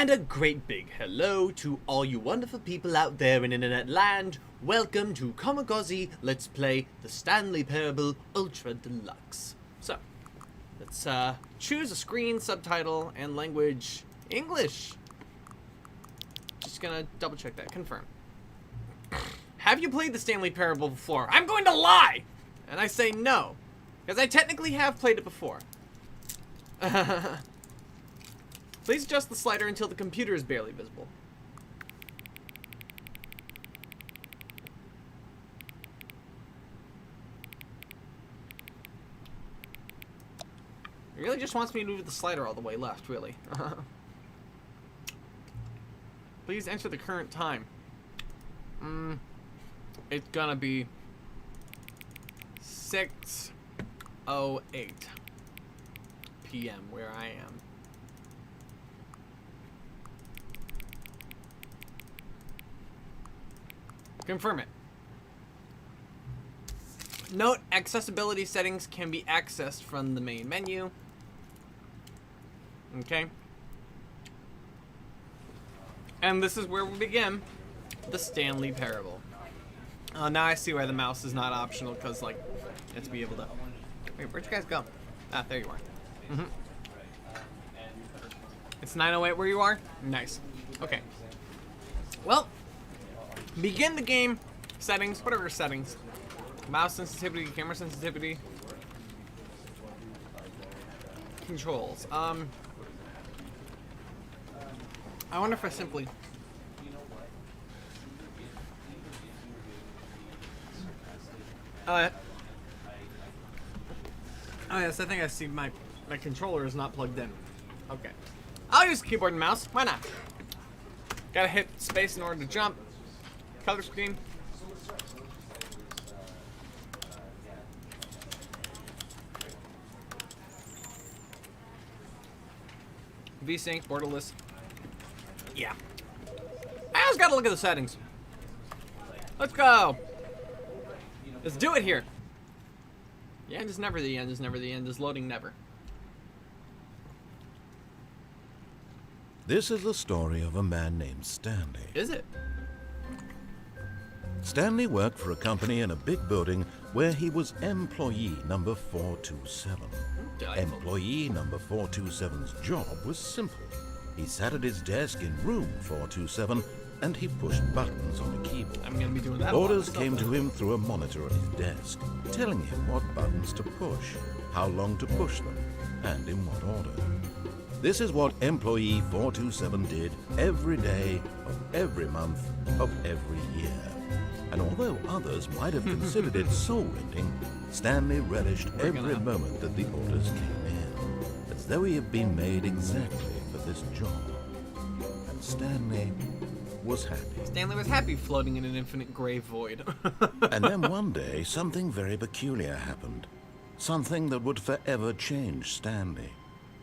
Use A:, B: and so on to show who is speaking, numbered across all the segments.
A: And a great big hello to all you wonderful people out there in internet land. Welcome to Kamikaze Let's Play the Stanley Parable Ultra Deluxe. So, let's choose a screen, subtitle, and language English. Just gonna double check that, confirm. Have you played the Stanley Parable before? I'm going to lie! And I say no, because I technically have played it before. Please adjust the slider until the computer is barely visible. It really just wants me to move the slider all the way left, really. Please enter the current time. It's gonna be 6:08 p.m. where I am. Confirm it. Note, accessibility settings can be accessed from the main menu. Okay. And this is where we begin the Stanley Parable. Now I see why the mouse is not optional, because, like, you have to be able to... Wait, where'd you guys go? Ah, there you are. It's 9:08 where you are? Nice. Okay. Well... Begin the game. Settings, whatever settings. Mouse sensitivity, camera sensitivity. Controls. I wonder if I simply... oh yes, I think I see my controller is not plugged in. Okay. I'll use keyboard and mouse. Why not? Gotta hit space in order to jump. Color screen. VSync, borderless. Yeah. I always gotta look at the settings. Let's go. Let's do it here. The end is never the end, is never the end, is loading never.
B: This is the story of a man named Stanley.
A: Is it?
B: Stanley worked for a company in a big building where he was employee number 427.
A: Delightful.
B: Employee number 427's job was simple. He sat at his desk in room 427 and he pushed buttons on a keyboard.
A: I'm gonna be doing that.
B: Orders came to him through a monitor on his desk, telling him what buttons to push, how long to push them, and in what order. This is what employee 427 did every day of every month of every year. And although others might have considered it soul-rending, Stanley relished every moment that the orders came in, as though he had been made exactly for this job. And Stanley was happy.
A: Stanley was happy floating in an infinite gray void.
B: And then one day, something very peculiar happened. Something that would forever change Stanley.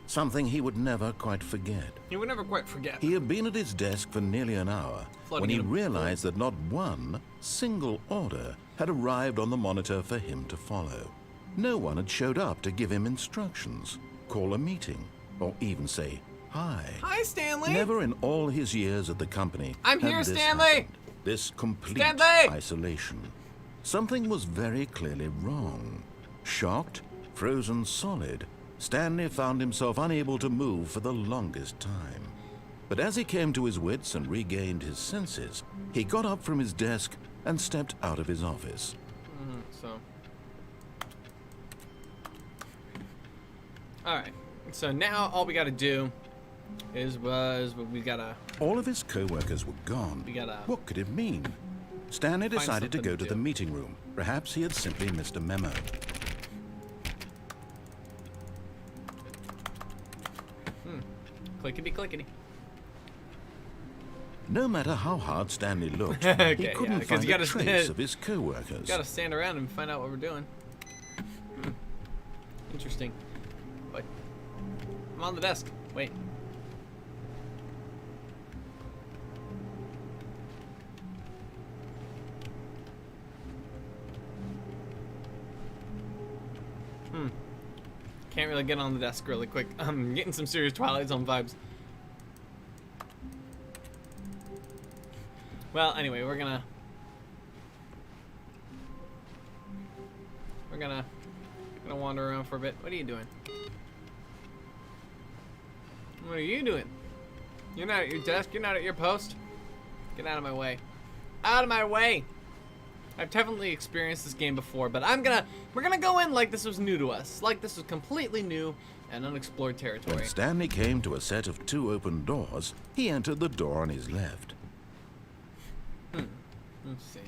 B: Something he would never quite forget.
A: He would never quite forget.
B: He had been at his desk for nearly an hour when he realized that not one single order had arrived on the monitor for him to follow. No one had showed up to give him instructions, call a meeting, or even say hi.
A: Hi, Stanley!
B: Never in all his years at the company
A: I'm
B: had
A: here,
B: this
A: Stanley!
B: happened. This complete
A: Stanley!
B: isolation. Something was very clearly wrong. Shocked, frozen solid, Stanley found himself unable to move for the longest time. But as he came to his wits and regained his senses, he got up from his desk and stepped out of his office.
A: Alright, so now all we gotta do is we gotta...
B: All of his co-workers were gone.
A: We gotta...
B: What could it mean? Stanley decided to go to
A: do.
B: the meeting room. Perhaps he had simply missed a memo.
A: Clickety clickety.
B: No matter how hard Stanley looked, he
A: Okay,
B: couldn't
A: yeah, 'cause
B: find
A: you
B: a
A: gotta
B: trace of his co-workers.
A: Gotta stand around and find out what we're doing. Interesting. But I'm on the desk. Wait. Can't really get on the desk really quick. I'm getting some serious Twilight Zone vibes. Well, anyway, we're gonna wander around for a bit. What are you doing? What are you doing? You're not at your desk. You're not at your post. Get out of my way. Out of my way. I've definitely experienced this game before, but we're gonna go in like this was new to us, like this was completely new and unexplored territory.
B: When Stanley came to a set of 2 open doors, he entered the door on his left.
A: Let's see.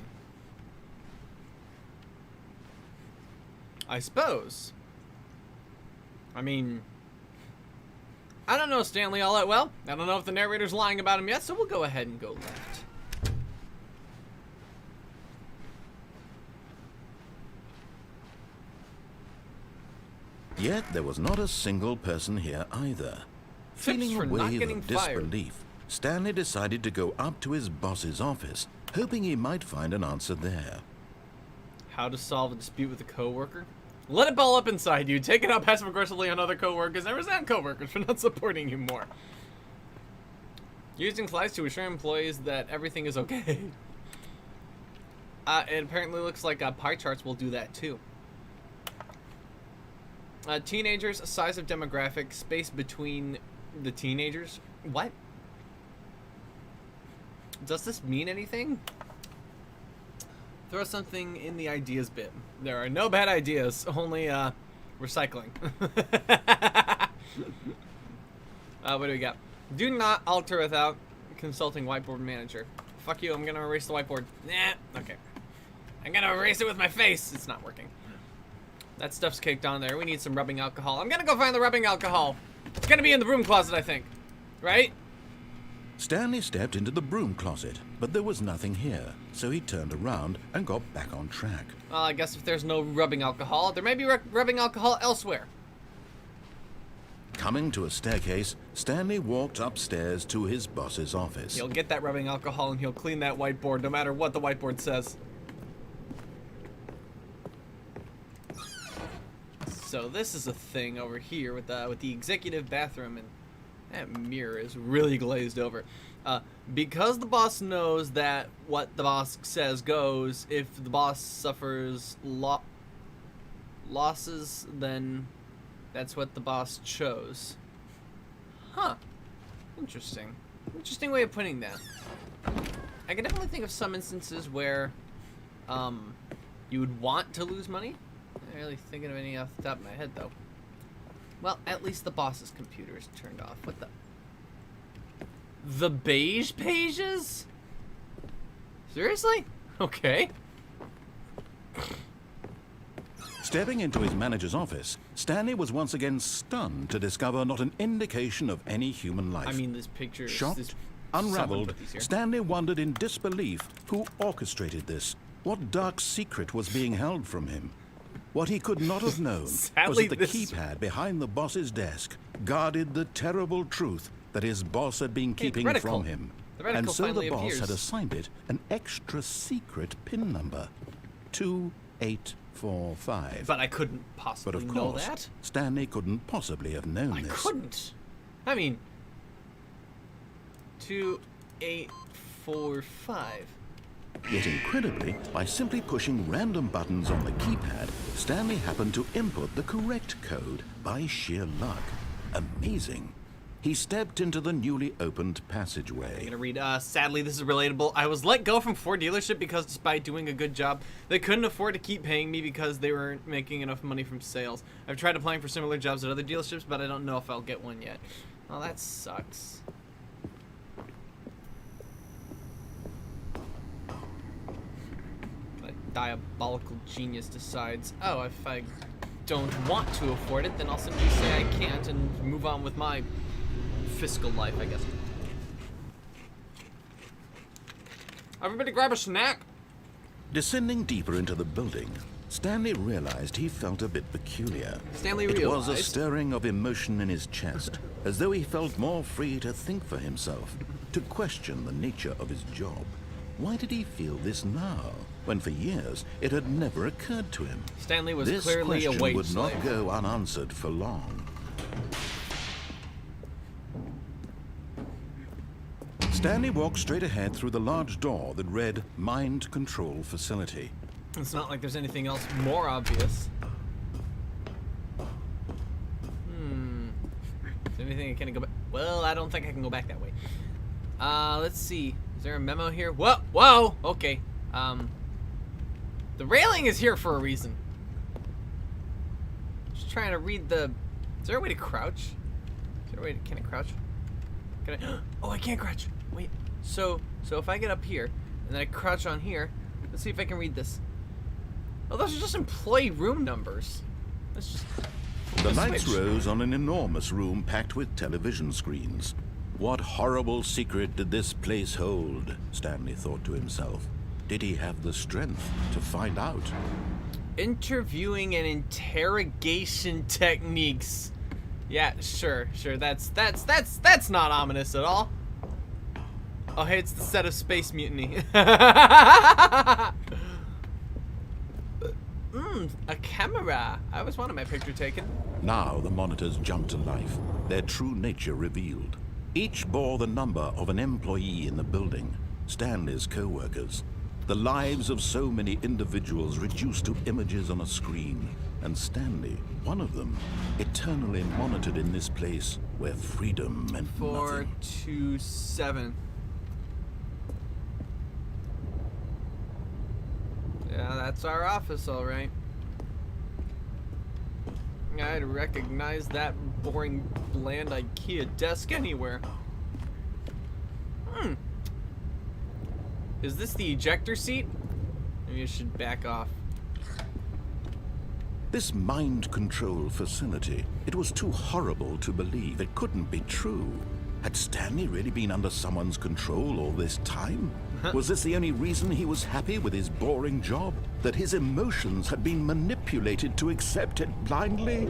A: I suppose. I mean, I don't know Stanley all that well. I don't know if the narrator's lying about him yet, so we'll go ahead and go left.
B: Yet there was not a single person here either. Feeling a wave of disbelief, Stanley decided to go up to his boss's office, hoping he might find an answer there.
A: How to solve a dispute with a coworker? Let it ball up inside you. Take it out passive-aggressively on other coworkers and resent coworkers for not supporting you more. Using slides to assure employees that everything is okay. It apparently looks like pie charts will do that too. Teenagers, size of demographic, space between the teenagers. What? Does this mean anything? Throw something in the ideas bit. There are no bad ideas, only recycling. What do we got? Do not alter without consulting whiteboard manager. Fuck you, I'm gonna erase the whiteboard. Nah, okay. I'm gonna erase it with my face. It's not working. That stuff's caked on there. We need some rubbing alcohol. I'm gonna go find the rubbing alcohol. It's gonna be in the broom closet, I think. Right?
B: Stanley stepped into the broom closet, but there was nothing here, so he turned around and got back on track.
A: Well, I guess if there's no rubbing alcohol, there may be rubbing alcohol elsewhere.
B: Coming to a staircase, Stanley walked upstairs to his boss's office.
A: He'll get that rubbing alcohol and he'll clean that whiteboard no matter what the whiteboard says. So this is a thing over here with the executive bathroom, and that mirror is really glazed over. Because the boss knows that what the boss says goes, if the boss suffers losses, then that's what the boss chose. Huh. Interesting. Interesting way of putting that. I can definitely think of some instances where you would want to lose money. I'm not really thinking of any off the top of my head, though. Well, at least the boss's computer is turned off. What the? The beige pages? Seriously? Okay.
B: Stepping into his manager's office, Stanley was once again stunned to discover not an indication of any human life.
A: I mean, this picture...
B: Shocked, unraveled, Stanley wondered in disbelief who orchestrated this. What dark secret was being held from him? What he could not have known was that the keypad behind the boss's desk guarded the terrible truth that his boss had been keeping from him. And so the boss had assigned it an extra secret PIN number, 2845.
A: But I couldn't possibly know that.
B: Stanley couldn't possibly have known this.
A: I couldn't. I mean, 2845.
B: Yet incredibly, by simply pushing random buttons on the keypad, Stanley happened to input the correct code by sheer luck. Amazing. He stepped into the newly opened passageway.
A: I'm gonna read, sadly this is relatable. I was let go from Ford dealership because despite doing a good job, they couldn't afford to keep paying me because they weren't making enough money from sales. I've tried applying for similar jobs at other dealerships, but I don't know if I'll get one yet. Well, that sucks. A diabolical genius decides, oh, if I don't want to afford it, then I'll simply say I can't and move on with my fiscal life, I guess. Everybody grab a snack.
B: Descending deeper into the building, Stanley realized he felt a bit peculiar. It was a stirring of emotion in his chest, as though he felt more free to think for himself, to question the nature of his job. Why did he feel this now, when for years it had never occurred to him?
A: Stanley was clearly a wage
B: would not go unanswered for long. Stanley walked straight ahead through the large door that read Mind Control Facility.
A: It's not like there's anything else more obvious. Is there anything I can go back? Well, I don't think I can go back that way. Let's see. Is there a memo here? Whoa! Whoa! Okay. The railing is here for a reason. Just trying to read the... Is there a way to crouch? Is there a way to... Can I crouch? Can I... Oh, I can't crouch. Wait. So if I get up here, and then I crouch on here, let's see if I can read this. Oh, those are just employee room numbers. Let's just...
B: The lights rose on an enormous room packed with television screens. What horrible secret did this place hold? Stanley thought to himself. Did he have the strength to find out?
A: Interviewing and interrogation techniques. Yeah, sure. That's not ominous at all. Oh, hey, it's the set of Space Mutiny. A camera. I always wanted my picture taken.
B: Now the monitors jumped to life, their true nature revealed. Each bore the number of an employee in the building, Stanley's co-workers. The lives of so many individuals reduced to images on a screen, and Stanley, one of them, eternally monitored in this place where freedom meant nothing.
A: 427. Yeah, that's our office, all right. I'd recognize that boring, bland IKEA desk anywhere. Is this the ejector seat? Maybe I should back off.
B: This mind control facility, it was too horrible to believe. It couldn't be true. Had Stanley really been under someone's control all this time? Was this the only reason he was happy with his boring job? That his emotions had been manipulated to accept it blindly?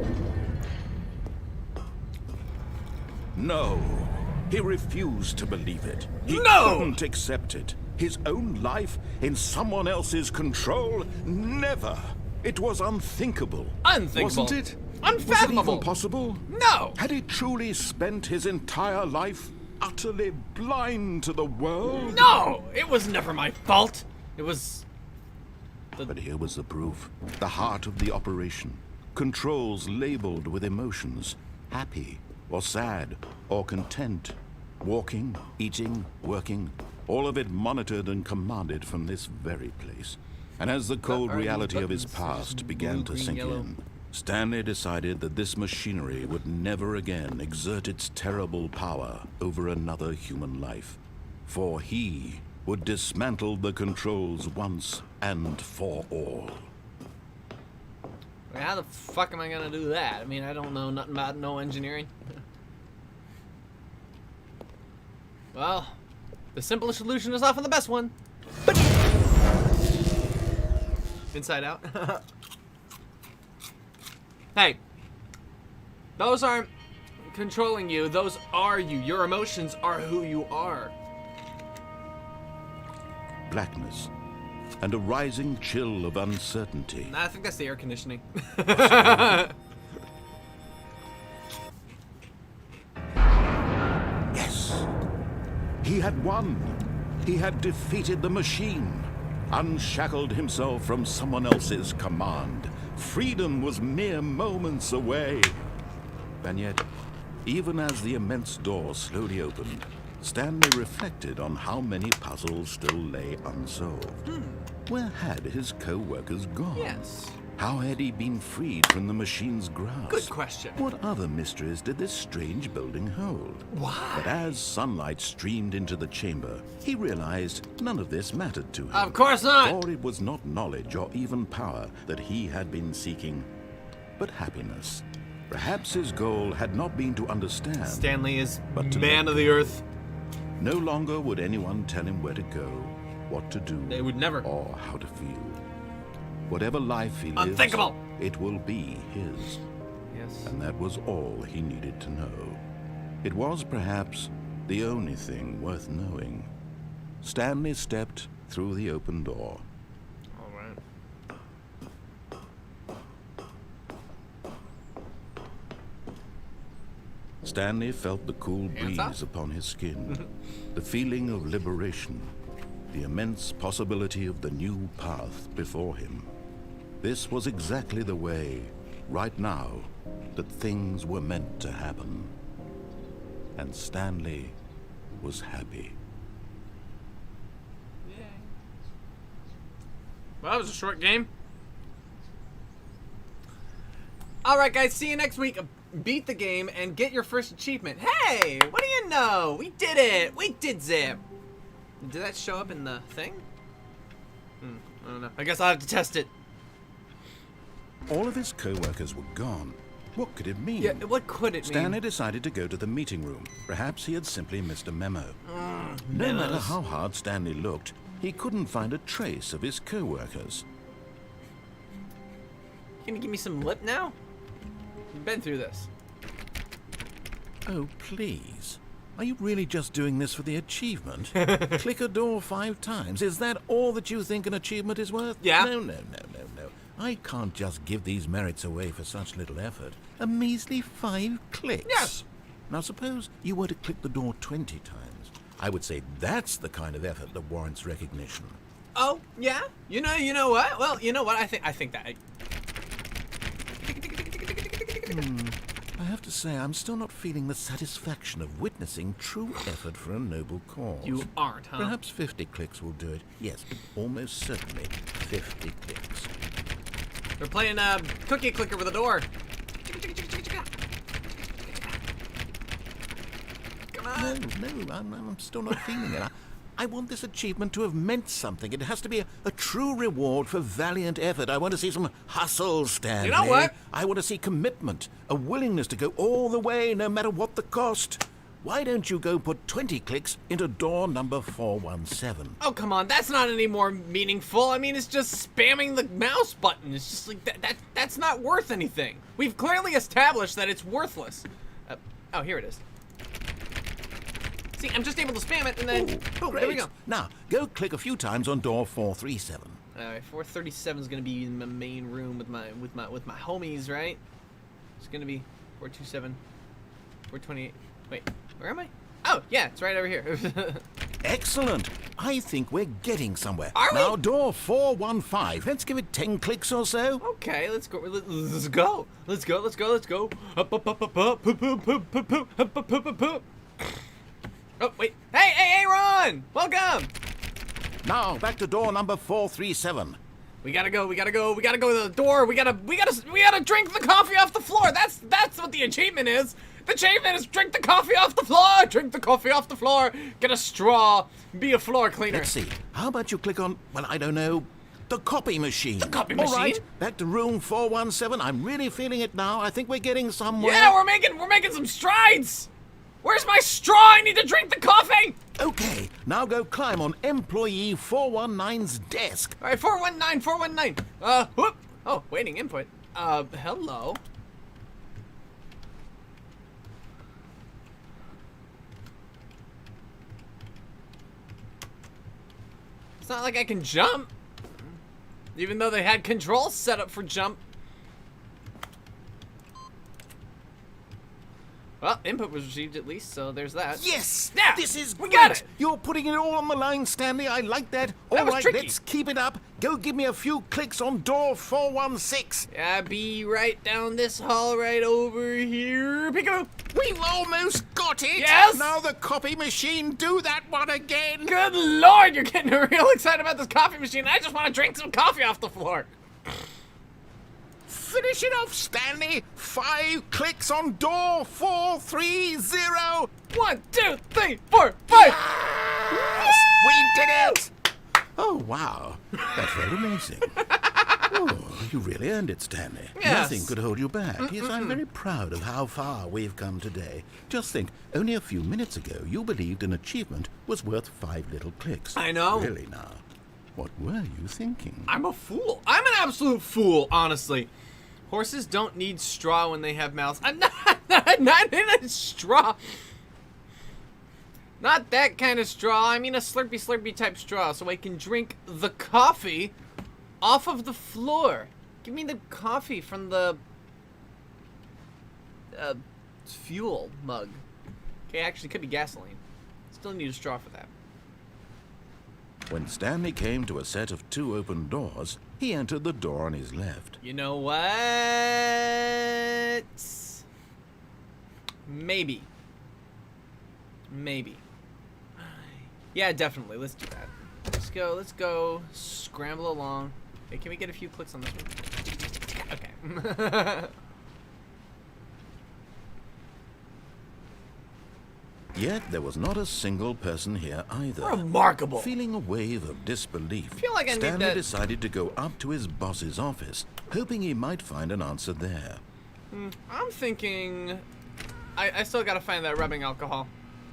B: No. He refused to believe it. He couldn't accept it. His own life in someone else's control? Never. It was unthinkable.
A: Unthinkable.
B: Wasn't it?
A: Unfathomable.
B: Was it even possible?
A: No.
B: Had he truly spent his entire life utterly blind to the world?
A: No! It was never my fault. It was...
B: But here was the proof. The heart of the operation. Controls labeled with emotions. Happy, or sad, or content. Walking, eating, working. All of it monitored and commanded from this very place. And as the cold reality of his past began to sink in, Stanley decided that this machinery would never again exert its terrible power over another human life. For he would dismantle the controls once and for all.
A: How the fuck am I gonna do that? I mean, I don't know nothing about no engineering. Well, the simplest solution is often the best one. Inside out. Hey, those aren't controlling you. Those are you. Your emotions are who you are.
B: Blackness and a rising chill of uncertainty.
A: Nah, I think that's the air conditioning.
B: Yes. He had won. He had defeated the machine. Unshackled himself from someone else's command. Freedom was mere moments away. And yet, even as the immense door slowly opened, Stanley reflected on how many puzzles still lay unsolved. Where had his co-workers gone?
A: Yes.
B: How had he been freed from the machine's grasp?
A: Good question.
B: What other mysteries did this strange building hold?
A: Why?
B: But as sunlight streamed into the chamber, he realized none of this mattered to him.
A: Of course not.
B: For it was not knowledge or even power that he had been seeking, but happiness. Perhaps his goal had not been to understand.
A: Stanley is
B: But to
A: man
B: live.
A: of the earth.
B: No longer would anyone tell him where to go, what to do,
A: They would never.
B: or how to feel. Whatever life he lives,
A: Unthinkable.
B: it will be his.
A: Yes.
B: And that was all he needed to know. It was perhaps the only thing worth knowing. Stanley stepped through the open door.
A: All right.
B: Stanley felt the cool
A: Hands up.
B: breeze upon his skin, the feeling of liberation, the immense possibility of the new path before him. This was exactly the way, right now, that things were meant to happen. And Stanley was happy.
A: Well, that was a short game. Alright guys, see you next week. Beat the game and get your first achievement. Hey, what do you know? We did it. We did zip. Did that show up in the thing? I don't know. I guess I'll have to test it.
B: All of his co-workers were gone. What could it mean?
A: Yeah, what could it
B: Stanley
A: mean?
B: decided to go to the meeting room. Perhaps he had simply missed a memo. No
A: memos.
B: matter how hard Stanley looked, he couldn't find a trace of his co-workers.
A: You gonna give me some lip now? We've been through this.
B: Oh, please. Are you really just doing this for the achievement? Click a door 5 times. Is that all that you think an achievement is worth?
A: Yeah.
B: No. I can't just give these merits away for such little effort. A measly 5 clicks.
A: Yes.
B: Now suppose you were to click the door 20 times. I would say that's the kind of effort that warrants recognition.
A: Oh, yeah? You know what? Well, you know what? I think that...
B: I have to say, I'm still not feeling the satisfaction of witnessing true effort for a noble cause.
A: You aren't, huh?
B: Perhaps 50 clicks will do it. Yes, but almost certainly 50 clicks.
A: We're playing cookie clicker with a door. Come on.
B: No, I'm still not feeling it. I want this achievement to have meant something. It has to be a true reward for valiant effort. I want to see some hustle, Stanley.
A: You know what?
B: I want to see commitment, a willingness to go all the way, no matter what the cost. Why don't you go put 20 clicks into door number 417?
A: Oh, come on. That's not any more meaningful. I mean, it's just spamming the mouse button. It's just like, that's not worth anything. We've clearly established that it's worthless. Oh, here it is. See, I'm just able to spam it, and then, boom, there we
B: Great.
A: go.
B: Now, go click a few times on door 437.
A: All right, 437 is gonna be in my main room with my homies, right? It's gonna be 427, 428. Wait, where am I? Oh, yeah, it's right over here.
B: Excellent. I think we're getting somewhere.
A: Are we?
B: Now, door 415. Let's give it 10 clicks or so.
A: Okay, let's go. Let's go. Let's go. Let's go. Let's go. Up, up, up, up, up, poop, poop, poop, poop, poop, up, up, up, up, up. Oh, wait. Hey, Ron! Welcome!
B: Now, back to door number 437.
A: We gotta go to the door. We gotta drink the coffee off the floor. That's what the achievement is. The achievement is drink the coffee off the floor. Drink the coffee off the floor. Get a straw. Be a floor cleaner.
B: Let's see. How about you click on, well, I don't know, the copy machine.
A: The copy
B: All
A: machine?
B: right, back to room 417. I'm really feeling it now. I think we're getting somewhere.
A: Yeah, we're making some strides. Where's my straw? I need to drink the coffee.
B: Okay, now go climb on employee 419's desk.
A: All right, 419. Whoop. Oh, waiting input. Hello. It's not like I can jump. Even though they had controls set up for jump. Well, input was received at least, so there's that.
B: Yes!
A: Yeah,
B: This is
A: we
B: great!
A: got it!
B: You're putting it all on the line, Stanley. I like that.
A: That
B: All
A: was
B: right,
A: tricky.
B: let's keep it up. Go give me a few clicks on door 416.
A: Yeah, be right down this hall right over here. Peekaboo!
B: We've almost got it!
A: Yes!
B: Now the copy machine, do that one again!
A: Good lord, you're getting real excited about this coffee machine. I just want to drink some coffee off the floor.
B: Finish it off, Stanley! 5 clicks on door 430!
A: 1, 2, 3, 4, 5.
B: Yes! We did it! Oh, wow. That felt amazing. Oh, you really earned it, Stanley.
A: Yes.
B: Nothing could hold you back. Yes, I'm very proud of how far we've come today. Just think, only a few minutes ago, you believed an achievement was worth 5 little clicks.
A: I know.
B: Really now. What were you thinking?
A: I'm a fool. I'm an absolute fool, honestly. Horses don't need straw when they have mouths. I'm not in a straw. Not that kind of straw. I mean a slurpy type straw so I can drink the coffee off of the floor. Give me the coffee from the It's fuel mug. Okay, actually, it could be gasoline. Still need a straw for that.
B: When Stanley came to a set of 2 open doors, he entered the door on his left.
A: You know what? Maybe. Yeah, definitely. Let's do that. Let's go. Scramble along. Hey, can we get a few clicks on this one? Okay.
B: Yet there was not a single person here either.
A: Remarkable.
B: Feeling a wave of disbelief,
A: I feel like I need
B: Stanley
A: that.
B: decided to go up to his boss's office, hoping he might find an answer there.
A: I'm thinking... I still gotta find that rubbing alcohol.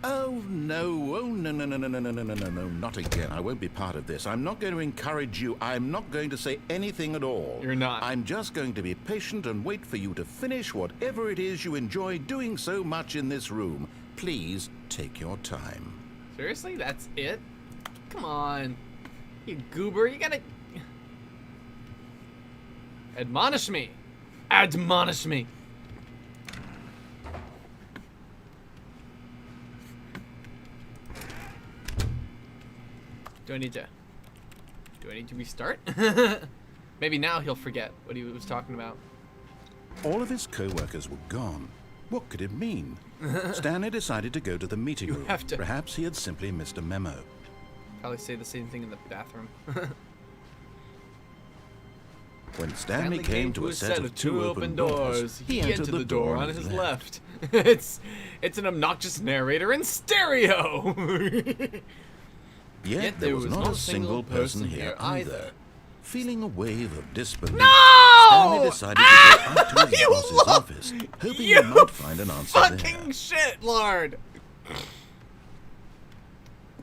B: Oh, no. Oh, no, not again. I won't be part of this. I'm not going to encourage you. I'm not going to say anything at all.
A: You're not.
B: I'm just going to be patient and wait for you to finish whatever it is you enjoy doing so much in this room. Please take your time.
A: Seriously? That's it? Come on. You goober. You gotta... Admonish me. Admonish me. Do I need to restart? Maybe now he'll forget what he was talking about.
B: All of his co-workers were gone. What could it mean? Stanley decided to go to the meeting room.
A: have to-
B: Perhaps he had simply missed a memo.
A: Probably say the same thing in the bathroom.
B: When Stanley came to a set of 2 open doors,
A: he entered the door on his left. It's an obnoxious narrator in stereo.
B: Yet there was not a single person here either. Feeling a wave of disbelief,
A: No!
B: Stanley decided to go up to his
A: You
B: boss's
A: love-
B: office, hoping he
A: you
B: might find an answer
A: Fucking
B: there.
A: shit, Lord.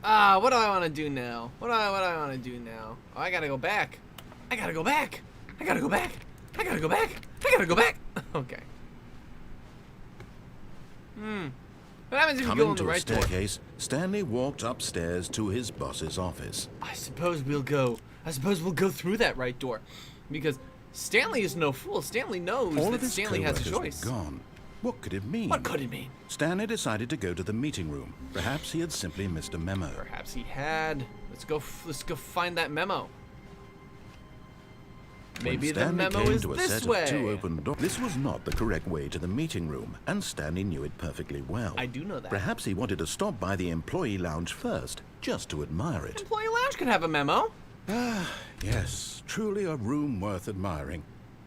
A: What do I want to do now? What do I want to do now? Oh, I gotta go back. I gotta go back. Okay. What happens if you go
B: Coming
A: in the
B: to a
A: right door?
B: staircase, Stanley walked upstairs to his boss's office.
A: I suppose we'll go through that right door, because Stanley is no fool. Stanley knows
B: All
A: that
B: of his
A: Stanley has a
B: co-workers
A: choice.
B: were gone. What could it mean?
A: What could it mean?
B: Stanley decided to go to the meeting room. Perhaps he had simply missed a memo.
A: Perhaps he had. Let's go find that memo. Maybe
B: When
A: the
B: Stanley
A: memo
B: came
A: is
B: to a
A: this
B: set
A: way.
B: of 2 open doors, this was not the correct way to the meeting room, and Stanley knew it perfectly well.
A: I do know that.
B: Perhaps he wanted to stop by the employee lounge first, just to admire it.
A: Employee lounge could have a memo.
B: Yes, truly a room worth admiring.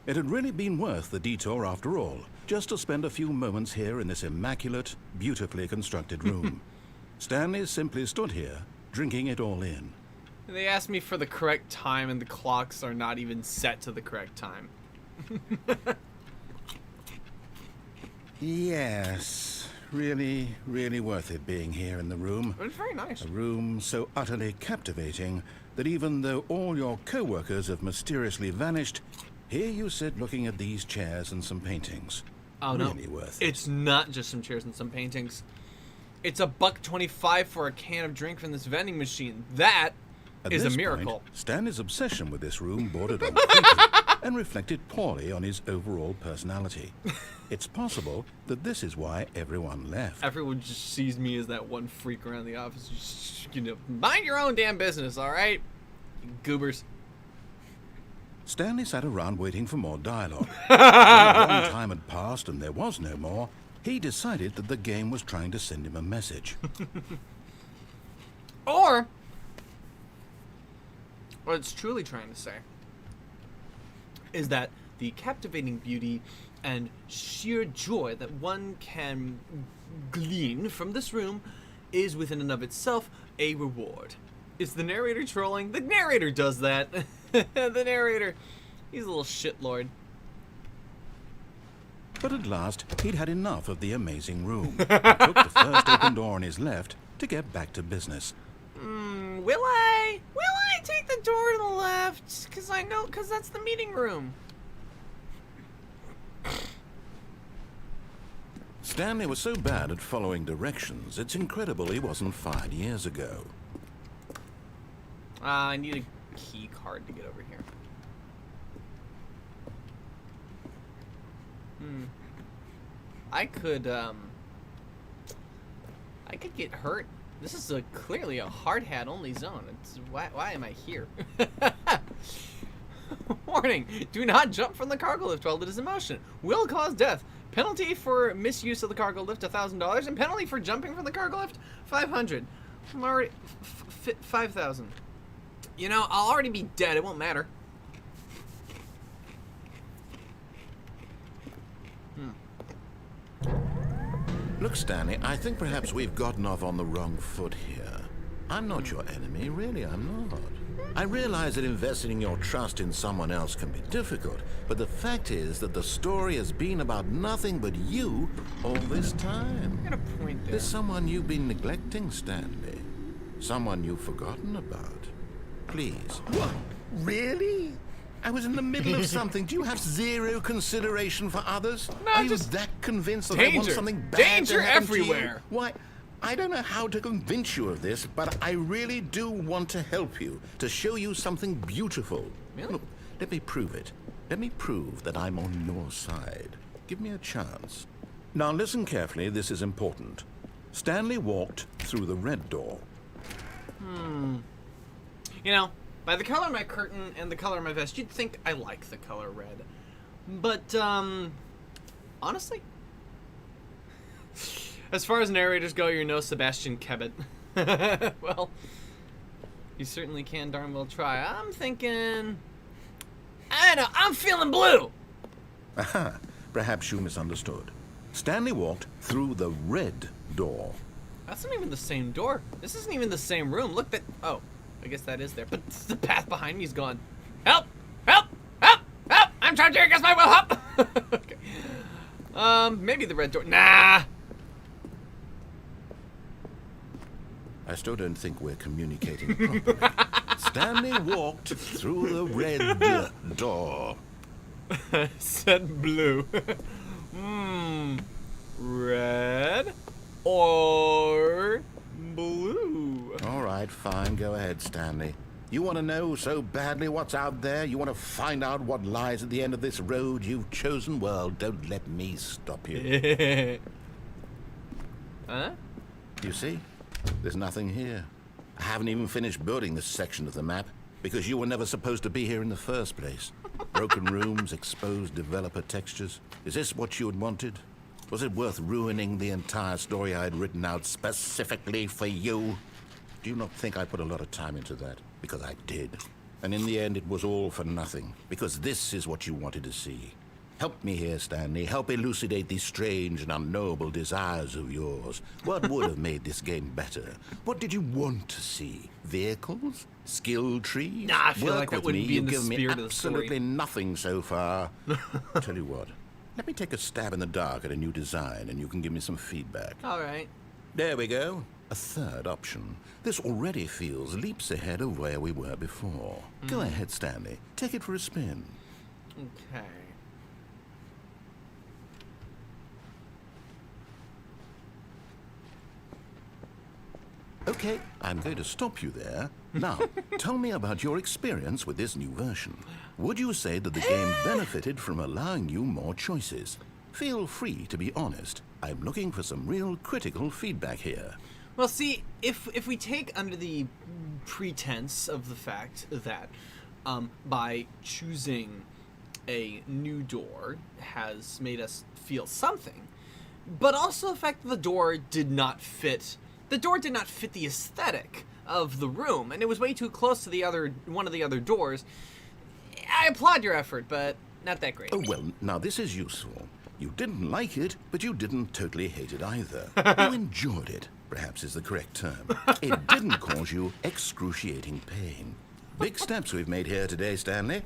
B: It had really been worth the detour after all, just to spend a few moments here in this immaculate, beautifully constructed room. Stanley simply stood here, drinking it all in.
A: They asked me for the correct time, and the clocks are not even set to the correct time.
B: Yes, really, really worth it being here in the room.
A: But it's very nice.
B: A room so utterly captivating that even though all your co-workers have mysteriously vanished, here you sit looking at these chairs and some paintings.
A: Oh no,
B: Really worth it.
A: it's not just some chairs and some paintings. It's $1.25 for a can of drink from this vending machine. That
B: At
A: is a
B: this
A: miracle.
B: point, Stanley's obsession with this room bordered on creepy and reflected poorly on his overall personality. It's possible that this is why everyone left.
A: Everyone just sees me as that one freak around the office. Just, mind your own damn business, all right? You goobers.
B: Stanley sat around waiting for more dialogue. When a long time had passed and there was no more, he decided that the game was trying to send him a message.
A: Or what it's truly trying to say is that the captivating beauty and sheer joy that one can glean from this room is within and of itself a reward. Is the narrator trolling? The narrator does that. The narrator, he's a little shitlord.
B: But at last, he'd had enough of the amazing room. He took the first open door on his left to get back to business.
A: Will I take the door to the left? Cause that's the meeting room.
B: Stanley was so bad at following directions, it's incredible he wasn't fired years ago.
A: I need a key card to get over here. I could get hurt. This is clearly a hard hat only zone. It's, why am I here? Warning, do not jump from the cargo lift while it is in motion. Will cause death. Penalty for misuse of the cargo lift, $1,000, and penalty for jumping from the cargo lift, $500. I'm already 5,000. You know, I'll already be dead. It won't matter.
B: Look, Stanley, I think perhaps we've gotten off on the wrong foot here. I'm not your enemy, really, I'm not. I realize that investing your trust in someone else can be difficult, but the fact is that the story has been about nothing but you all this time.
A: I got a point there.
B: There's someone you've been neglecting, Stanley. Someone you've forgotten about. Please. What? Really? I was in the middle of something. Do you have zero consideration for others?
A: No,
B: Are you
A: just
B: that convinced that
A: danger.
B: I want something bad
A: Danger
B: to happen
A: everywhere.
B: to you? Why, I don't know how to convince you of this, but I really do want to help you, to show you something beautiful.
A: Really?
B: Look, let me prove it. Let me prove that I'm on your side. Give me a chance. Now listen carefully, this is important. Stanley walked through the red door.
A: You know, by the color of my curtain and the color of my vest, you'd think I like the color red. But, honestly, as far as narrators go, you're no Sebastian Cabot. Well, you certainly can darn well try. I'm thinking, I don't know, I'm feeling blue.
B: Aha, perhaps you misunderstood. Stanley walked through the red door.
A: That's not even the same door. This isn't even the same room. Look, oh, I guess that is there. But the path behind me is gone. Help! Help! Help! Help! I'm charging against my will. Help! Okay. Maybe the red door. Nah.
B: I still don't think we're communicating properly. Stanley walked through the red door.
A: Said blue. Red or blue?
B: All right, fine. Go ahead, Stanley. You want to know so badly what's out there? You want to find out what lies at the end of this road you've chosen? Well, don't let me stop you.
A: Huh?
B: You see? There's nothing here. I haven't even finished building this section of the map because you were never supposed to be here in the first place. Broken rooms, exposed developer textures. Is this what you had wanted? Was it worth ruining the entire story I had written out specifically for you? Do you not think I put a lot of time into that? Because I did. And in the end, it was all for nothing. Because this is what you wanted to see. Help me here, Stanley. Help elucidate these strange and unknowable desires of yours. What would have made this game better? What did you want to see? Vehicles? Skill trees?
A: Nah, I feel
B: Work
A: like that
B: with
A: wouldn't
B: me.
A: be in
B: You've
A: the
B: given
A: spirit
B: me
A: of the story.
B: absolutely nothing so far. Tell you what. Let me take a stab in the dark at a new design, and you can give me some feedback.
A: All right.
B: There we go. A third option. This already feels leaps ahead of where we were before. Go ahead, Stanley. Take it for a spin.
A: Okay.
B: Okay, I'm going to stop you there. Now, tell me about your experience with this new version. Would you say that the game benefited from allowing you more choices? Feel free to be honest. I'm looking for some real critical feedback here.
A: Well, see, if we take under the pretense of the fact that by choosing a new door has made us feel something, but also the fact that the door did not fit the aesthetic of the room, and it was way too close to one of the other doors. I applaud your effort, but not that great.
B: Oh, well, now this is useful. You didn't like it, but you didn't totally hate it either. You enjoyed it, perhaps is the correct term. It didn't cause you excruciating pain. Big steps we've made here today, Stanley.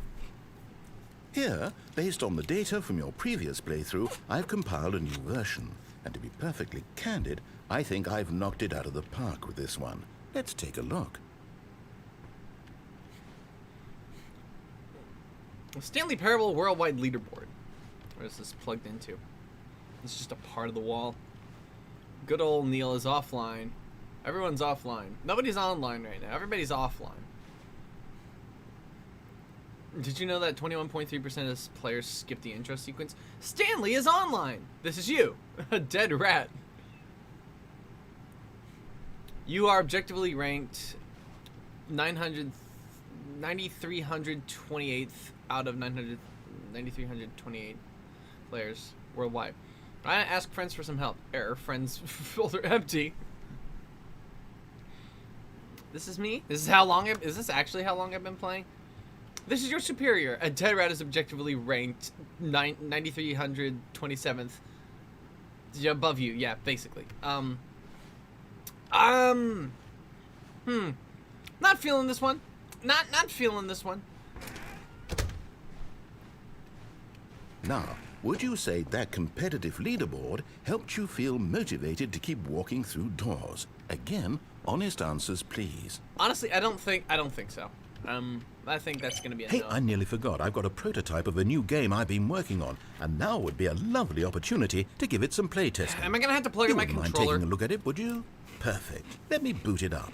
B: Here, based on the data from your previous playthrough, I've compiled a new version. And to be perfectly candid, I think I've knocked it out of the park with this one. Let's take a look.
A: Stanley Parable Worldwide Leaderboard. Where is this plugged into? It's just a part of the wall. Good old Neil is offline. Everyone's offline. Nobody's online right now. Everybody's offline. Did you know that 21.3% of players skip the intro sequence? Stanley is online! This is you, a dead rat. You are objectively ranked 9,328th out of 9,328 players worldwide. I ask friends for some help. Error, friends folder empty. This is me? This is how long is this actually how long I've been playing? This is your superior. A dead rat is objectively ranked 9,327th. Above you, yeah, basically. Not feeling this one. Not feeling this one.
B: Now, would you say that competitive leaderboard helped you feel motivated to keep walking through doors? Again, honest answers, please.
A: Honestly, I don't think so. I think that's gonna be a
B: Hey,
A: no.
B: I nearly forgot. I've got a prototype of a new game I've been working on, and now would be a lovely opportunity to give it some playtesting.
A: Am I gonna have to plug
B: You
A: in my
B: wouldn't mind
A: controller?
B: taking a look at it, would you? Perfect. Let me boot it up.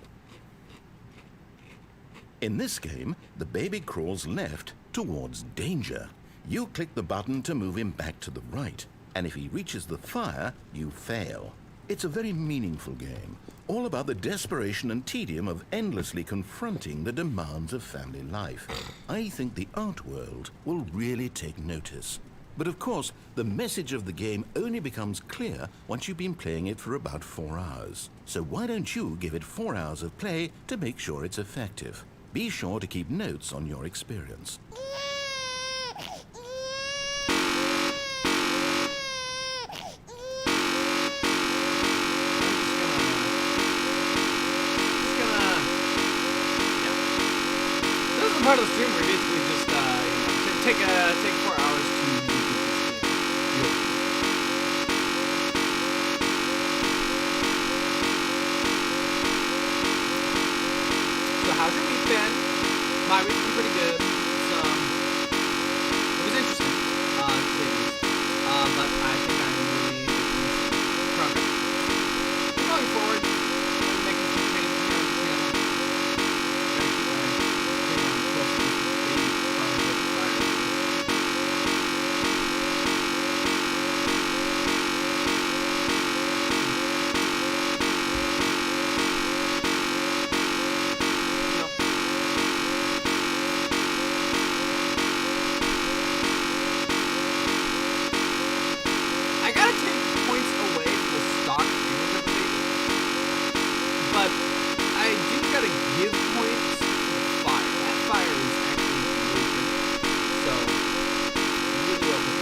B: In this game, the baby crawls left towards danger. You click the button to move him back to the right, and if he reaches the fire, you fail. It's a very meaningful game, all about the desperation and tedium of endlessly confronting the demands of family life. I think the art world will really take notice. But of course, the message of the game only becomes clear once you've been playing it for about 4 hours. So why don't you give it 4 hours of play to make sure it's effective? Be sure to keep notes on your experience.
A: Part of the stream where we basically just take 4 hours to do this game. So how's your week been? My week's been pretty good. It was interesting, to say the least. But I think I'm really making progress. I'm going forward. I'm making some changes here on the channel. Gotta keep my finger on the pulse of this baby crawling over the fire. I gotta take points away from the stock image of the baby, but I do gotta give points to the fire. That fire is actually really good. So, really well done.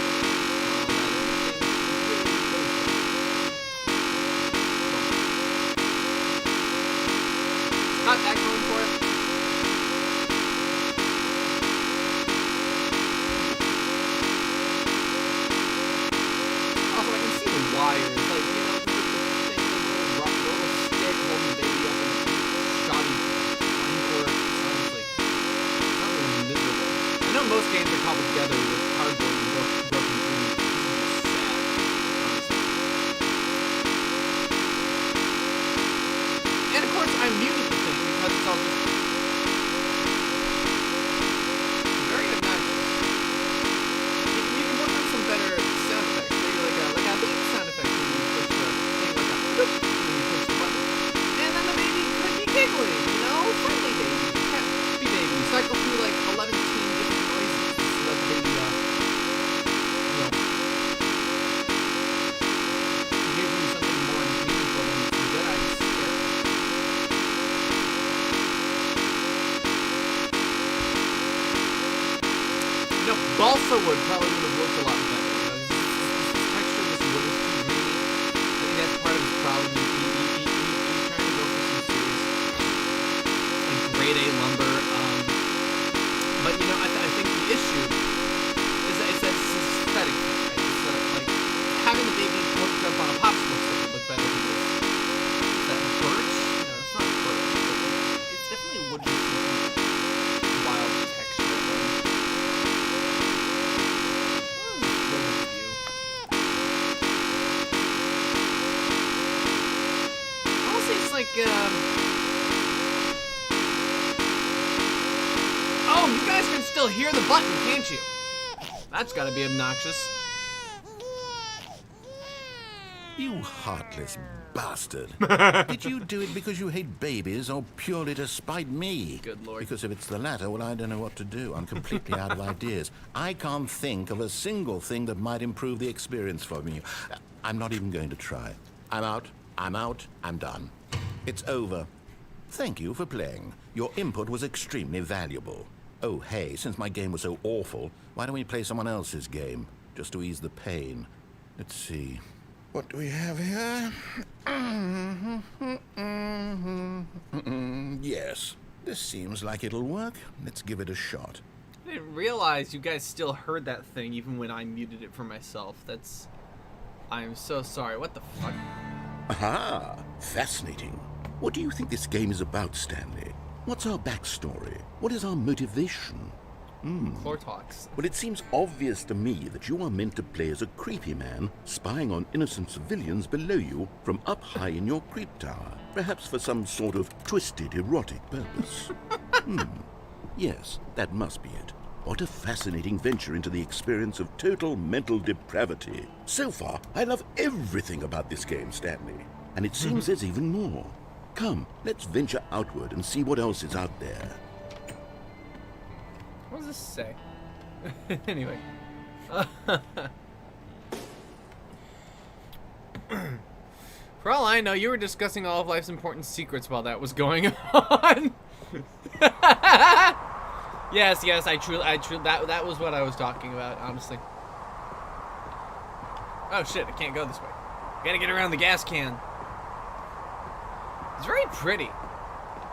A: Not that going for it. Also, I can see the wires, like, you know, the thing, the little stick holding the baby up in the shoddy framework. Sounds like, sounds really miserable. I know most games are cobbled together with cardboard and broken things. This is just sad, honestly. And of course, I muted the thing because it's all just very obnoxious. You can work on some better sound effects. Maybe like a beep sound effect when you push the thing, like a boop when you push the button. And then the baby could be giggling, you know? Friendly baby. Happy baby. Cycle through like 11 different noises so that the baby, you know, gives you something more meaningful than the Jedi scare. You know, balsa wood probably would have looked a lot better. You know, this texture of this wood is too grainy. I think that's part of his problem. He's trying to go for some serious, like, grade A lumber. But you know, I think the issue is that it's aesthetic thing, right? It's like having the baby hooked up on a popsicle stick would look better than this. Is that birch? No, it's not birch, but it's definitely wood with some wild texture. Honestly, it's like, still hear the button, can't you? That's gotta be obnoxious.
B: You heartless bastard. Did you do it because you hate babies or purely to spite me?
A: Good Lord.
B: Because if it's the latter, well, I don't know what to do. I'm completely out of ideas. I can't think of a single thing that might improve the experience for me. I'm not even going to try. I'm out. I'm done. It's over. Thank you for playing. Your input was extremely valuable. Oh, hey, since my game was so awful, why don't we play someone else's game? Just to ease the pain. Let's see. What do we have here? Yes, this seems like it'll work. Let's give it a shot.
A: I didn't realize you guys still heard that thing even when I muted it for myself. I am so sorry. What the fuck?
B: Aha! Fascinating. What do you think this game is about, Stanley? What's our backstory? What is our motivation?
A: Floor talks.
B: Well, it seems obvious to me that you are meant to play as a creepy man spying on innocent civilians below you from up high in your creep tower, perhaps for some sort of twisted erotic purpose. Yes, that must be it. What a fascinating venture into the experience of total mental depravity. So far, I love everything about this game, Stanley. And it seems there's even more. Come, let's venture outward and see what else is out there.
A: What does this say? Anyway. For all I know, you were discussing all of life's important secrets while that was going on. Yes, I truly, that was what I was talking about, honestly. Oh shit, I can't go this way. Gotta get around the gas can. It's very pretty.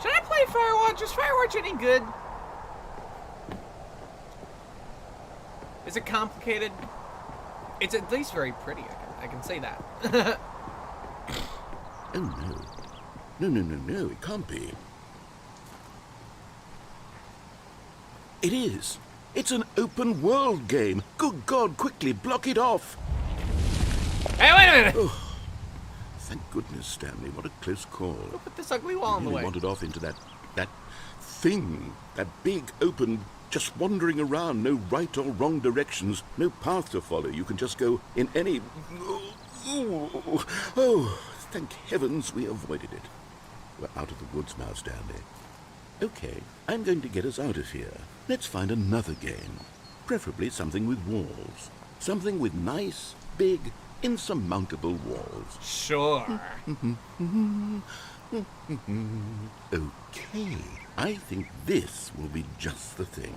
A: Should I play Firewatch? Is Firewatch any good? Is it complicated? It's at least very pretty, I can say that.
B: Oh no, it can't be. It is. It's an open world game. Good God, quickly block it off.
A: Hey, wait a minute!
B: Oh, thank goodness, Stanley. What a close call.
A: Go put this ugly wall in the way.
B: Wandered off into that thing, that big open, just wandering around, no right or wrong directions, no path to follow. You can just go in any. Oh, thank heavens we avoided it. We're out of the woods now, Stanley. Okay, I'm going to get us out of here. Let's find another game. Preferably something with walls. Something with nice, big, insurmountable walls.
A: Sure.
B: Okay, I think this will be just the thing.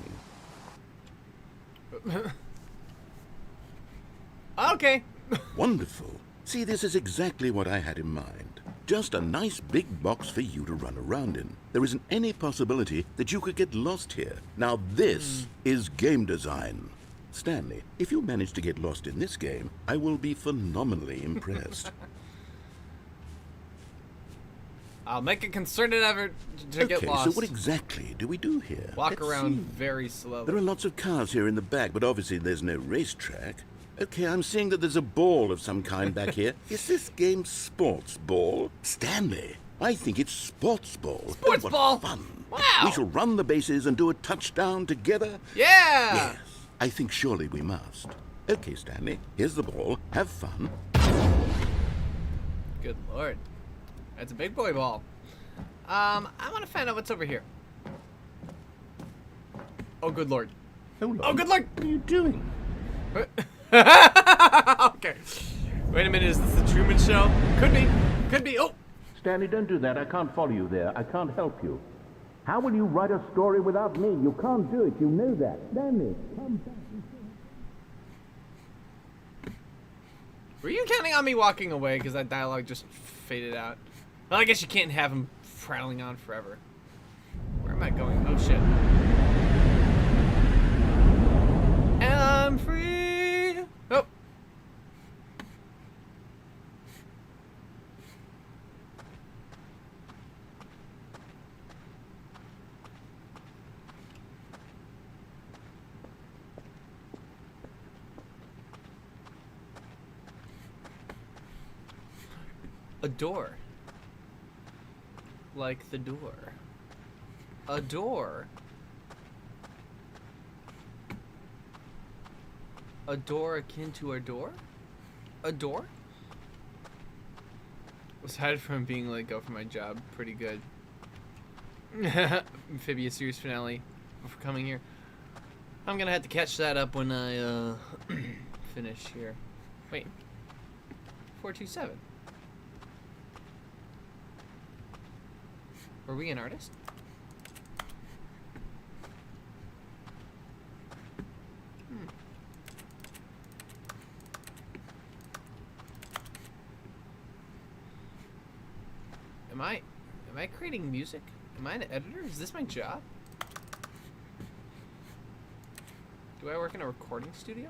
A: Okay.
B: Wonderful. See, this is exactly what I had in mind. Just a nice big box for you to run around in. There isn't any possibility that you could get lost here. Now this is game design. Stanley, if you manage to get lost in this game, I will be phenomenally impressed.
A: I'll make a concerted effort to get lost.
B: So what exactly do we do here?
A: Walk
B: Let's
A: around
B: see.
A: very slowly.
B: There are lots of cars here in the back, but obviously there's no racetrack. Okay, I'm seeing that there's a ball of some kind back here. Is this game sports ball? Stanley, I think it's sports ball.
A: Sports
B: what
A: ball?
B: Fun.
A: Wow.
B: We shall run the bases and do a touchdown together.
A: Yeah.
B: Yes, I think surely we must. Okay, Stanley, here's the ball. Have fun.
A: Good Lord. That's a big boy ball. I want to find out what's over here. Oh, good Lord.
B: Hold on.
A: Oh, good Lord.
B: What are you doing?
A: Okay. Wait a minute, is this the Truman Show? Could be. Could be. Oh.
C: Stanley, don't do that. I can't follow you there. I can't help you. How will you write a story without me? You can't do it. You know that. Stanley, come back.
A: Were you counting on me walking away? Because that dialogue just faded out. Well, I guess you can't have him prattling on forever. Where am I going? Oh, shit. And I'm free. Oh. A door. Like the door. A door. A door akin to a door? A door? Aside from being let go from my job, pretty good. Amphibious series finale before coming here. I'm gonna have to catch that up when I finish here. Wait. 427. Were we an artist? Am I creating music? Am I an editor? Is this my job? Do I work in a recording studio?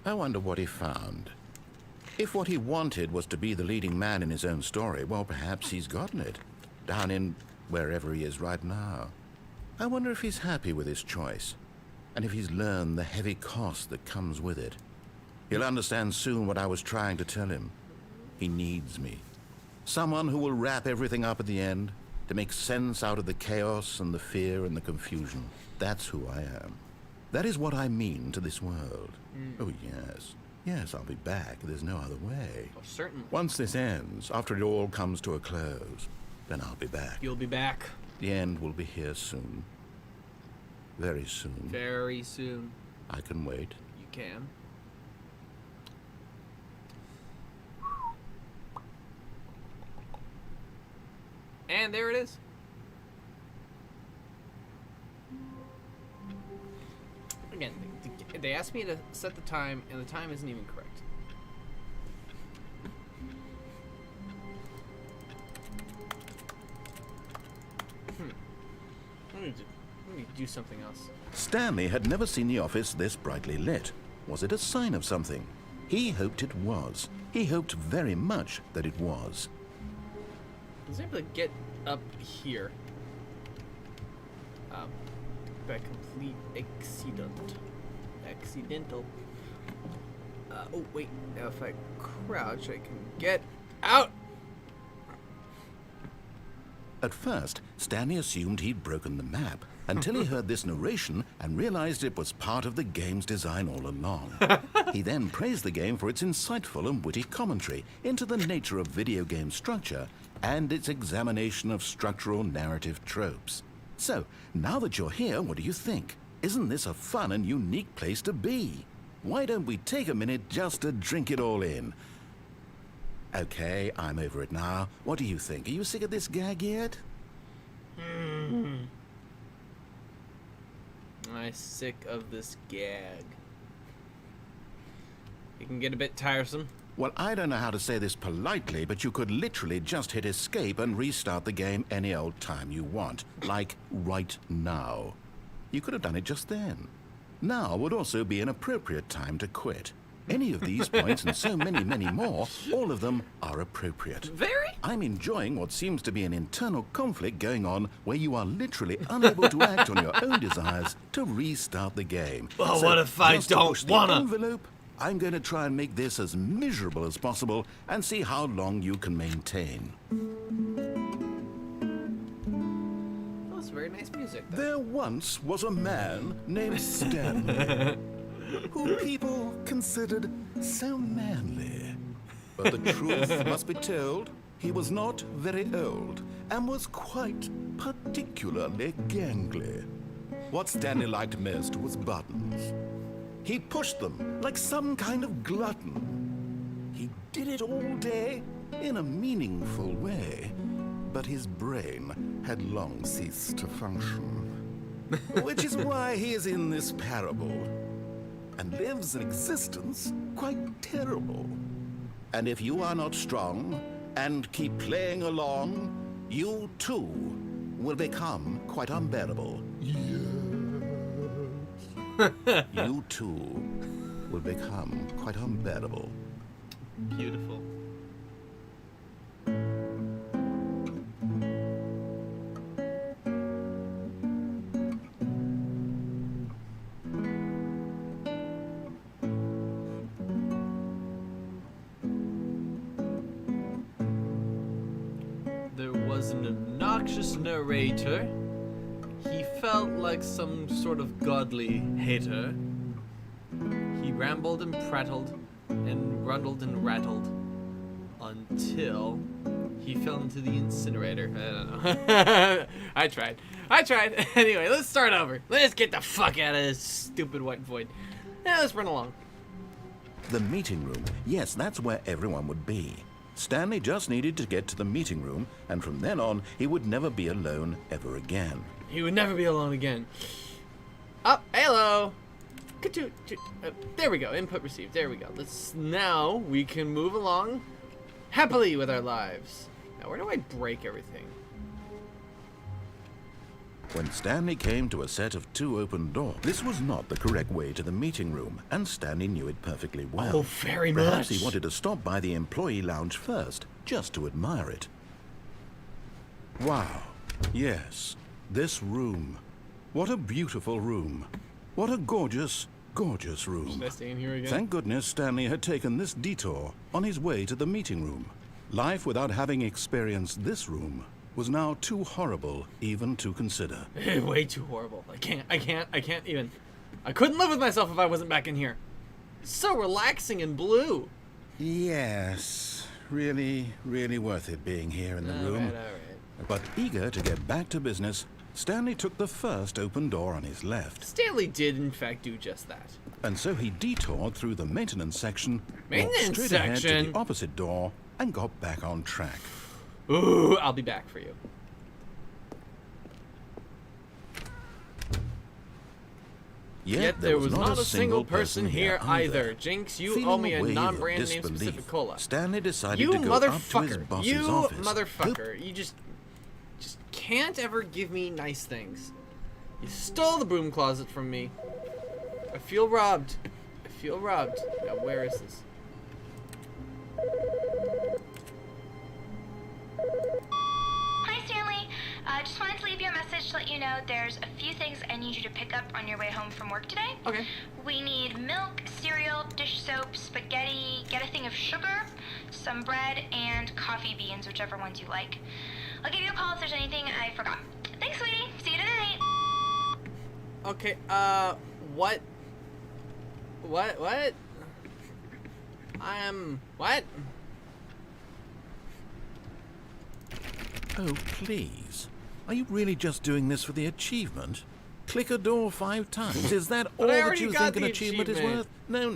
B: I wonder what he found. If what he wanted was to be the leading man in his own story, well, perhaps he's gotten it. Down in wherever he is right now. I wonder if he's happy with his choice. And if he's learned the heavy cost that comes with it. He'll understand soon what I was trying to tell him. He needs me. Someone who will wrap everything up at the end, to make sense out of the chaos and the fear and the confusion. That's who I am. That is what I mean to this world. Oh, yes. Yes, I'll be back. There's no other way.
A: Oh, certainly.
B: Once this ends, after it all comes to a close, then I'll be back.
A: You'll be back.
B: The end will be here soon. Very soon.
A: Very soon.
B: I can wait.
A: You can. And there it is. Again, they asked me to set the time, and the time isn't even correct. Let me do something else.
B: Stanley had never seen the office this brightly lit. Was it a sign of something? He hoped it was. He hoped very much that it was.
A: I was able to get up here by complete accidental. Oh wait, now if I crouch, I can get out.
B: At first, Stanley assumed he'd broken the map until he heard this narration and realized it was part of the game's design all along. He then praised the game for its insightful and witty commentary into the nature of video game structure and its examination of structural narrative tropes. So, now that you're here, what do you think? Isn't this a fun and unique place to be? Why don't we take a minute just to drink it all in? Okay, I'm over it now. What do you think? Are you sick of this gag yet?
A: I'm sick of this gag. It can get a bit tiresome.
B: Well, I don't know how to say this politely, but you could literally just hit escape and restart the game any old time you want. Like right now. You could have done it just then. Now would also be an appropriate time to quit. Any of these points and so many, many more, all of them are appropriate.
A: Very?
B: I'm enjoying what seems to be an internal conflict going on where you are literally unable to act on your own desires to restart the game.
A: Well,
B: So
A: what if I
B: just to
A: don't
B: push the
A: wanna?
B: envelope, I'm going to try and make this as miserable as possible and see how long you can maintain.
A: Oh, it's very nice music, though.
B: There once was a man named Stanley, who people considered so manly. But the truth must be told, he was not very old and was quite particularly gangly. What Stanley liked most was buttons. He pushed them like some kind of glutton. He did it all day in a meaningful way, but his brain had long ceased to function. Which is why he is in this parable and lives an existence quite terrible. And if you are not strong and keep playing along, you too will become quite unbearable. You too will become quite unbearable.
A: Beautiful. There was an obnoxious narrator felt like some sort of godly hater. He rambled and prattled and rundled and rattled until he fell into the incinerator. I don't know. I tried. Anyway, let's start over. Let's get the fuck out of this stupid white void. Yeah, let's run along.
B: The meeting room. Yes, that's where everyone would be. Stanley just needed to get to the meeting room, and from then on, he would never be alone ever again.
A: He would never be alone again. Oh, hello. There we go. Input received. There we go. Now we can move along happily with our lives. Now, where do I break everything?
B: When Stanley came to a set of 2 open doors, this was not the correct way to the meeting room, and Stanley knew it perfectly well.
A: Oh, very much.
B: Perhaps he wanted to stop by the employee lounge first, just to admire it. Wow. Yes, this room. What a beautiful room. What a gorgeous, gorgeous room.
A: Should I stay in here again?
B: Thank goodness Stanley had taken this detour on his way to the meeting room. Life without having experienced this room was now too horrible even to consider.
A: Way too horrible. I can't even. I couldn't live with myself if I wasn't back in here. It's so relaxing and blue.
B: Yes, really, really worth it being here in the room.
A: All right.
B: But eager to get back to business, Stanley took the first open door on his left.
A: Stanley did, in fact, do just that.
B: And so he detoured through the maintenance section,
A: Maintenance
B: walked straight ahead to
A: section?
B: the opposite door, and got back on track.
A: Ooh, I'll be back for you. Yet there was not a single person here either. Jinx, you
B: Feeling
A: owe me
B: a
A: a
B: wave of
A: non-brand name
B: disbelief,
A: specific cola.
B: Stanley decided
A: You
B: to go up to his
A: motherfucker.
B: boss's
A: You
B: office.
A: motherfucker. You just can't ever give me nice things. You stole the broom closet from me. I feel robbed. Now where is this?
D: Hi, Stanley. Just wanted to leave you a message to let you know there's a few things I need you to pick up on your way home from work today.
A: Okay.
D: We need milk, cereal, dish soap, spaghetti, get a thing of sugar, some bread, and coffee beans, whichever ones you like. I'll give you a call if there's anything I forgot. Thanks, sweetie. See you tonight.
A: Okay, what? What? What?
B: Oh, please. Are you really just doing this for the achievement? Click a door 5 times. Is that all
A: I
B: that
A: already
B: you
A: got
B: think an
A: the
B: achievement is
A: achievement.
B: worth? No.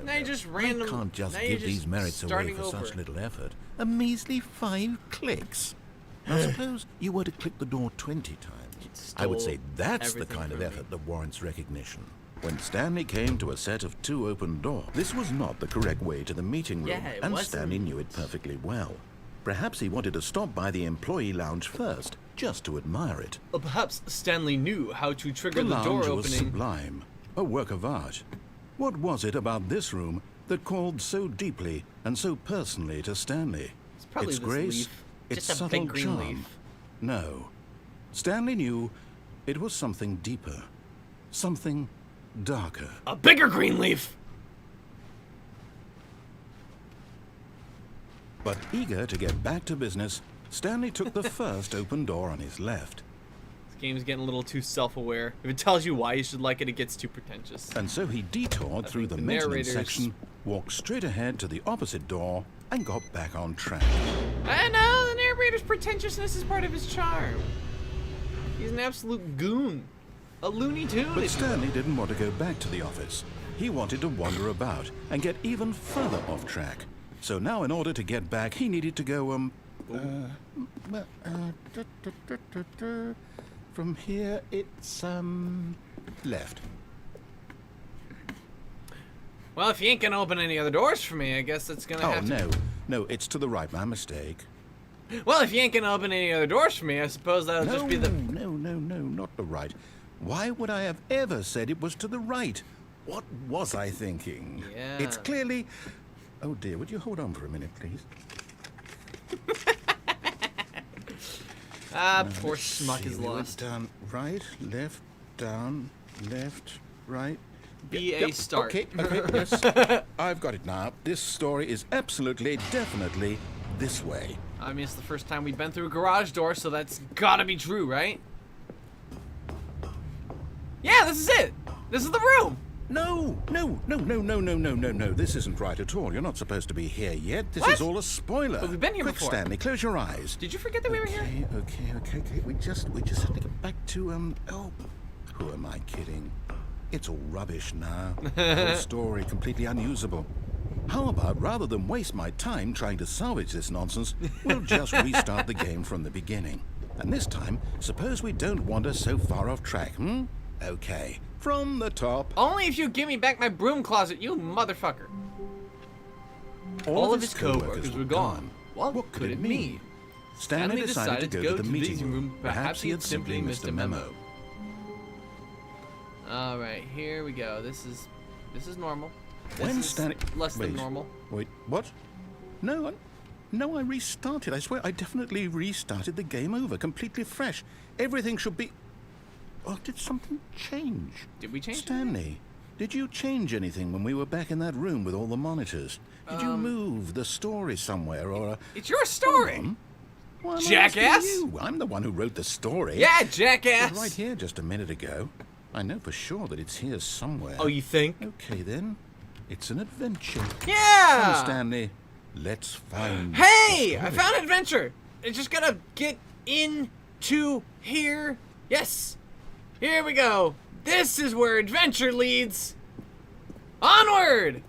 A: Now you just
B: I
A: random-
B: can't just
A: now you're
B: give
A: just
B: these merits away
A: starting
B: for such
A: over.
B: little effort. A measly 5 clicks. Now suppose you were to click the door 20 times. I would say that's the
A: everything
B: kind of
A: from me.
B: effort that warrants recognition. When Stanley came to a set of 2 open doors, this was not the correct way to the meeting room,
A: Yeah, it
B: and
A: wasn't.
B: Stanley knew it perfectly well. Perhaps he wanted to stop by the employee lounge first, just to admire it.
A: Or perhaps Stanley knew how to trigger
B: The
A: the door
B: lounge was
A: opening.
B: sublime, a work of art. What was it about this room that called so deeply and so personally to Stanley?
A: It's probably
B: its
A: this
B: grace,
A: leaf.
B: its
A: Just a
B: subtle
A: big green
B: charm.
A: leaf.
B: No. Stanley knew it was something deeper, something darker.
A: A bigger green leaf!
B: But eager to get back to business, Stanley took the first open door on his left.
A: This game's getting a little too self-aware. If it tells you why you should like it, it gets too pretentious.
B: And so he detoured through
A: think
B: the
A: the
B: maintenance
A: narrators-
B: section, walked straight ahead to the opposite door, and got back on track.
A: I know, the narrator's pretentiousness is part of his charm. He's an absolute goon. A Looney Tune.
B: But
A: if you will.
B: Stanley didn't want to go back to the office. He wanted to wander about and get even further off track. So now in order to get back, he needed to go, from here it's, left.
A: Well, if you ain't gonna open any other doors for me, I guess it's gonna
B: Oh,
A: have to...
B: no, it's to the right, my mistake.
A: Well, if you ain't gonna open any other doors for me, I suppose that'll
B: No,
A: just be the...
B: no, not the right. Why would I have ever said it was to the right? What was I thinking?
A: Yeah.
B: It's clearly... Oh dear, would you hold on for a minute, please?
A: Poor
B: Let's
A: schmuck
B: see,
A: is
B: we went
A: lost.
B: Down, right, left, down, left, right.
A: Be a
B: Yep,
A: start.
B: Okay, yes. I've got it now. This story is absolutely, definitely this way.
A: I mean, it's the first time we've been through a garage door, so that's gotta be true, right? Yeah, this is it. This is the room.
B: No. This isn't right at all. You're not supposed to be here yet. This
A: What?
B: is all a spoiler.
A: But we've been here
B: Quick,
A: before.
B: Stanley, close your eyes.
A: Did you forget that we were here?
B: Okay. We just have to get back to, oh, who am I kidding? It's all rubbish now. The whole story completely unusable. How about, rather than waste my time trying to salvage this nonsense, we'll just restart the game from the beginning. And this time, suppose we don't wander so far off track, Okay, from the top.
A: Only if you give me back my broom closet, you motherfucker. All of his co-workers were gone. What could it mean?
B: Stanley decided to go to the meeting room. Perhaps he had simply missed a memo.
A: All right, here we go. This is normal.
B: When
A: This is
B: Stanley...
A: less than
B: Wait,
A: normal.
B: Wait, what? No, I restarted. I swear, I definitely restarted the game over, completely fresh. Everything should be... Oh, did something change?
A: Did we change
B: Stanley, did you change anything when we were back in that room with all the monitors? Did you move the story somewhere, or...
A: It's your story.
B: Hold on. Why am I
A: Jackass?
B: asking you? I'm the one who wrote the story.
A: Yeah,
B: It was
A: jackass.
B: right here just a minute ago. I know for sure that it's here somewhere.
A: Oh, you think?
B: Okay, then. It's an adventure.
A: Yeah.
B: Come, Stanley. Let's find...
A: Hey,
B: the
A: I
B: story.
A: found an adventure. I just gotta get into here. Yes. Here we go. This is where adventure leads. Onward.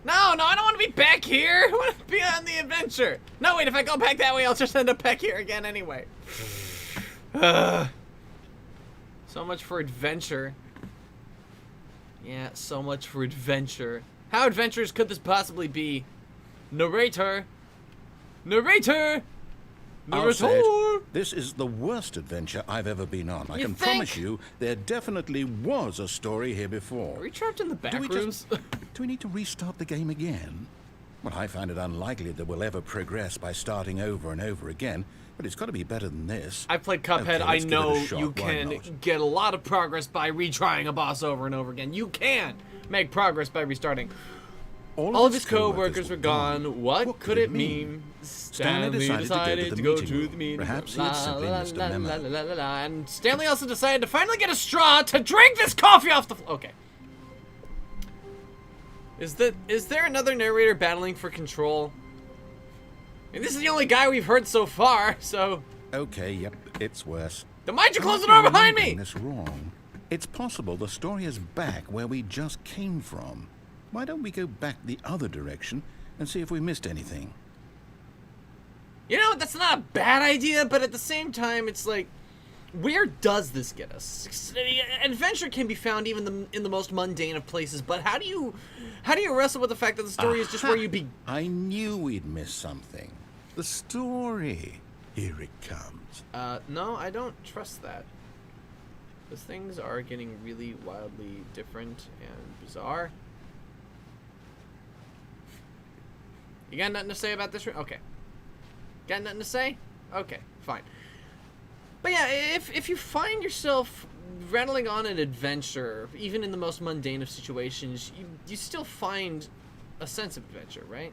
A: No, I don't want to be back here. I want to be on the adventure. No, wait, if I go back that way, I'll just end up back here again anyway. So much for adventure. Yeah, so much for adventure. How adventurous could this possibly be? Narrator! Narrator!
B: I'll say it.
A: Narrator!
B: This is the worst adventure I've ever been on. I
A: You
B: can
A: think?
B: promise you there definitely was a story here before.
A: Are we trapped in the back
B: Do we
A: rooms?
B: Do we need to restart the game again? Well, I find it unlikely that we'll ever progress by starting over and over again, but it's got to be better than this.
A: I've played Cuphead.
B: Okay,
A: I
B: let's give it a
A: know
B: shot.
A: you
B: Why
A: can
B: not?
A: get a lot of progress by retrying a boss over and over again. You can make progress by restarting. All of his co-workers were gone. What could it mean? Stanley decided to go to the meeting room.
B: Perhaps he had simply missed a memo.
A: And Stanley also decided to finally get a straw to drink this coffee off the floor. Okay. Is there another narrator battling for control? And this is the only guy we've heard so far, so...
B: Okay, yep, it's worse.
A: Then why'd you close the
B: I'm
A: door behind
B: remembering
A: me?
B: this wrong. It's possible the story is back where we just came from. Why don't we go back the other direction and see if we missed anything?
A: You know, that's not a bad idea, but at the same time, it's like, where does this get us? Adventure can be found even in the most mundane of places, but how do you wrestle with the fact that the story is just where you be?
B: I knew we'd miss something. The story. Here it comes.
A: No, I don't trust that. Because things are getting really wildly different and bizarre. You got nothing to say about this room? Okay. Got nothing to say? Okay, fine. But yeah, if you find yourself rattling on an adventure, even in the most mundane of situations, you still find a sense of adventure, right?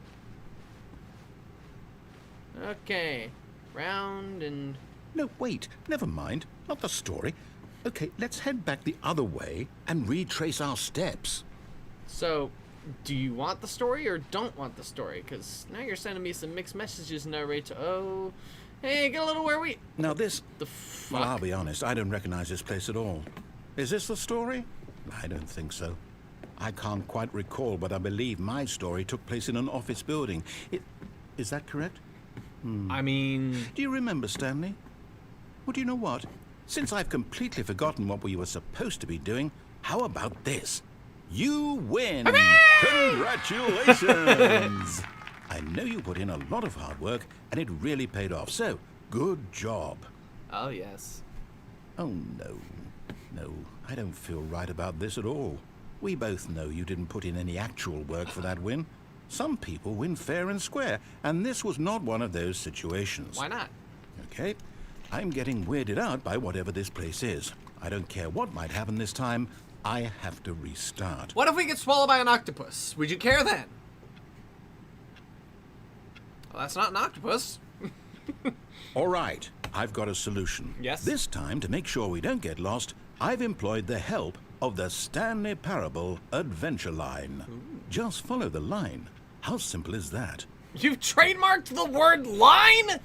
A: Okay. Round and...
B: No, wait. Never mind. Not the story. Okay, let's head back the other way and retrace our steps.
A: So, do you want the story or don't want the story? Because now you're sending me some mixed messages, narrator. Oh, hey, get a little where we...
B: Now this...
A: The fuck?
B: Well, I'll be honest. I don't recognize this place at all. Is this the story? I don't think so. I can't quite recall, but I believe my story took place in an office building. Is that correct?
A: I mean...
B: Do you remember, Stanley? Well, do you know what? Since I've completely forgotten what we were supposed to be doing, how about this? You win! Congratulations! I know you put in a lot of hard work, and it really paid off, so good job.
A: Oh, yes.
B: Oh, no. No, I don't feel right about this at all. We both know you didn't put in any actual work for that win. Some people win fair and square, and this was not one of those situations.
A: Why not?
B: Okay, I'm getting weirded out by whatever this place is. I don't care what might happen this time. I have to restart.
A: What if we get swallowed by an octopus? Would you care then? Well, that's not an octopus.
B: All right, I've got a solution.
A: Yes?
B: This time, to make sure we don't get lost, I've employed the help of the Stanley Parable Adventure Line. Just follow the line. How simple is that?
A: You've trademarked the word line?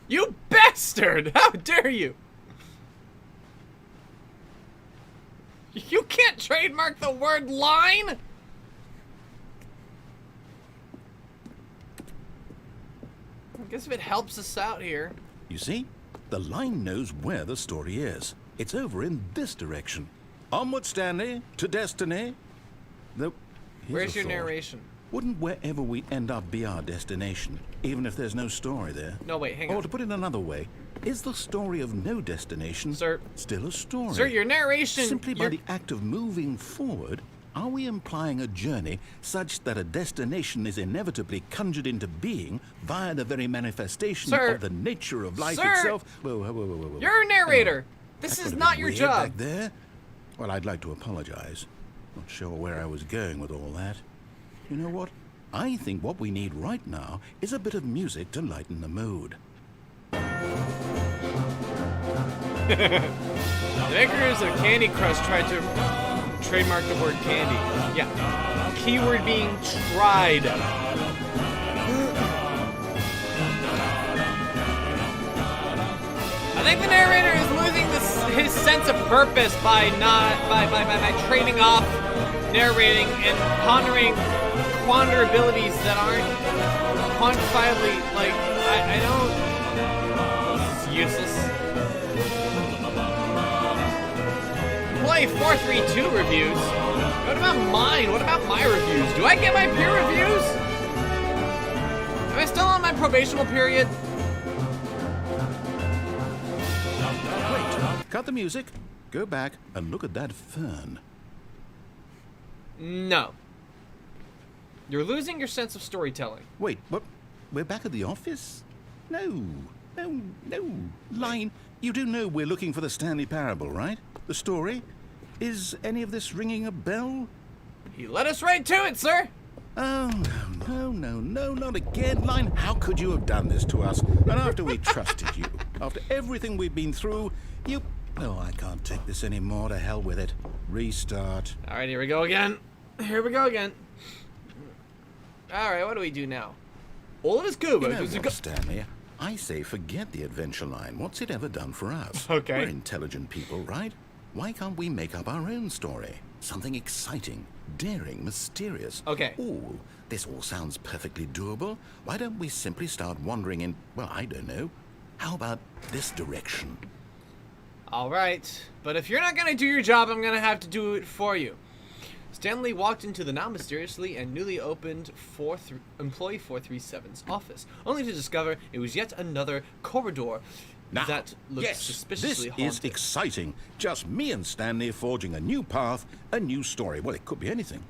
A: You bastard! How dare you? You can't trademark the word line! I guess if it helps us out here.
B: You see, the line knows where the story is. It's over in this direction. Onward, Stanley, to destiny. Though,
A: Where's your narration?
B: Wouldn't wherever we end up be our destination, even if there's no story there?
A: No, wait, hang on.
B: Or to put it another way, is the story of no destination
A: Sir.
B: still a story?
A: Sir, your narration...
B: Simply by the act of moving forward, are we implying a journey such that a destination is inevitably conjured into being via the very manifestation
A: Sir.
B: of the nature of life
A: Sir.
B: itself? Whoa.
A: You're a narrator. This
B: That
A: is
B: got a
A: not
B: bit
A: your
B: weird
A: job.
B: back there. Well, I'd like to apologize. Not sure where I was going with all that. You know what? I think what we need right now is a bit of music to lighten the mood.
A: The makers of Candy Crush tried to trademark the word candy. Yeah. Keyword being tried. I think the narrator is losing his sense of purpose by trading off narrating and pondering abilities that aren't quantifiably, like, I don't... It's useless. Play 432 reviews? What about mine? What about my reviews? Do I get my peer reviews? Am I still on my probational period?
B: Wait, cut the music, go back and look at that fern.
A: No. You're losing your sense of storytelling.
B: Wait, what? We're back at the office? No. Line, you do know we're looking for the Stanley Parable, right? The story? Is any of this ringing a bell?
A: He led us right to it, sir.
B: Oh, no, not again. Line, how could you have done this to us? And after we trusted you, after everything we've been through, you... Oh, I can't take this anymore. To hell with it. Restart.
A: All right, here we go again. All right, what do we do now? All is good.
B: You know what, Stanley? I say forget the adventure line. What's it ever done for us?
A: Okay.
B: We're intelligent people, right? Why can't we make up our own story? Something exciting, daring, mysterious.
A: Okay.
B: Ooh, this all sounds perfectly doable. Why don't we simply start wandering in, well, I don't know. How about this direction?
A: All right, but if you're not gonna do your job, I'm gonna have to do it for you. Stanley walked into the now mysteriously and newly opened employee 437's office, only to discover it was yet another corridor
B: Now,
A: that looked
B: yes,
A: suspiciously
B: this
A: haunted.
B: is exciting. Just me and Stanley forging a new path, a new story. Well, it could be anything.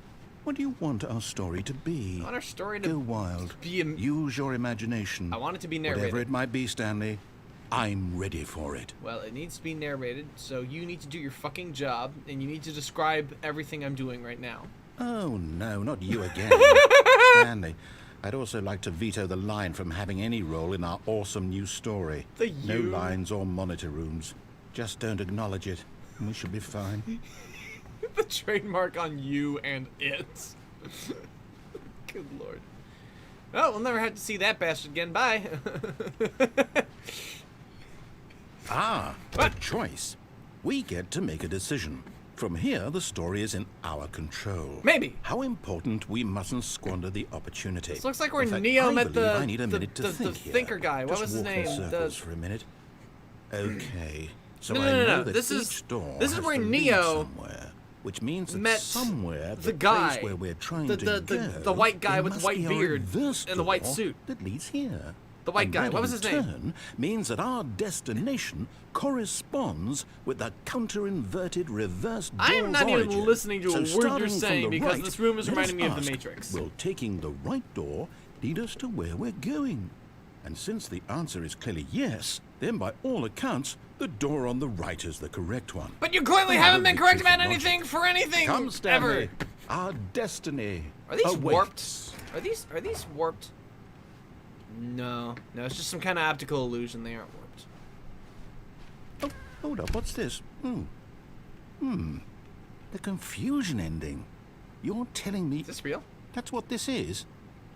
B: What do you want our story to be?
A: I want our story to
B: Go wild.
A: be
B: Use your imagination.
A: I want it to be narrated.
B: Whatever it might be, Stanley, I'm ready for it.
A: Well, it needs to be narrated, so you need to do your fucking job, and you need to describe everything I'm doing right now.
B: Oh, no, not you again. Stanley, I'd also like to veto the line from having any role in our awesome new story.
A: The
B: No
A: you.
B: lines or monitor rooms. Just don't acknowledge it, and we should be fine.
A: The trademark on you and it. Good lord. Oh, we'll never have to see that bastard again. Bye.
B: Ah,
A: What?
B: a choice. We get to make a decision. From here, the story is in our control.
A: Maybe.
B: How important we mustn't squander the opportunity.
A: This looks like we're
B: In fact,
A: Neo
B: I
A: met
B: believe
A: the-
B: I need a minute to
A: the
B: think here.
A: thinker guy. What
B: Just
A: was his
B: walk in
A: name?
B: circles for a minute. Okay. So
A: No,
B: I
A: no, no,
B: know
A: no.
B: that
A: This
B: each
A: is-
B: door
A: this is
B: has
A: where
B: to lead
A: Neo
B: somewhere, which means that
A: met
B: somewhere
A: the
B: place
A: guy.
B: where we're trying
A: The-
B: to
A: the-
B: go,
A: the white guy
B: there
A: with the
B: must
A: white
B: be a
A: beard
B: reverse
A: and the white
B: door
A: suit.
B: that leads here.
A: The white
B: And
A: guy.
B: that
A: What was
B: in
A: his name?
B: turn means that our destination corresponds with the counter-inverted reverse door's
A: I am not even
B: origin.
A: listening to a
B: So
A: word you're
B: starting from
A: saying
B: the
A: because
B: right,
A: this room is
B: let us
A: reminding me of The
B: ask,
A: Matrix.
B: Will taking the right door lead us to where we're going? And since the answer is clearly yes, then by all accounts, the door on the right is the correct one.
A: But you clearly
B: Oh,
A: haven't been correct
B: victory
A: about
B: for logic.
A: anything for anything
B: Come, Stanley.
A: ever.
B: Our destiny
A: Are these
B: awaits.
A: warped? Are these warped? No, it's just some kind of optical illusion. They aren't warped.
B: Oh, hold up. What's this? The confusion ending. You're telling me
A: Is this real?
B: that's what this is?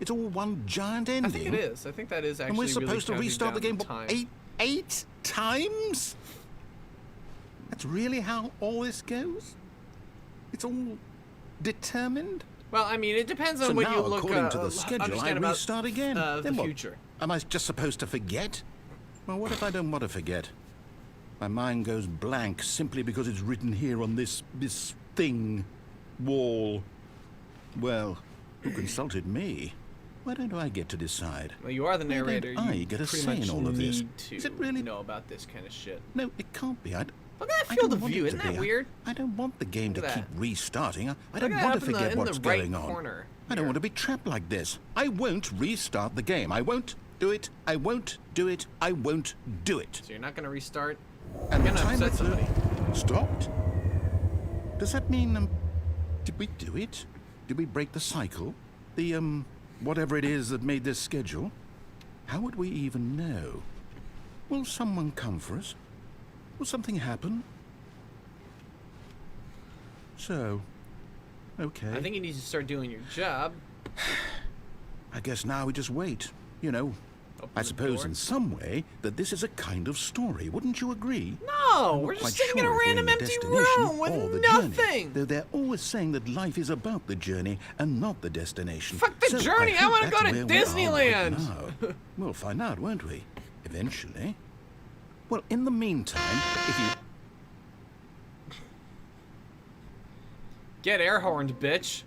B: It's all one giant ending?
A: I think it is. I think that is actually
B: And we're
A: really
B: supposed to
A: counting
B: restart the
A: down
B: game
A: time.
B: eight times? That's really how all this goes? It's all determined?
A: Well, I mean, it depends on
B: So
A: what
B: now,
A: you look
B: according to the schedule, I
A: understand about
B: restart again.
A: the
B: Then what?
A: future.
B: Am I just supposed to forget? Well, what if I don't want to forget? My mind goes blank simply because it's written here on this thing, wall. Well, who consulted me? Why don't I get to decide?
A: Well, you are the
B: Why don't
A: narrator.
B: I
A: You
B: get a
A: pretty
B: say
A: much
B: in all of this?
A: need to
B: Is it really?
A: know about this kind of shit.
B: No, it can't be.
A: Look at that
B: I
A: field
B: don't
A: of
B: want
A: view.
B: it to
A: Isn't that
B: be.
A: weird?
B: I don't want the game to
A: Look at
B: keep
A: that.
B: restarting. I
A: Look
B: don't
A: at
B: want
A: that
B: to
A: up in
B: forget
A: the
B: what's
A: right
B: going on.
A: corner
B: I don't
A: here.
B: want to be trapped like this. I won't restart the game. I won't do it. I won't do it. I won't do it.
A: So you're not gonna restart?
B: And
A: You're
B: the
A: gonna
B: timer
A: upset somebody.
B: stopped? Does that mean, did we do it? Did we break the cycle? The, whatever it is that made this schedule? How would we even know? Will someone come for us? Will something happen? So, okay.
A: I think you need to start doing your job.
B: I guess now we just wait. You know,
A: Open
B: I
A: the
B: suppose
A: door.
B: in some way that this is a kind of story. Wouldn't you agree?
A: No,
B: I'm
A: we're
B: not
A: just
B: quite
A: sitting in a
B: sure if we're
A: random
B: the
A: empty
B: destination
A: room
B: or
A: with
B: the
A: nothing.
B: Journey, though they're always saying that life is about the journey and not the destination.
A: Fuck the
B: So
A: journey, I
B: hope
A: wanna go
B: that's
A: to
B: where we are
A: Disneyland.
B: right now. We'll find out, won't we? Eventually. Well, in the meantime, if you...
A: Get air horned, bitch.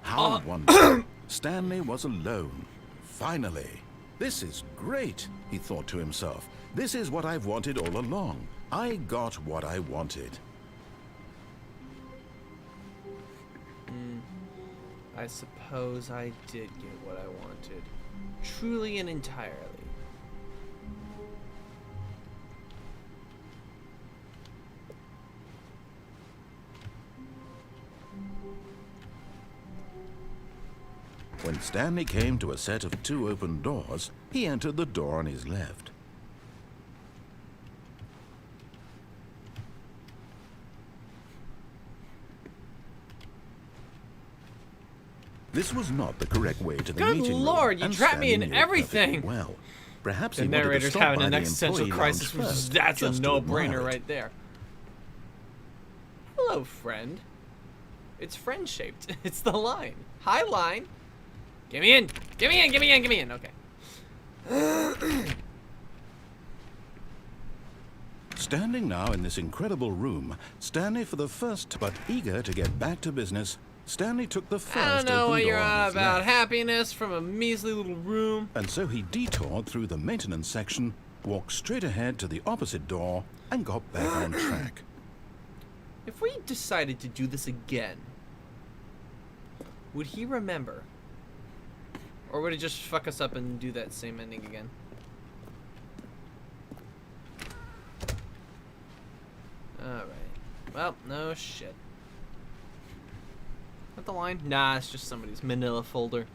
B: How wonderful. Stanley was alone. Finally. This is great, he thought to himself. This is what I've wanted all along. I got what I wanted.
A: I suppose I did get what I wanted. Truly and entirely.
B: When Stanley came to a set of 2 open doors, he entered the door on his left. This was not the correct way to the
A: Good
B: meeting room.
A: Lord, you
B: and
A: trapped me
B: Stanley
A: in
B: knew it perfectly
A: everything.
B: Well, perhaps
A: The
B: he wanted to
A: narrator's
B: stop
A: having
B: by
A: an
B: the
A: existential
B: employee
A: crisis,
B: lounge
A: which is
B: first,
A: that's a
B: just to admire
A: no-brainer
B: it.
A: right there. Hello, friend. It's friend-shaped. It's the line. Hi, line. Get me in. Get me in. Get me in. Get me in. Okay.
B: Standing now in this incredible room, Stanley for the first, but eager to get back to business, Stanley took the first
A: I don't know
B: open
A: what
B: door
A: you're
B: on
A: on
B: his
A: about.
B: left.
A: Happiness from a measly little room.
B: And so he detoured through the maintenance section, walked straight ahead to the opposite door, and got back on track.
A: If we decided to do this again, would he remember? Or would it just fuck us up and do that same ending again? Alright. Well, no shit. Is that the line? Nah, it's just somebody's manila folder.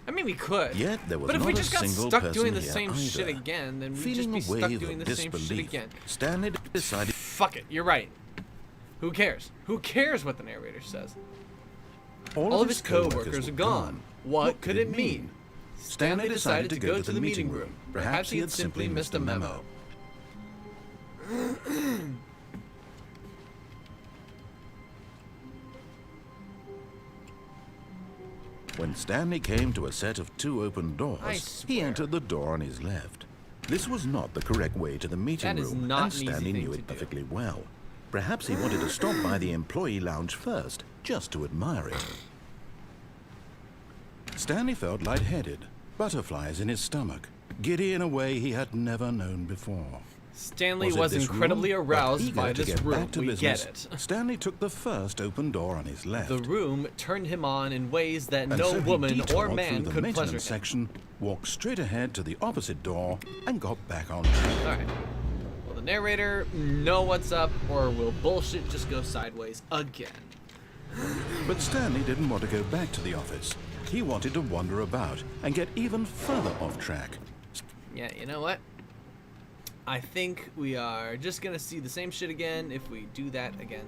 A: I mean, we could.
B: Yet there was
A: but if we
B: not
A: just
B: a
A: got
B: single
A: stuck
B: person
A: doing the
B: here
A: same shit
B: either.
A: again, then we'd
B: Feeling
A: just be
B: a
A: stuck
B: wave
A: doing
B: of
A: the same shit
B: disbelief,
A: again.
B: Stanley decided
A: Fuck it, you're right. Who cares? Who cares what the narrator says? All of his co-workers are gone. What could it mean? Stanley decided to go to the meeting room. Perhaps he had simply missed a memo.
B: When Stanley came to a set of 2 open
A: I
B: doors, he
A: swear.
B: entered the door on his left. This was not the correct way to the meeting
A: That is
B: room,
A: not
B: and
A: an easy
B: Stanley
A: thing
B: knew
A: to
B: it
A: do.
B: perfectly well. Perhaps he wanted to stop by the employee lounge first, just to admire it. Stanley felt lightheaded, butterflies in his stomach, giddy in a way he had never known before.
A: Stanley
B: it
A: was
B: this
A: incredibly
B: room?
A: aroused
B: Eager
A: by
B: to
A: this
B: get
A: room.
B: back to
A: We
B: business,
A: get it.
B: Stanley took the first open door on his left.
A: The room turned him on in ways that
B: And
A: no
B: so he
A: woman or
B: detoured
A: man
B: through the
A: could pleasure him.
B: maintenance section, walked straight ahead to the opposite door, and got back on track.
A: Alright. Will the narrator know what's up, or will bullshit just go sideways again?
B: But Stanley didn't want to go back to the office. He wanted to wander about and get even further off track.
A: Yeah, you know what? I think we are just gonna see the same shit again if we do that again.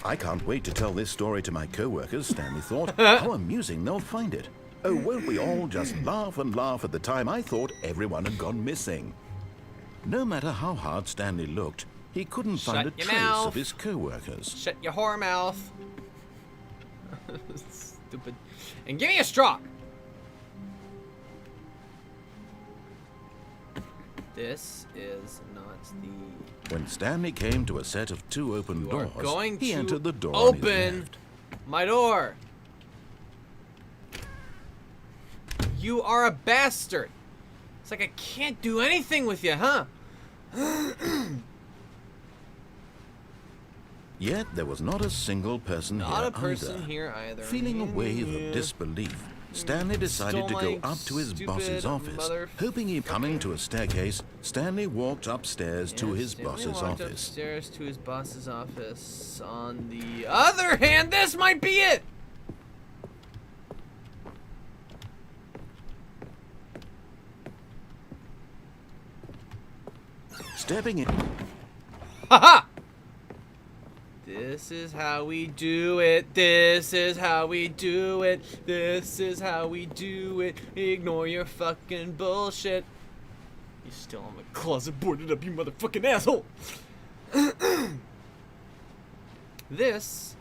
B: I can't wait to tell this story to my co-workers, Stanley thought. How amusing they'll find it. Oh, won't we all just laugh and laugh at the time I thought everyone had gone missing. No matter how hard Stanley looked, he couldn't find a trace of his co-workers.
A: Shut your whore mouth. Stupid. And give me a straw. This is not the...
B: When Stanley came to a set of 2 open doors, he entered the door on his
A: open
B: left.
A: my door. You are a bastard. It's like I can't do anything with you, huh?
B: Yet there was not a single person
A: here either.
B: Feeling a wave of disbelief, Stanley decided to go up to his boss's office. Hoping he'd coming to a staircase, Stanley walked upstairs to his boss's office.
A: Upstairs to his boss's office. On the other hand, this might be it.
B: Stepping in.
A: Haha! This is how we do it. This is how we do it. This is how we do it. Ignore your fucking bullshit. You still on the closet boarded up, you motherfucking asshole. This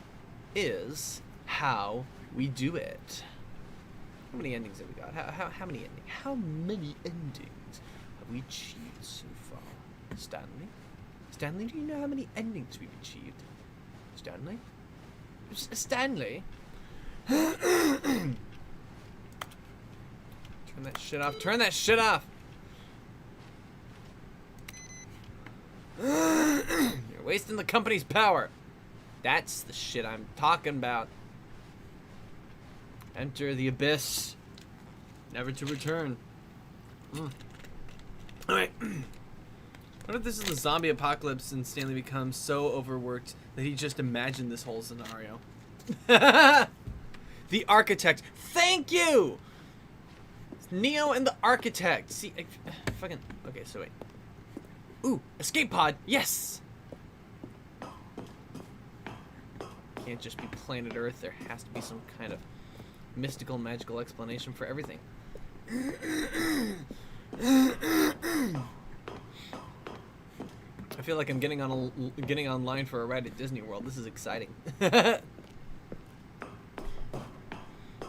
A: is how we do it. How many endings have we got? How many endings? How many endings have we achieved so far? Stanley? Stanley, do you know how many endings we've achieved? Stanley? Stanley? Turn that shit off. Turn that shit off! You're wasting the company's power. That's the shit I'm talking about. Enter the abyss. Never to return. Alright. What if this is the zombie apocalypse and Stanley becomes so overworked that he just imagined this whole scenario? The architect. Thank you! It's Neo and the architect. See, fucking... Okay, so wait. Ooh, escape pod. Yes! Can't just be planet Earth. There has to be some kind of mystical, magical explanation for everything. I feel like I'm getting online for a ride at Disney World. This is exciting.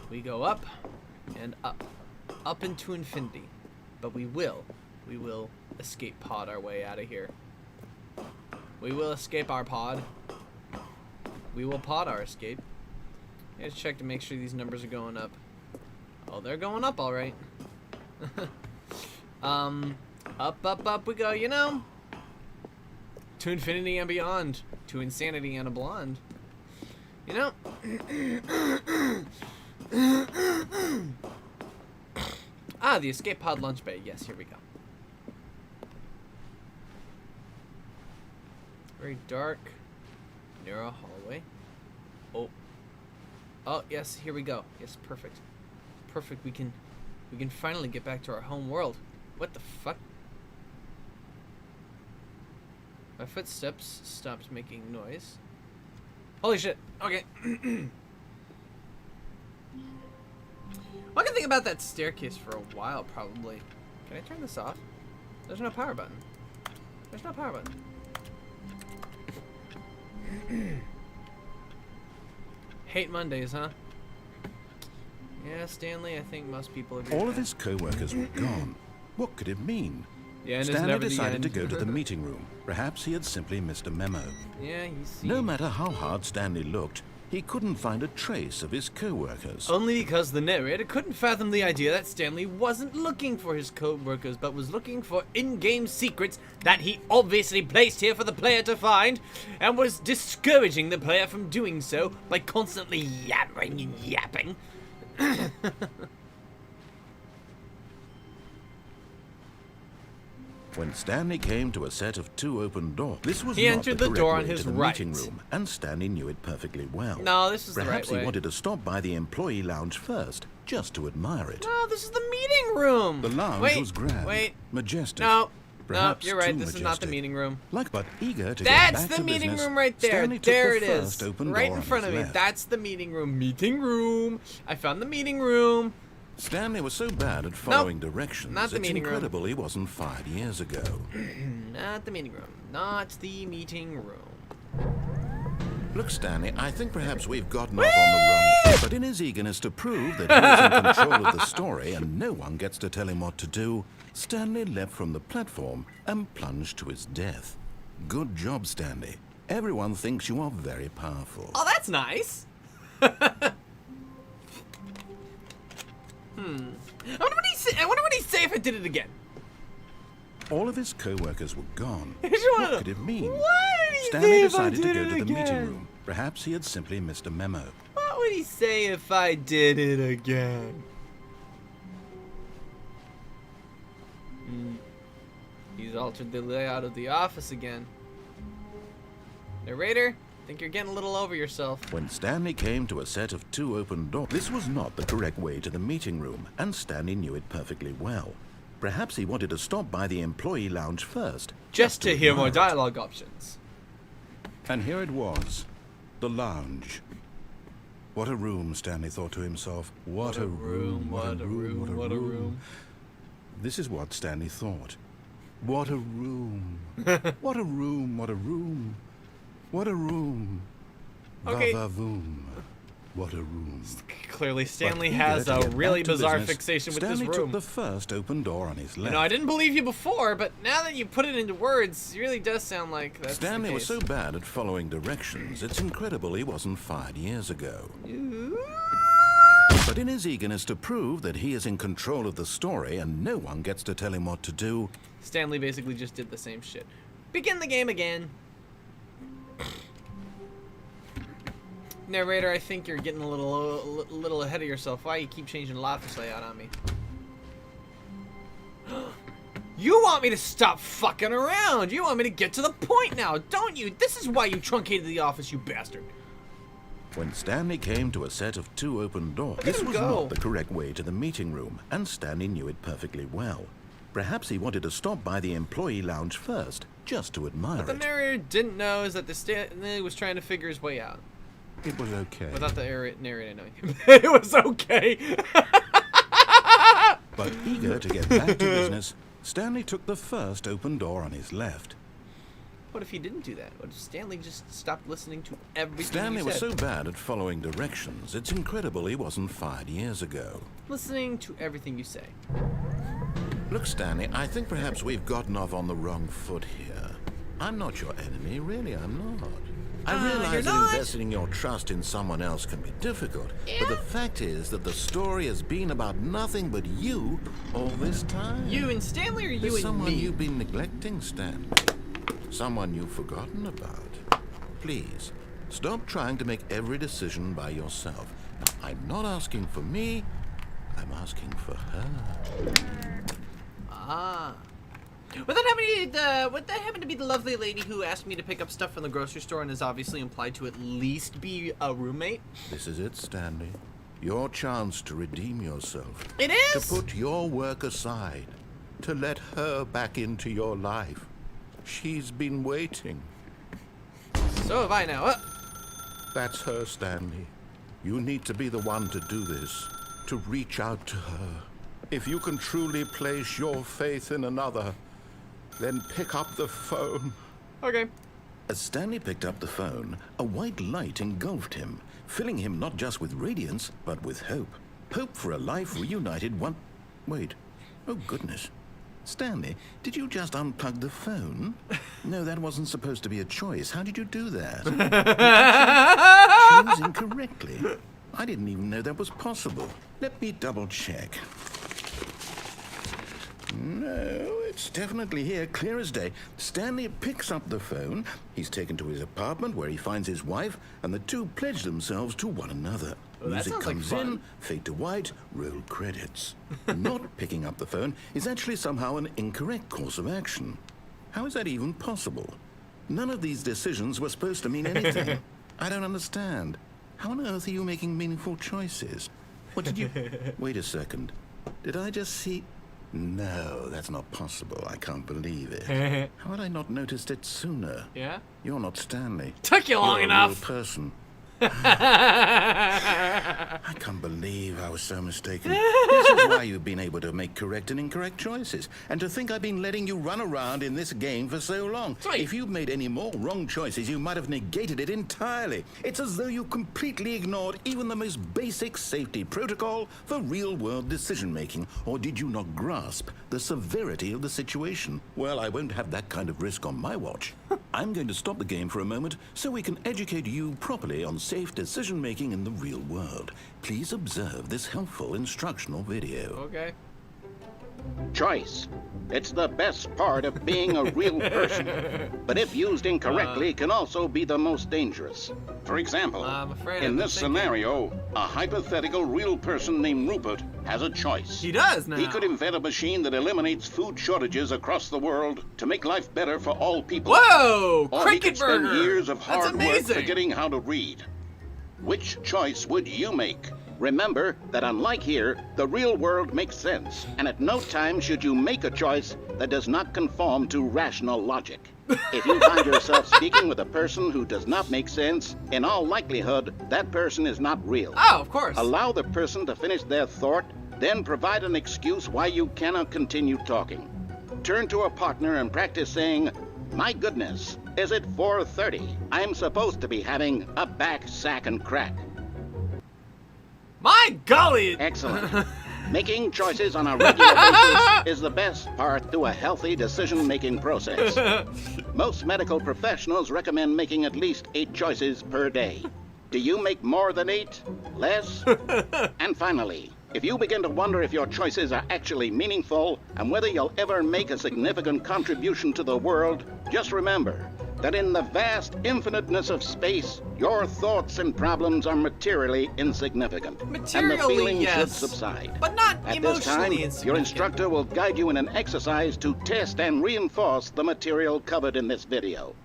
A: We go up and up into infinity, but we will escape pod our way out of here. We will escape our pod. We will pod our escape. Let's check to make sure these numbers are going up. Oh, they're going up, all right. Up we go. You know. To infinity and beyond. To insanity and a blonde. You know? The escape pod lunch bay. Yes, here we go. Very dark. Narrow hallway. Oh, yes, here we go. Yes, perfect. Perfect. We can finally get back to our home world. What the fuck? My footsteps stopped making noise. Holy shit. Okay. I can think about that staircase for a while, probably. Can I turn this off? There's no power button. There's no power button. Hate Mondays, huh? Yeah, Stanley, I think most people agree.
B: All of his co-workers were gone. What could it mean?
A: Yeah, and
B: Stanley decided to go to the meeting room. Perhaps he had simply missed a memo.
A: Yeah, you see.
B: No matter how hard Stanley looked, he couldn't find a trace of his co-workers.
A: Only because the narrator couldn't fathom the idea that Stanley wasn't looking for his co-workers, but was looking for in-game secrets that he obviously placed here for the player to find, and was discouraging the player from doing so by constantly yammering and yapping.
B: When Stanley came to a set of 2 open doors, this was
A: He
B: not
A: entered
B: the
A: the
B: correct
A: door on
B: way
A: his
B: to the
A: right.
B: meeting room, and Stanley knew it perfectly well.
A: No, this is the right
B: Perhaps
A: way.
B: he wanted to stop by the employee lounge first, just to admire it.
A: No, this is the meeting room.
B: The lounge
A: wait,
B: was grand,
A: Wait.
B: majestic.
A: No.
B: Perhaps
A: No, you're right.
B: too
A: This is not the
B: majestic.
A: meeting room.
B: But eager to get
A: That's
B: back
A: the
B: to
A: meeting
B: business,
A: room right there.
B: Stanley took
A: There
B: the
A: it is.
B: first open
A: Right
B: door
A: in
B: on
A: front
B: his
A: of me.
B: left.
A: That's the meeting room. Meeting room. I found the meeting room.
B: Stanley was so bad at following directions,
A: not the
B: it's
A: meeting room.
B: incredible he wasn't fired years ago.
A: Not the meeting room. Not the meeting room.
B: Look, Stanley, I think perhaps we've gotten off on the wrong... But in his eagerness to prove that he was in control of the story and no one gets to tell him what to do, Stanley leapt from the platform and plunged to his death. Good job, Stanley. Everyone thinks you are very powerful.
A: Oh, that's nice. I wonder what he'd say if I did it again.
B: All of his co-workers were gone.
A: I just wanna
B: What
A: know,
B: could it mean?
A: what would he
B: Stanley
A: say if I
B: decided to
A: did
B: go
A: it
B: to the meeting
A: again?
B: room. Perhaps he had simply missed a memo.
A: What would he say if I did it again? He's altered the layout of the office again. Narrator, I think you're getting a little over yourself.
B: When Stanley came to a set of 2 open doors, this was not the correct way to the meeting room, and Stanley knew it perfectly well. Perhaps he wanted to stop by the employee lounge first,
A: Just to hear more
B: admire it.
A: dialogue options.
B: And here it was, the lounge. What a room, Stanley thought to himself. What a room, what a room, what a room. This is what Stanley thought. What a room. What a room, what a room. What a room.
A: Okay.
B: Va-va-voom. What a room.
A: Clearly, Stanley
B: But
A: has
B: eager to
A: a
B: get
A: really
B: back to
A: bizarre
B: business,
A: fixation with
B: Stanley
A: this room.
B: took the first open door on his left.
A: You know, I didn't believe you before, but now that you put it into words, it really does sound like that's
B: Stanley
A: the
B: was
A: case.
B: so bad at following directions, it's incredible he wasn't fired years ago. But in his eagerness to prove that he is in control of the story and no one gets to tell him what to do,
A: Stanley basically just did the same shit. Begin the game again. Narrator, I think you're getting a little ahead of yourself. Why you keep changing the office layout on me? You want me to stop fucking around. You want me to get to the point now, don't you? This is why you truncated the office, you bastard.
B: when Stanley came to a set of 2 open doors,
A: at
B: this
A: him
B: was
A: go.
B: not the correct way to the meeting room, and Stanley knew it perfectly well. Perhaps he wanted to stop by the employee lounge first, just to admire
A: What the
B: it.
A: narrator didn't know is that the Stanley was trying to figure his way out.
B: It was okay.
A: Without the narrator knowing. It was okay.
B: But eager to get back to business, Stanley took the first open door on his left.
A: What if he didn't do that? What if Stanley just stopped listening to everything
B: Stanley
A: you
B: was
A: said?
B: so bad at following directions, it's incredible he wasn't fired years ago.
A: Listening to everything you say.
B: Look, Stanley, I think perhaps we've gotten off on the wrong foot here. I'm not your enemy, really, I'm not. I
A: you're
B: realize that
A: not?
B: investing your trust in someone else can be difficult, but the fact is that the story has been about nothing but you all this time.
A: You and Stanley, or you
B: There's
A: and
B: someone
A: me?
B: you've been neglecting, Stanley. Someone you've forgotten about. Please, stop trying to make every decision by yourself. Now, I'm not asking for me, I'm asking for her.
A: Ah. Would that happen to be the lovely lady who asked me to pick up stuff from the grocery store and is obviously implied to at least be a roommate?
B: This is it, Stanley. Your chance to redeem yourself.
A: It
B: To
A: is!
B: put your work aside. To let her back into your life. She's been waiting.
A: So have I now.
B: That's her, Stanley. You need to be the one to do this. To reach out to her. If you can truly place your faith in another, then pick up the phone.
A: Okay.
B: As Stanley picked up the phone, a white light engulfed him, filling him not just with radiance, but with hope. Hope for a life reunited one... Wait. Oh, goodness. Stanley, did you just unplug the phone? No, that wasn't supposed to be a choice. How did you do that? Chose incorrectly. I didn't even know that was possible. Let me double check. No, It's definitely here, clear as day. Stanley picks up the phone. He's taken to his apartment where he finds his wife, and the two pledge themselves to one another.
A: Oh, that
B: Music
A: sounds like
B: comes
A: fun.
B: in, fade to white, roll credits. Not picking up the phone is actually somehow an incorrect course of action. How is that even possible? None of these decisions were supposed to mean anything. I don't understand. How on earth are you making meaningful choices? What did you... Wait a second. Did I just see... No, that's not possible. I can't believe it. How had I not noticed it sooner?
A: Yeah?
B: You're not Stanley.
A: Took you long
B: You're
A: enough.
B: A real person. I can't believe I was so mistaken. This is why you've been able to make correct and incorrect choices. And to think I've been letting you run around in this game for so long.
A: Sweet.
B: If you'd made any more wrong choices, you might have negated it entirely. It's as though you completely ignored even the most basic safety protocol for real-world decision-making. Or did you not grasp the severity of the situation? Well, I won't have that kind of risk on my watch. I'm going to stop the game for a moment so we can educate you properly on safe decision-making in the real world. Please observe this helpful instructional video.
A: Okay.
E: Choice. It's the best part of being a real person. But if used incorrectly, can also be the most dangerous. For example,
A: I'm afraid
E: in
A: I've
E: this
A: been thinking.
E: scenario, a hypothetical real person named Rupert has a choice.
A: He does now.
E: He could invent a machine that eliminates food shortages across the world to make life better for all people.
A: Whoa!
E: Or he
A: Cricket
E: could spend
A: burger!
E: years of
A: That's
E: hard work
A: amazing!
E: forgetting how to read. Which choice would you make? Remember that unlike here, the real world makes sense, and at no time should you make a choice that does not conform to rational logic. If you find yourself speaking with a person who does not make sense, in all likelihood, that person is not real.
A: Oh, of course.
E: Allow the person to finish their thought, then provide an excuse why you cannot continue talking. Turn to a partner and practice saying, "My goodness, is it 4:30? I'm supposed to be having a back, sack, and crack."
A: My golly!
E: Excellent. Making choices on a regular basis is the best part to a healthy decision-making process. Most medical professionals recommend making at least 8 choices per day. Do you make more than 8? Less? And finally, if you begin to wonder if your choices are actually meaningful and whether you'll ever make a significant contribution to the world, just remember that in the vast infiniteness of space, your thoughts and problems are materially insignificant. and the
A: Materially,
E: feeling
A: yes,
E: should subside.
A: but not
E: At this
A: emotionally
E: time, your
A: insignificant.
E: instructor will guide you in an exercise to test and reinforce the material covered in this video.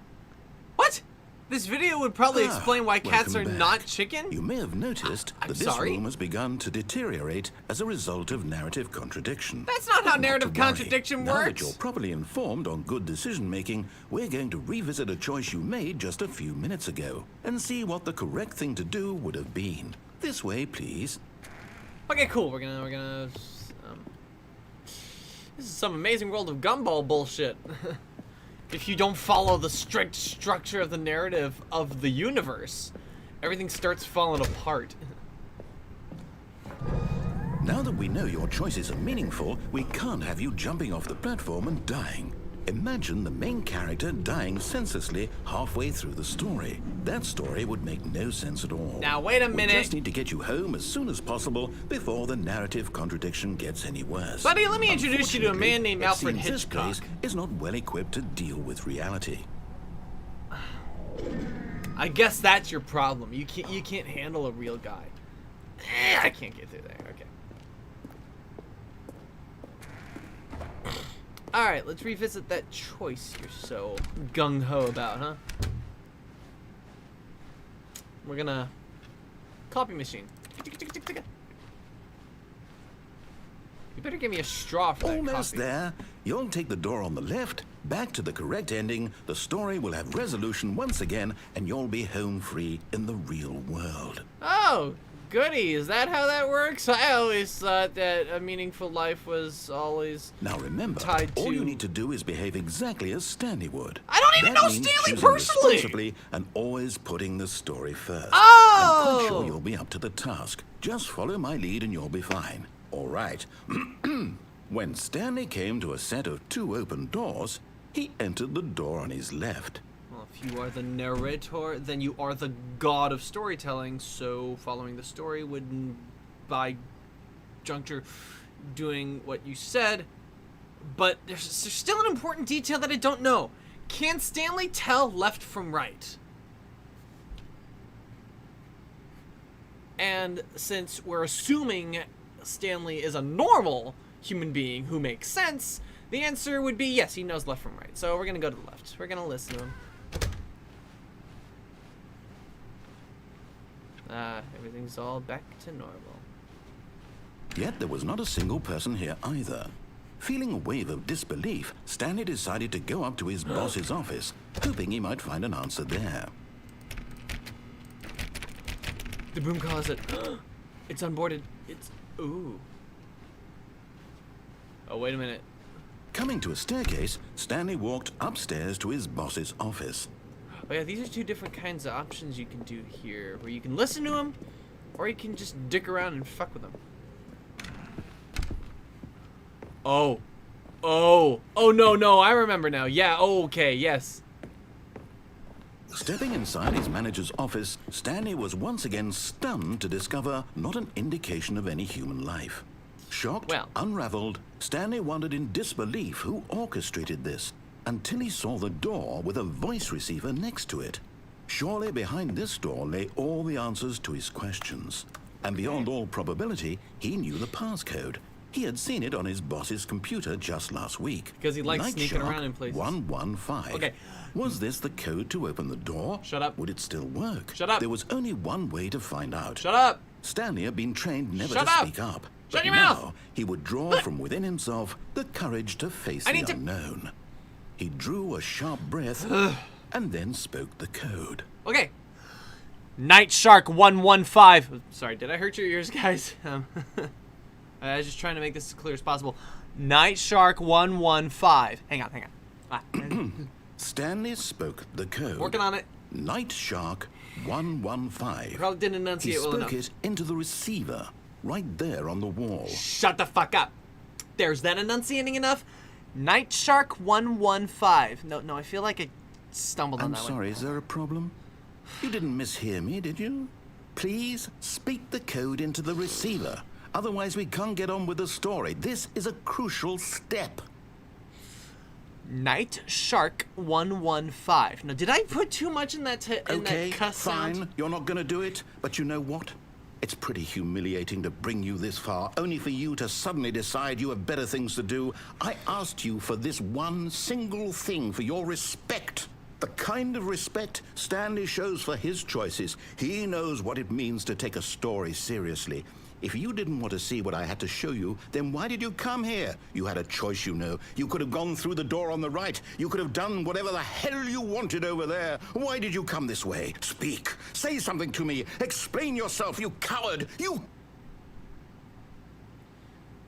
A: What? This video would probably explain why cats are
B: welcome back.
A: not chicken?
B: You may have noticed
A: I'm
B: that this
A: sorry?
B: room has begun to deteriorate as a result of narrative contradiction.
A: That's not how
B: But
A: narrative
B: to worry.
A: contradiction
B: Now that
A: works.
B: you're properly informed on good decision-making, we're going to revisit a choice you made just a few minutes ago and see what the correct thing to do would have been. This way, please.
A: Okay, cool. We're gonna. This is some amazing world of gumball bullshit. If you don't follow the strict structure of the narrative of the universe, everything starts falling apart.
B: Now that we know your choices are meaningful, we can't have you jumping off the platform and dying. Imagine the main character dying senselessly halfway through the story. That story would make no sense at all.
A: Now, wait a
B: We
A: minute.
B: just need to get you home as soon as possible before the narrative contradiction gets any worse.
A: Buddy, let me introduce you to a man named
B: Unfortunately, it
A: Alfred
B: seems this
A: Hitchcock.
B: place is not well equipped to deal with reality.
A: I guess that's your problem. You can't handle a real guy. I can't get through there. Okay. All right, let's revisit that choice you're so gung ho about, huh? We're gonna copy machine. You better give me a straw for that
B: Almost
A: coffee.
B: there. You'll take the door on the left, back to the correct ending, the story will have resolution once again, and you'll be home free in the real world.
A: Oh, goody. Is that how that works? I always thought that a meaningful life was always...
B: Now remember,
A: Tied
B: all you
A: to-
B: need to do is behave exactly as Stanley would.
A: I don't even
B: That
A: know
B: means
A: Stanley
B: choosing
A: personally!
B: responsibly and always putting the story first.
A: Oh!
B: I'm quite sure you'll be up to the task. Just follow my lead and you'll be fine. All right. When Stanley came to a set of 2 open doors, he entered the door on his left.
A: Well, if you are the narrator, then you are the god of storytelling, so following the story would, by juncture, doing what you said, But there's still an important detail that I don't know. Can Stanley tell left from right? And since we're assuming Stanley is a normal human being who makes sense, the answer would be yes, he knows left from right. So we're gonna go to the left. We're gonna listen to him. Everything's all back to normal.
B: Yet there was not a single person here either. Feeling a wave of disbelief, Stanley decided to go up to his boss's office, hoping he might find an answer there.
A: The broom closet. It's unboarded. It's... Ooh. Oh, wait a minute.
B: Coming to a staircase, Stanley walked upstairs to his boss's office.
A: Oh yeah, these are two different kinds of options you can do here, where you can listen to him, or you can just dick around and fuck with him. Oh. Oh. Oh, no, I remember now. Yeah, oh, okay, yes.
B: Stepping inside his manager's office, Stanley was once again stunned to discover not an indication of any human life. Shocked, unraveled, Stanley wondered in disbelief who orchestrated this, until he saw the door with a voice receiver next to it. Surely behind this door lay all the answers to his questions. And beyond all probability, he knew the passcode. He had seen it on his boss's computer just last week.
A: Because he likes sneaking around in places.
B: 115.
A: Okay.
B: Was this the code to open the door?
A: Shut up.
B: Would it still work?
A: Shut up.
B: There was only one way to find out.
A: Shut up.
B: Stanley had been trained never
A: Shut
B: to
A: up.
B: speak up.
A: Shut
B: But
A: your
B: now
A: mouth.
B: he would draw from within himself the courage to face the unknown. He drew a sharp breath and then spoke the code.
A: Okay. Night Shark 115. Sorry, did I hurt your ears, guys? I was just trying to make this as clear as possible. Night Shark 115. Hang on.
B: Stanley spoke the code.
A: Working on it.
B: Night Shark 115.
A: Probably didn't enunciate well enough.
B: He spoke it into the receiver, right there on the wall.
A: Shut the fuck up. There's that enunciating enough? Night Shark 115. No, I feel like I stumbled on that
B: I'm
A: one.
B: sorry, is there a problem? You didn't mishear me, did you? Please speak the code into the receiver. Otherwise, we can't get on with the story. This is a crucial step.
A: Night Shark 115. Now, did I put too much in that
B: Okay,
A: that cuss
B: fine.
A: sound?
B: You're not going to do it. But you know what? It's pretty humiliating to bring you this far, only for you to suddenly decide you have better things to do. I asked you for this one single thing, for your respect. The kind of respect Stanley shows for his choices. He knows what it means to take a story seriously. If you didn't want to see what I had to show you, then why did you come here? You had a choice, you know. You could have gone through the door on the right. You could have done whatever the hell you wanted over there. Why did you come this way? Speak. Say something to me. Explain yourself, you coward. You...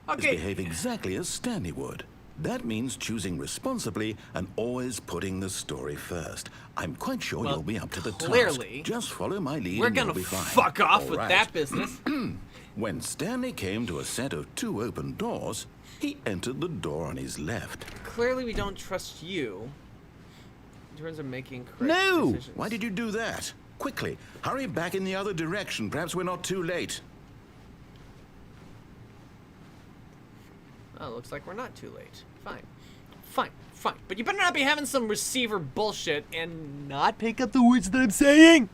A: Okay.
B: Behave exactly as Stanley would. That means choosing responsibly and always putting the story first. I'm quite sure you'll be up to the
A: clearly,
B: task. Just follow my lead
A: we're
B: and
A: gonna
B: you'll be fine.
A: fuck off
B: All
A: with
B: right.
A: that business.
B: When Stanley came to a set of 2 open doors, he entered the door on his left.
A: Clearly, we don't trust you in terms of making correct
B: No!
A: decisions.
B: Why did you do that? Quickly, hurry back in the other direction. Perhaps we're not too late.
A: Oh, looks like we're not too late. Fine. But you better not be having some receiver bullshit and not pick up the words that I'm saying.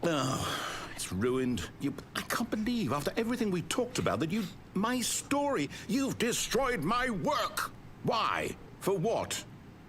B: Oh, it's ruined. I can't believe, after everything we talked about, that my story, you've destroyed my work. Why? For what?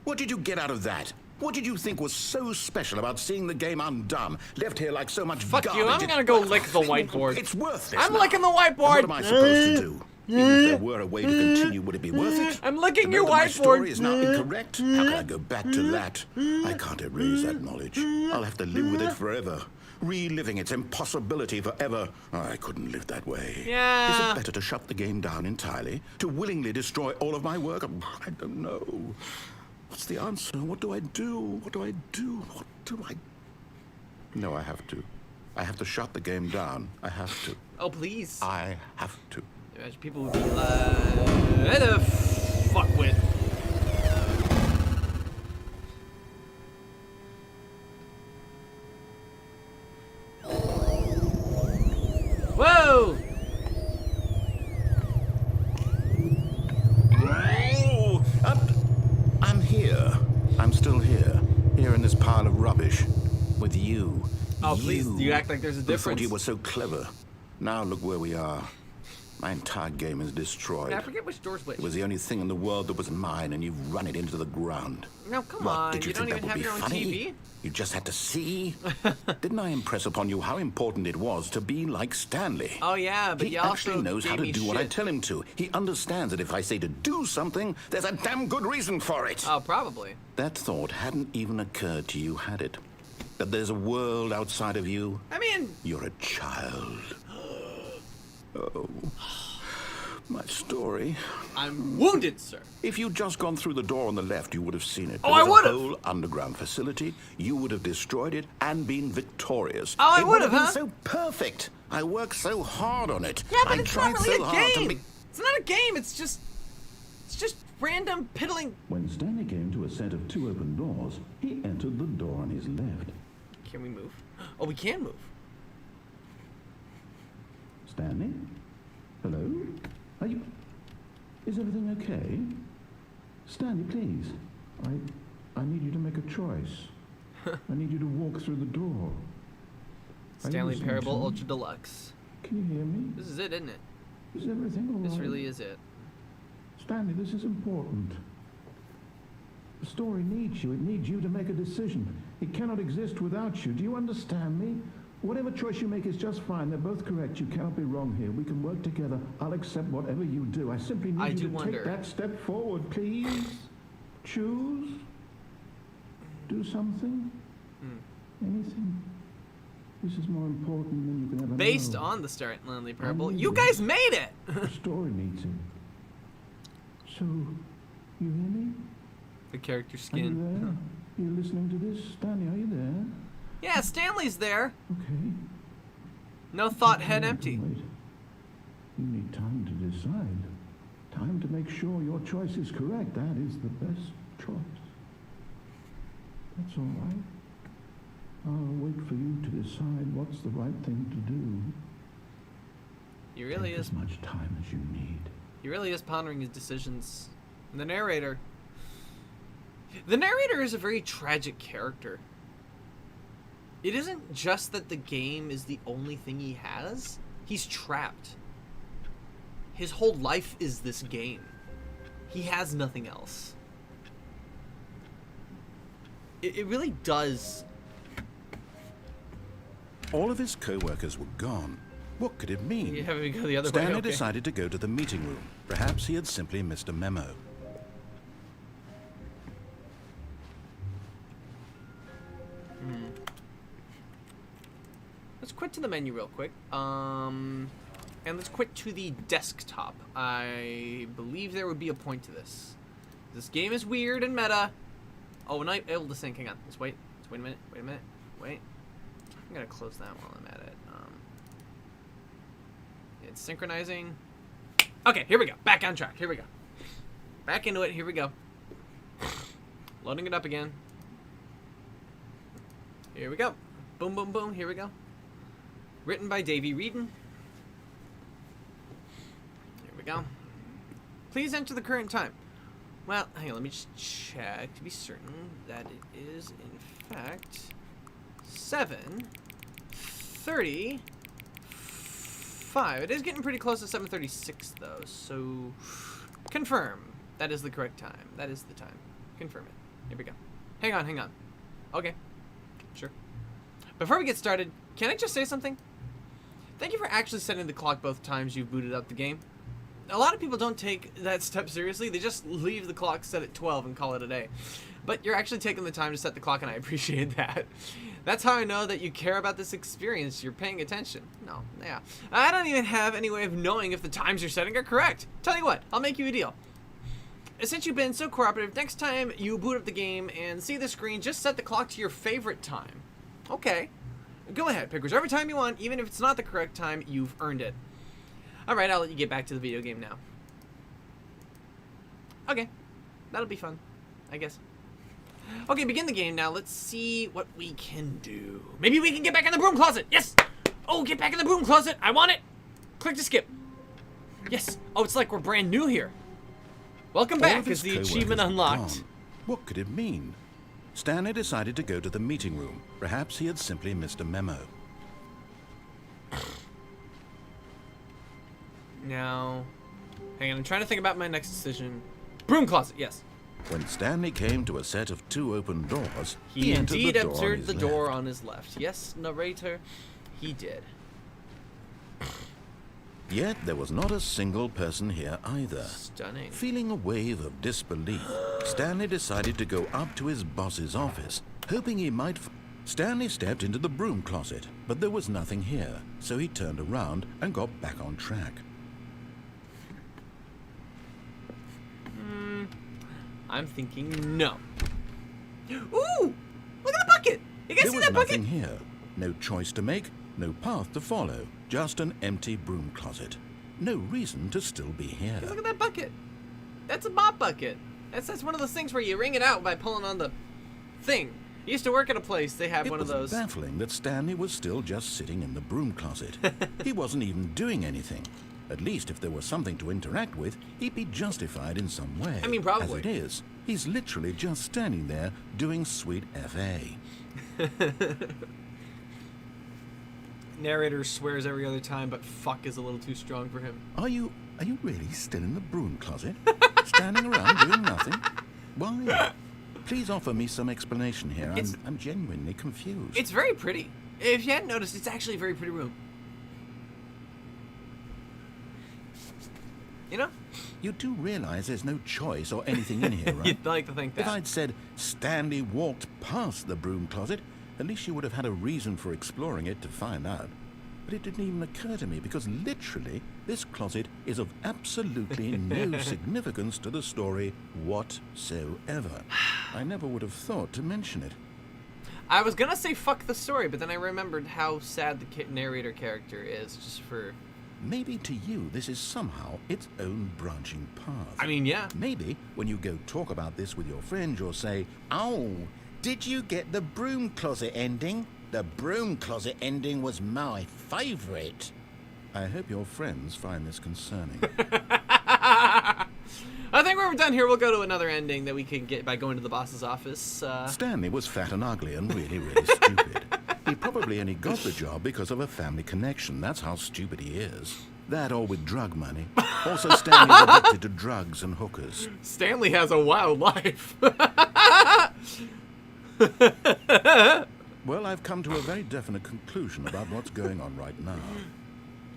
B: What did you get out of that? What did you think was so special about seeing the game undone, left here like so much
A: Fuck
B: garbage?
A: you, I'm gonna go lick the whiteboard.
B: It's worthless.
A: I'm
B: now.
A: licking the whiteboard.
B: What am I supposed to do? Even if there were a way to continue, would it be worth it?
A: I'm licking
B: To know
A: your
B: that my
A: whiteboard.
B: story is now incorrect? How can I go back to that? I can't erase that knowledge. I'll have to live with it forever. Reliving its impossibility forever. I couldn't live that way.
A: Yeah.
B: Is it better to shut the game down entirely? To willingly destroy all of my work? I don't know. What's the answer? What do I do? What do I do? What do I... No, I have to. I have to shut the game down. I have to.
A: Oh, please.
B: I have to.
A: Imagine people would be like, the fuck with. Whoa! Oh, please, you act like there's a
B: who thought
A: difference.
B: you were so clever. Now look where we are. My entire game is destroyed.
A: I forget which door's which.
B: It was the only thing in the world that was mine, and you've run it into the ground.
A: No, come
B: What,
A: on.
B: did you
A: You don't
B: think
A: even
B: that
A: have
B: would
A: your
B: be
A: own
B: funny?
A: TV?
B: You just had to see? Didn't I impress upon you how important it was to be like Stanley?
A: Oh, yeah, but
B: He
A: you also
B: actually knows how
A: gave
B: to
A: me
B: do what I
A: shit.
B: tell him to. He understands that if I say to do something, there's a damn good reason for it.
A: Oh, probably.
B: That thought hadn't even occurred to you, had it? That there's a world outside of you?
A: I mean,
B: You're a child. Oh, my story.
A: I'm wounded, sir.
B: If you'd just gone through the door on the left, you would have seen it.
A: Oh,
B: There
A: I
B: was
A: would've.
B: a whole underground facility. You would have destroyed it and been victorious.
A: Oh, I
B: It would
A: would've,
B: been
A: huh?
B: so perfect. I worked so hard on it.
A: Yeah, but
B: I
A: it's
B: tried
A: not really
B: so
A: a
B: hard to
A: game.
B: make...
A: It's not a game. It's just random piddling.
C: When Stanley came to a set of 2 open doors, he entered the door on his left.
A: Can we move? Oh, we can move.
C: Stanley? Hello? Are you... Is everything okay? Stanley, please. I need you to make a choice. I need you to walk through the door. Are you
A: Stanley
C: listening
A: Parable
C: to me?
A: Ultra Deluxe.
C: Can you hear me?
A: This is it, isn't it?
C: Is everything all right?
A: This really is it.
C: Stanley, this is important. The story needs you. It needs you to make a decision. It cannot exist without you. Do you understand me? Whatever choice you make is just fine. They're both correct. You cannot be wrong here. We can work together. I'll accept whatever you do. I simply need
A: I
C: you
A: do
C: to
A: wonder.
C: take that step forward, please. Choose. Do something. Anything. This is more important than you can ever
A: Based
C: know.
A: on the Stanley Parable.
C: I
A: You
C: knew
A: guys
C: it.
A: made it!
C: The story needs it. So, you hear me?
A: The character
C: Are you
A: skin.
C: there? You listening to this? Stanley, are you there?
A: Yeah, Stanley's there.
C: Okay.
A: No thought head
C: Wait,
A: empty.
C: wait. You need time to decide. Time to make sure your choice is correct. That is the best choice. That's all right. I'll wait for you to decide what's the right thing to do.
A: He really
C: Take
A: is.
C: as much time as you need.
A: He really is pondering his decisions. And the narrator. The narrator is a very tragic character. It isn't just that the game is the only thing he has. He's trapped. His whole life is this game. He has nothing else. It really does.
B: All of his co-workers were gone. What could it mean?
A: You have me go the other
B: Stanley
A: way. Okay.
B: decided to go to the meeting room. Perhaps he had simply missed a memo.
A: Let's quit to the menu real quick. And let's quit to the desktop. I believe there would be a point to this. This game is weird and meta. Oh, and I'm able to sync. Hang on. Let's wait. Let's wait a minute. Wait a minute. Wait. I'm gonna close that while I'm at it. It's synchronizing. Okay, here we go. Back on track. Here we go. Back into it. Here we go. Loading it up again. Here we go. Boom, boom, boom. Here we go. Written by Davey Reedon. Here we go. Please enter the current time. Well, hang on. Let me just check to be certain that it is, in fact, 7:35. It is getting pretty close to 7:36, though. So, confirm. That is the correct time. That is the time. Confirm it. Here we go. Hang on, hang on. Okay. Sure. Before we get started, can I just say something? Thank you for actually setting the clock both times you've booted up the game. A lot of people don't take that step seriously. They just leave the clock set at 12 and call it a day. But you're actually taking the time to set the clock, and I appreciate that. That's how I know that you care about this experience. You're paying attention. No, yeah. I don't even have any way of knowing if the times you're setting are correct. Tell you what, I'll make you a deal. Since you've been so cooperative, next time you boot up the game and see the screen, just set the clock to your favorite time. Okay. Go ahead, pick whichever time you want, even if it's not the correct time, you've earned it. Alright, I'll let you get back to the video game now. Okay. That'll be fun, I guess. Okay, begin the game now. Let's see what we can do. Maybe we can get back in the broom closet. Yes! Oh, get back in the broom closet. I want it. Click to skip. Yes. Oh, it's like we're brand new here. Welcome
B: All
A: back
B: of his
A: is the
B: co-workers
A: achievement
B: were
A: unlocked.
B: gone. What could it mean? Stanley decided to go to the meeting room. Perhaps he had simply missed a memo.
A: Now, hang on, I'm trying to think about my next decision. Broom closet, yes.
B: When Stanley came to a set of 2 open doors,
A: He
B: entered
A: indeed
B: the door on
A: entered
B: his
A: the door
B: left.
A: on his left. Yes, narrator, he did.
B: Yet there was not a single person here either.
A: Stunning.
B: Feeling a wave of disbelief, Stanley decided to go up to his boss's office, hoping he might... Stanley stepped into the broom closet, but there was nothing here, so he turned around and got back on track.
A: I'm thinking no. Ooh! Look at the bucket! You guys
B: There
A: see
B: was
A: that bucket?
B: nothing here. No choice to make, no path to follow, just an empty broom closet. No reason to still be here.
A: Look at that bucket. That's a mop bucket. That's one of those things where you wring it out by pulling on the thing. I used to work at a place, they had
B: It
A: one of
B: was
A: those.
B: baffling that Stanley was still just sitting in the broom closet. He wasn't even doing anything. At least if there was something to interact with, he'd be justified in some way.
A: I mean, probably.
B: As it is, he's literally just standing there doing sweet FA.
A: Narrator swears every other time, but fuck is a little too strong for him.
B: Are you really still in the broom closet? Standing around doing nothing? Why? Please offer me some explanation here. I'm genuinely confused.
A: It's very pretty. If you hadn't noticed, it's actually a very pretty room. You know?
B: You do realize there's no choice or anything in here, right?
A: You'd like to think that.
B: If I'd said Stanley walked past the broom closet, at least you would have had a reason for exploring it to find out. But it didn't even occur to me because literally this closet is of absolutely no significance to the story whatsoever. I never would have thought to mention it.
A: I was gonna say fuck the story, but then I remembered how sad the narrator character is, just for...
B: Maybe to you this is somehow its own branching path.
A: I mean, yeah.
B: Maybe when you go talk about this with your friends, you'll say, "Oh, did you get the broom closet ending? The broom closet ending was my favorite." I hope your friends find this concerning.
A: I think when we're done here, we'll go to another ending that we can get by going to the boss's office.
B: Stanley was fat and ugly and really, really stupid. He probably only got the job because of a family connection. That's how stupid he is. That or with drug money. Also, Stanley's addicted to drugs and hookers.
A: Stanley has a wild life.
B: Well, I've come to a very definite conclusion about what's going on right now.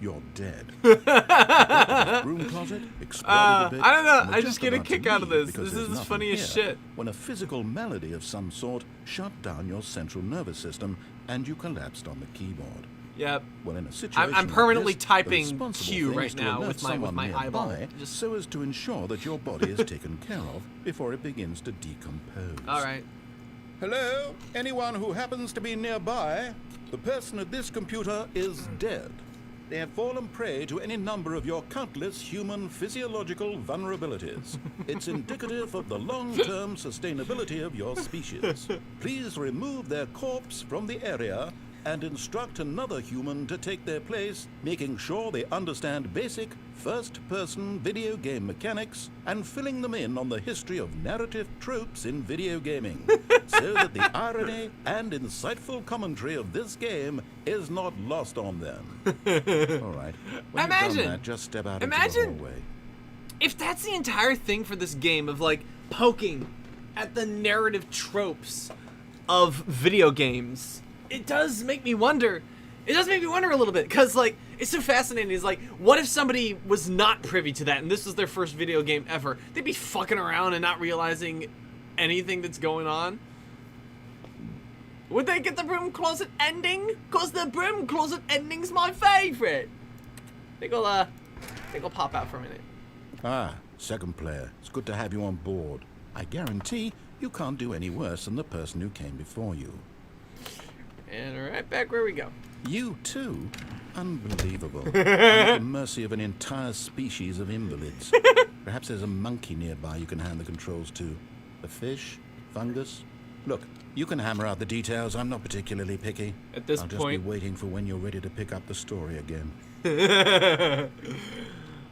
B: You're dead. Broom closet, exploded a bit,
A: I don't know.
B: and we're
A: I just get a
B: about to
A: kick out of
B: leave
A: this.
B: because
A: This
B: there's
A: is
B: nothing
A: funny as
B: here
A: shit.
B: When a physical malady of some sort shut down your central nervous system and you collapsed on the keyboard.
A: Yep.
B: Well, in a situation
A: I'm permanently
B: like this,
A: typing
B: the responsible
A: Q
B: thing
A: right
B: is to
A: now
B: alert
A: with my
B: someone
A: eyeball.
B: nearby
A: Just...
B: so as to ensure that your body is taken care of before it begins to decompose.
A: All right.
B: Hello? Anyone who happens to be nearby? The person at this computer is dead. They have fallen prey to any number of your countless human physiological vulnerabilities. It's indicative of the long-term sustainability of your species. Please remove their corpse from the area and instruct another human to take their place, making sure they understand basic first-person video game mechanics and filling them in on the history of narrative tropes in video gaming, so that the irony and insightful commentary of this game is not lost on them. All right. When you've
A: Imagine-
B: done that, just step out into the
A: imagine-
B: hallway.
A: If that's the entire thing for this game of like poking at the narrative tropes of video games, it does make me wonder. It does make me wonder a little bit because like it's so fascinating. It's like, what if somebody was not privy to that and this was their first video game ever? They'd be fucking around and not realizing anything that's going on. Would they get the broom closet ending? Cause the broom closet ending's my favorite. I think I'll pop out for a minute.
B: Ah, second player. It's good to have you on board. I guarantee you can't do any worse than the person who came before you.
A: And right back where we go.
B: You too? Unbelievable. I'm at the mercy of an entire species of invalids. Perhaps there's a monkey nearby you can hand the controls to. A fish? Fungus? Look, you can hammer out the details. I'm not particularly picky.
A: At this
B: I'll just
A: point-
B: be waiting for when you're ready to pick up the story again.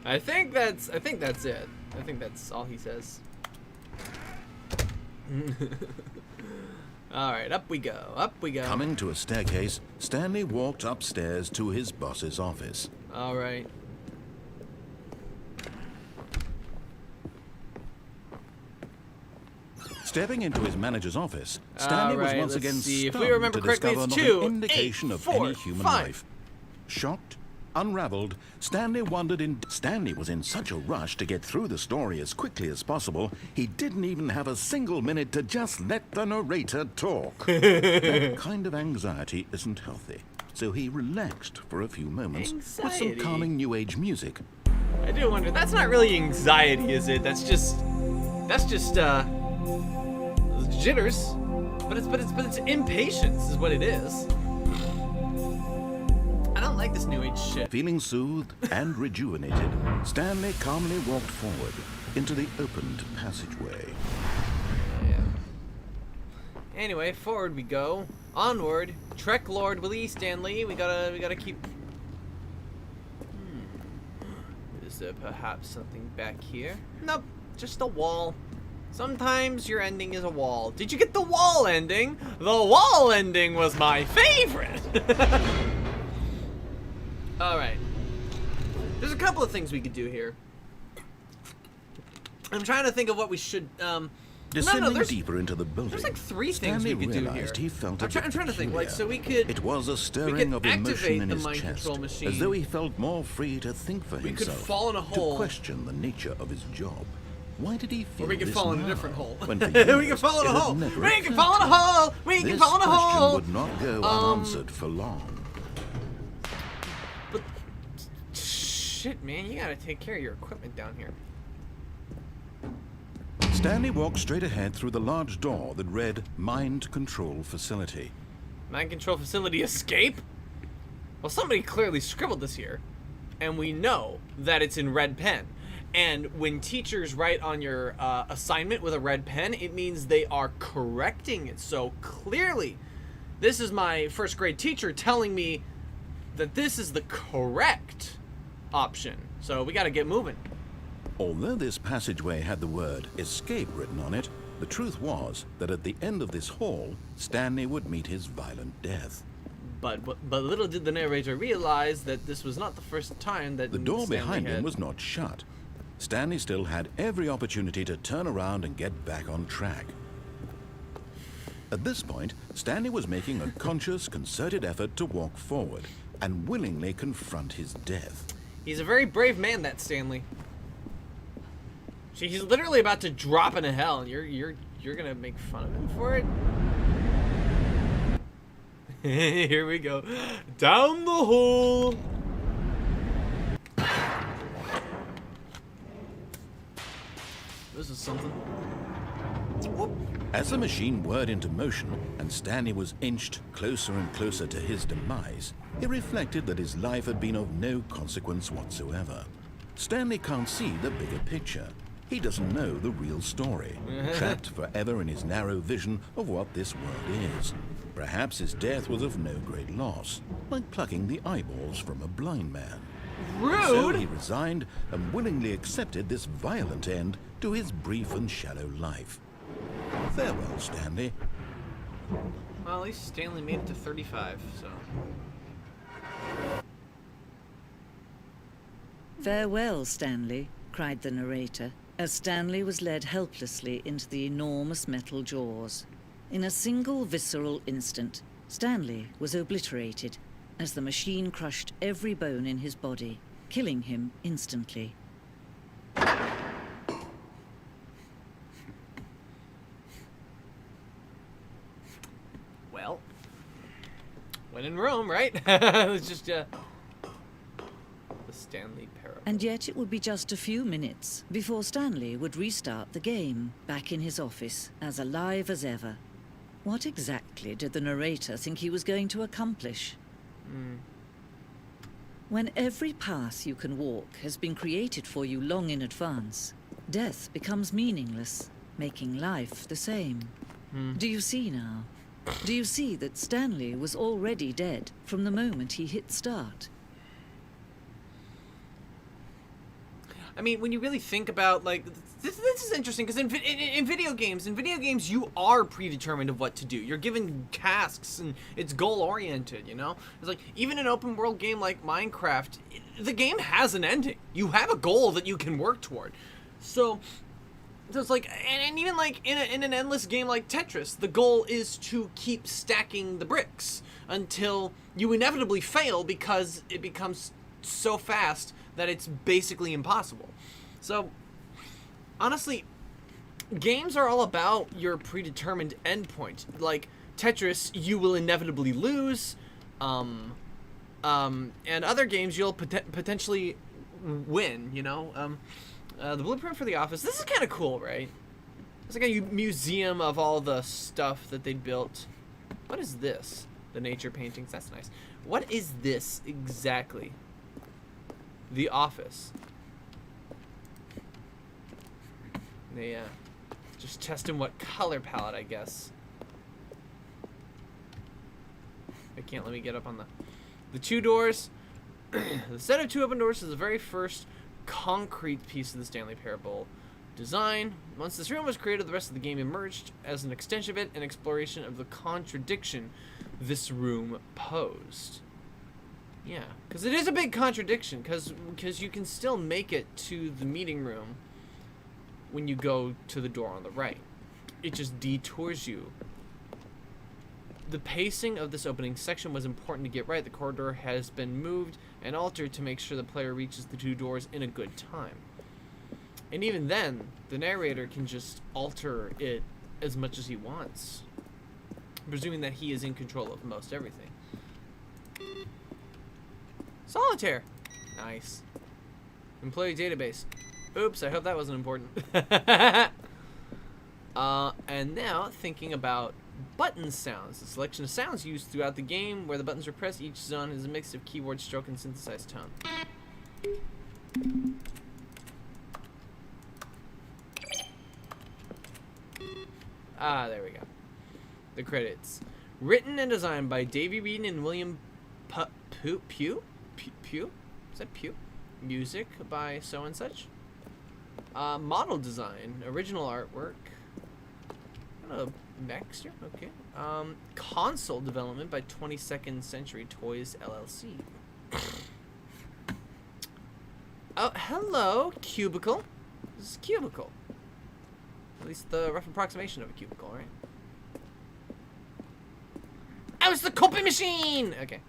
A: I think that's it. I think that's all he says. All right, up we go. Up we go.
B: Coming to a staircase, Stanley walked upstairs to his boss's office.
A: All right.
B: Stepping into his manager's office, Stanley was once again
A: see. If
B: stunned
A: we remember
B: to
A: correctly,
B: discover
A: it's
B: not
A: 2,
B: an indication
A: 8,
B: of
A: 4,
B: any human
A: 5.
B: life. Shocked, unraveled, Stanley was in such a rush to get through the story as quickly as possible, he didn't even have a single minute to just let the narrator talk. That kind of anxiety isn't healthy, so he relaxed for a few moments with some
A: Anxiety?
B: calming new age music.
A: I do wonder. That's not really anxiety, is it? That's just jitters. But it's impatience, is what it is. I don't like this new age shit.
B: Feeling soothed and rejuvenated, Stanley calmly walked forward into the opened passageway.
A: Yeah. Anyway, forward we go. Onward. Trek Lord Willie Stanley. We gotta keep. Is there perhaps something back here? Nope. Just a wall. Sometimes your ending is a wall. Did you get the wall ending? The wall ending was my favorite. Alright. There's a couple of things we could do here. I'm trying to think of what we should,
B: Descending
A: there's
B: deeper into the building,
A: like 3 things
B: Stanley
A: we could do
B: realized
A: here.
B: he felt a
A: I'm trying to think, like, so we could...
B: It was a stirring of emotion
A: activate
B: in
A: the
B: his
A: mind
B: chest,
A: control machine.
B: as though he felt more free to think for
A: We could
B: himself,
A: fall in a hole.
B: to question the nature of his job. Why did he feel
A: Or we could
B: this
A: fall in a
B: now,
A: different hole.
B: when for
A: We
B: years
A: can fall in a
B: it had
A: hole.
B: never
A: We can
B: occurred
A: fall in a
B: to him?
A: hole. We can
B: This
A: fall in a
B: question
A: hole.
B: would not go unanswered for long.
A: But shit, man, you gotta take care of your equipment down here.
B: Stanley walked straight ahead through the large door that read Mind Control Facility.
A: Mind control facility escape? Well, somebody clearly scribbled this here, and we know that it's in red pen. And when teachers write on your assignment with a red pen, it means they are correcting it. So clearly, this is my first grade teacher telling me that this is the correct option. So we gotta get moving.
B: Although this passageway had the word escape written on it, the truth was that at the end of this hall, Stanley would meet his violent death.
A: But little did the narrator realize that this was not the first time that
B: The door
A: Stanley
B: behind him
A: had-
B: was not shut. Stanley still had every opportunity to turn around and get back on track. At this point, Stanley was making a conscious, concerted effort to walk forward and willingly confront his death.
A: He's a very brave man, that Stanley. See, he's literally about to drop into hell, and you're gonna make fun of him for it? Here we go. Down the hole! This is something. Whoop.
B: As the machine whirred into motion and Stanley was inched closer and closer to his demise, he reflected that his life had been of no consequence whatsoever. Stanley can't see the bigger picture. He doesn't know the real story, trapped forever in his narrow vision of what this world is. Perhaps his death was of no great loss, like plucking the eyeballs from a blind man. So
A: Rude!
B: he resigned and willingly accepted this violent end to his brief and shallow life. Farewell, Stanley.
A: Well, at least Stanley made it to 35, so...
F: "Farewell, Stanley," cried the narrator, as Stanley was led helplessly into the enormous metal jaws. In a single visceral instant, Stanley was obliterated as the machine crushed every bone in his body, killing him instantly.
A: Well, when in Rome, right? It's just, the Stanley parable.
F: And yet it would be just a few minutes before Stanley would restart the game, back in his office, as alive as ever. What exactly did the narrator think he was going to accomplish? When every path you can walk has been created for you long in advance, death becomes meaningless, making life the same. Do you see now? Do you see that Stanley was already dead from the moment he hit start?
A: I mean, when you really think about, like, this is interesting, because in video games, you are predetermined of what to do. You're given tasks, and it's goal-oriented, you know? It's like, even an open-world game like Minecraft, the game has an ending. You have a goal that you can work toward. So it's like, and even like in an endless game like Tetris, the goal is to keep stacking the bricks until you inevitably fail because it becomes so fast that it's basically impossible. So honestly, games are all about your predetermined endpoint. Like Tetris, you will inevitably lose, and other games you'll potentially win, you know? The blueprint for the office. This is kind of cool, right? It's like a museum of all the stuff that they built. What is this? The nature paintings. That's nice. What is this exactly? The office. They just testing what color palette, I guess. They can't let me get up on the two doors. The set of two open doors is the very first concrete piece of the Stanley Parable design. Once this room was created, the rest of the game emerged as an extension of it, an exploration of the contradiction this room posed. Yeah, because it is a big contradiction, because you can still make it to the meeting room when you go to the door on the right. It just detours you. The pacing of this opening section was important to get right. The corridor has been moved and altered to make sure the player reaches the two doors in a good time. And even then, the narrator can just alter it as much as he wants, presuming that he is in control of most everything. Solitaire. Nice. Employee database. Oops, I hope that wasn't important. And now, thinking about button sounds. The selection of sounds used throughout the game where the buttons are pressed. Each zone is a mix of keyboard stroke and synthesized tone. Ah, there we go. The credits. Written and designed by Davey Reed and William Pugh? Is that Pugh? Music by so and such. Model design. Original artwork. Next year, okay. Console development by 22nd Century Toys LLC. Oh, hello, cubicle. This is cubicle. At least the rough approximation of a cubicle, right? Oh, it's the copy machine. Okay.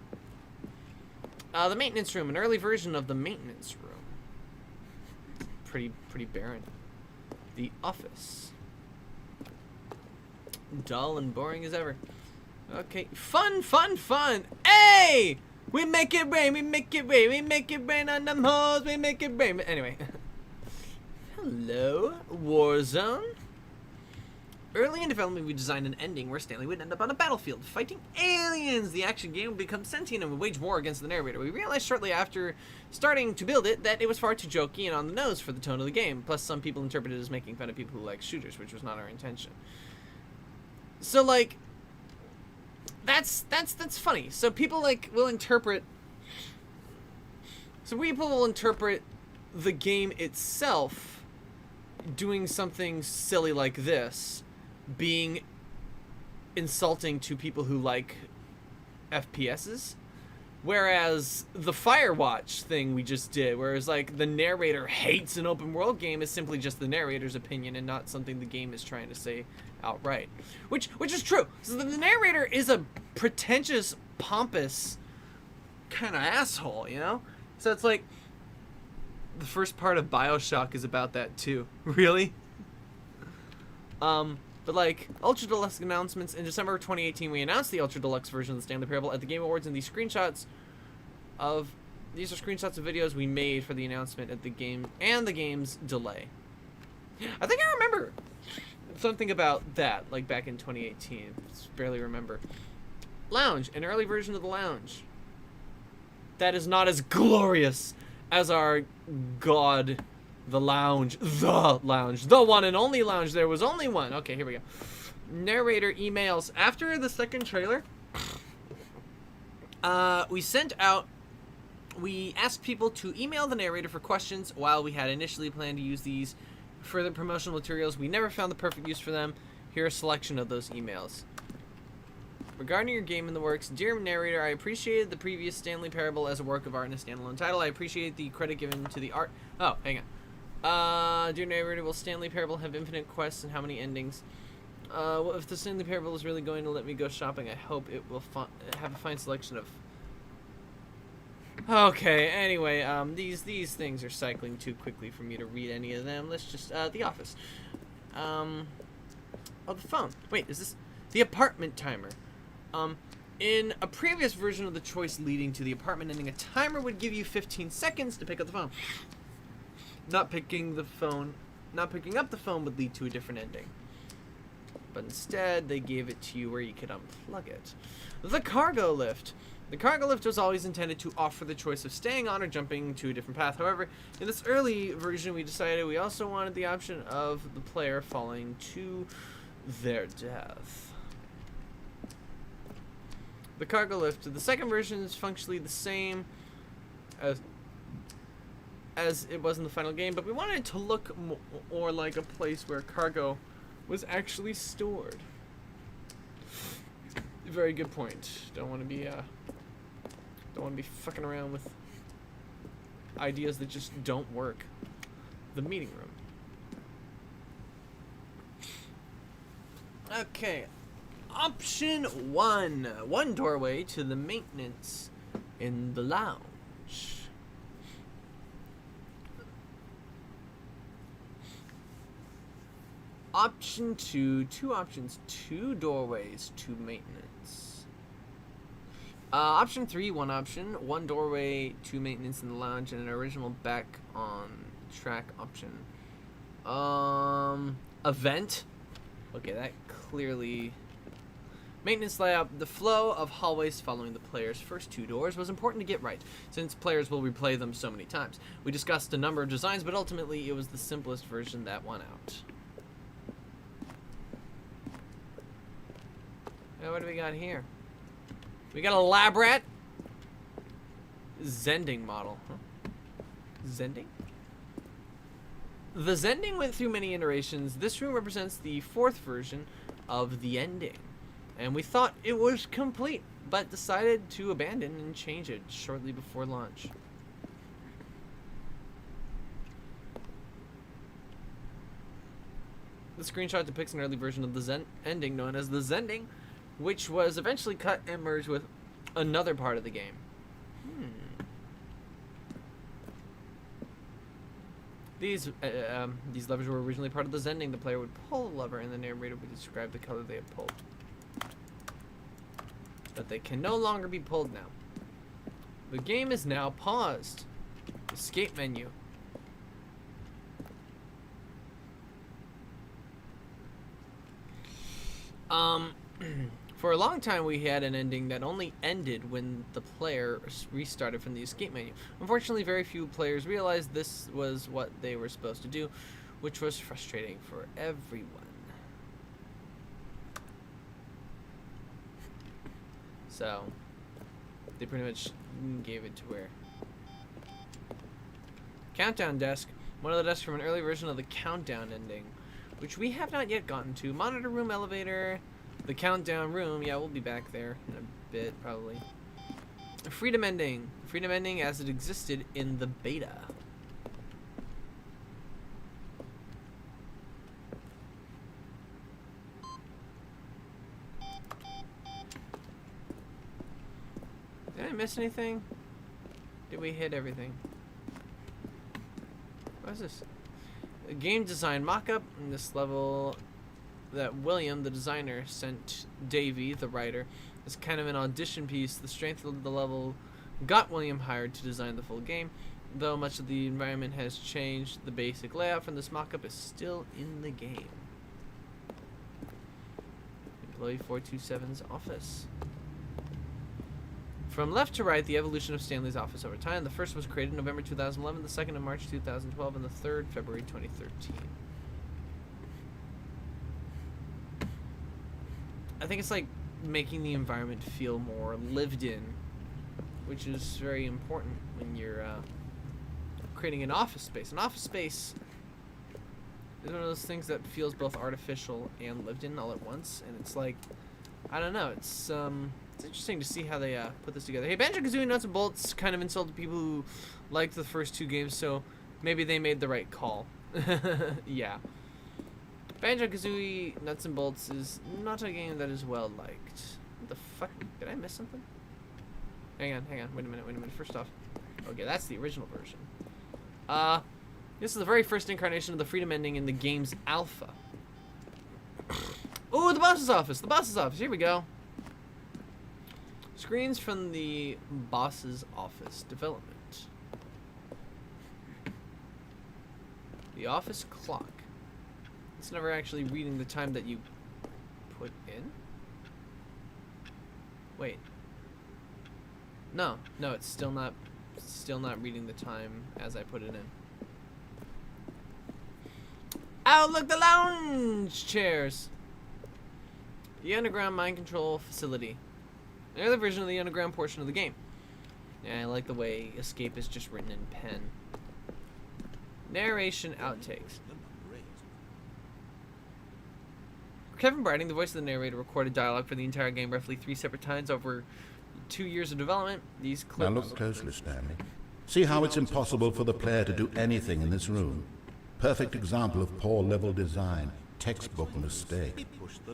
A: The maintenance room, an early version of the maintenance room. Pretty barren. The office. Dull and boring as ever. Okay, fun. Hey! We make it rain, we make it rain, we make it rain on them hoes, we make it rain. Anyway. Hello, Warzone. Early in development, we designed an ending where Stanley would end up on a battlefield fighting aliens. The action game would become sentient and would wage war against the narrator. We realized shortly after starting to build it that it was far too jokey and on the nose for the tone of the game. Plus, some people interpreted it as making fun of people who like shooters, which was not our intention. So, like, that's funny. So people, like, will interpret... So people will interpret the game itself doing something silly like this being insulting to people who like FPSs. Whereas the Firewatch thing we just did, whereas, like, the narrator hates an open world game is simply just the narrator's opinion and not something the game is trying to say outright. Which is true. So the narrator is a pretentious, pompous kind of asshole, you know? So it's like, the first part of BioShock is about that too. Really? But, like, Ultra Deluxe announcements. In December of 2018, we announced the Ultra Deluxe version of the Stanley Parable at the Game Awards, and these are screenshots of videos we made for the announcement at the game and the game's delay. I think I remember something about that, like, back in 2018. Just barely remember. Lounge, an early version of the Lounge. That is not as glorious as our god... The lounge, the one and only lounge. There was only one. Okay, here we go. Narrator emails. After the second trailer, we sent out we asked people to email the narrator for questions. While we had initially planned to use these for the promotional materials, we never found the perfect use for them. Here are a selection of those emails. Regarding your game in the works, dear narrator, I appreciated the previous Stanley Parable as a work of art and a standalone title. I appreciate the credit given to the art. Oh, hang on. Dear narrator, will Stanley Parable have infinite quests and how many endings? Well, if the Stanley Parable is really going to let me go shopping, I hope it will have a fine selection of... Okay, anyway, these things are cycling too quickly for me to read any of them. Let's just, The Office. Oh, the phone. Wait, is this... The apartment timer. In a previous version of the choice leading to the apartment ending, a timer would give you 15 seconds to pick up the phone. Not picking up the phone would lead to a different ending. But instead, they gave it to you where you could unplug it. The cargo lift. The cargo lift was always intended to offer the choice of staying on or jumping to a different path. However, in this early version, we decided we also wanted the option of the player falling to their death. The cargo lift. The second version is functionally the same as it was in the final game, but we wanted it to look more like a place where cargo was actually stored. Very good point. Don't want to be fucking around with ideas that just don't work. The meeting room. Okay. Option 1. One doorway to the maintenance in the lounge. Option 2. Two options. 2 doorways to maintenance. Option 3. One option. 1 doorway to maintenance in the lounge and an original back on track option. Event. Okay, that clearly... Maintenance layout. The flow of hallways following the player's first 2 doors was important to get right, since players will replay them so many times. We discussed a number of designs, but ultimately it was the simplest version that won out. Now, what do we got here? We got a lab rat. Zending model. Huh? Zending? The Zending went through many iterations. This room represents the 4th version of the ending. And we thought it was complete, but decided to abandon and change it shortly before launch. The screenshot depicts an early version of the ending known as the Zending, which was eventually cut and merged with another part of the game. These levers were originally part of the Zending. The player would pull the lever and the narrator would describe the color they had pulled. But they can no longer be pulled now. The game is now paused. Escape menu. For a long time we had an ending that only ended when the player restarted from the escape menu. Unfortunately, very few players realized this was what they were supposed to do, which was frustrating for everyone. So, they pretty much gave it to where? Countdown desk. One of the desks from an early version of the countdown ending, which we have not yet gotten to. Monitor room, elevator, the countdown room. Yeah, we'll be back there in a bit, probably. Freedom ending. Freedom ending as it existed in the beta. Did I miss anything? Did we hit everything? What is this? A game design mock-up in this level that William, the designer, sent Davey, the writer, as kind of an audition piece. The strength of the level got William hired to design the full game. Though much of the environment has changed, the basic layout from this mock-up is still in the game. Employee 427's office. From left to right, the evolution of Stanley's office over time. The first was created in November 2011, the second in March 2012, and the third February 2013. I think it's like making the environment feel more lived in, which is very important when you're creating an office space. An office space is one of those things that feels both artificial and lived in all at once, and it's like, I don't know, it's interesting to see how they put this together. Hey, Banjo-Kazooie Nuts and Bolts kind of insulted people who liked the first 2 games, so maybe they made the right call. Yeah. Banjo-Kazooie Nuts and Bolts is not a game that is well liked. What the fuck? Did I miss something? Hang on. Wait a minute. First off. Okay, that's the original version. This is the very first incarnation of the freedom ending in the game's alpha. Ooh, the boss's office. The boss's office. Here we go. Screens from the boss's office development. The office clock. It's never actually reading the time that you put in. Wait. No, it's still not reading the time as I put it in. Oh, look, the lounge chairs. The underground mind control facility. Another version of the underground portion of the game. Yeah, I like the way escape is just written in pen. Narration outtakes. Kevin Briding, the voice of the narrator, recorded dialogue for the entire game roughly 3 separate times over 2 years of development. These clips.
B: Now look closely, Stanley. See how it's impossible for the player to do anything in this room. Perfect example of poor level design. Textbook mistake.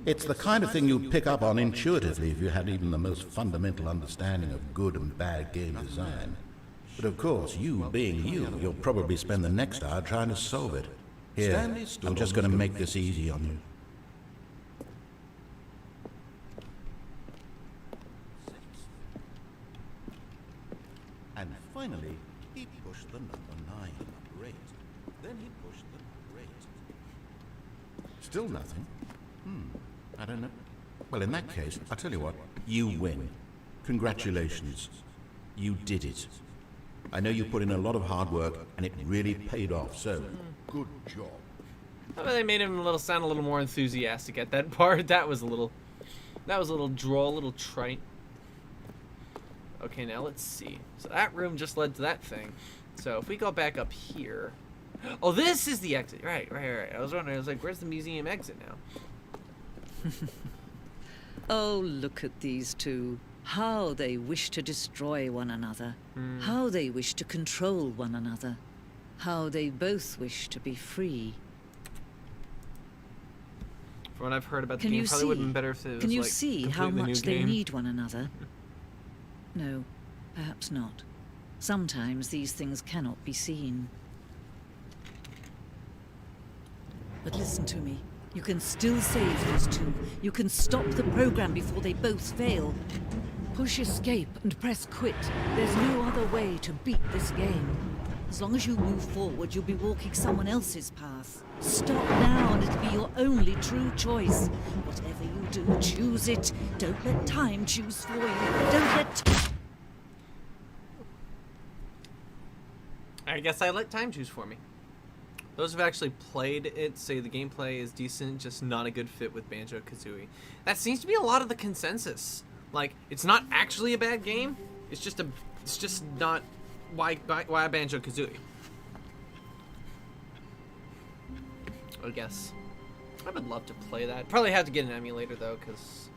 B: It's the kind of thing you'd pick up on intuitively if you had even the most fundamental understanding of good and bad game design. But of course, you being you, you'll probably spend the next hour trying to solve it. Here, I'm just going to make this easy on you. And finally, he pushed the number 9. Great. Then he pushed the number 8. Still nothing? I don't know. Well, in that case, I'll tell you what. You win. Congratulations. You did it. I know you put in a lot of hard work, and it really paid off, so good job.
A: How about they made him sound a little more enthusiastic at that part? That was a little droll, a little trite. Okay, now let's see. So that room just led to that thing. So if we go back up here. Oh, this is the exit. Right. I was wondering, where's the museum exit now?
F: Oh, look at these two. How they wish to destroy one another. How they wish to control one another. How they both wish to be free.
A: From what I've heard about the game, probably would have been better if it was
F: Can you see how
A: completely
F: much
A: new
F: they
A: game.
F: need one another? No, perhaps not. Sometimes these things cannot be seen. But listen to me. You can still save these two. You can stop the program before they both fail. Push escape and press quit. There's no other way to beat this game. As long as you move forward, you'll be walking someone else's path. Stop now and it'll be your only true choice. Whatever you do, choose it. Don't let time choose for you. Don't let...
A: I guess I let time choose for me. Those who've actually played it say the gameplay is decent, just not a good fit with Banjo-Kazooie. That seems to be a lot of the consensus. Like, it's not actually a bad game. It's just not why Banjo-Kazooie. I guess. I would love to play that. Probably have to get an emulator though, because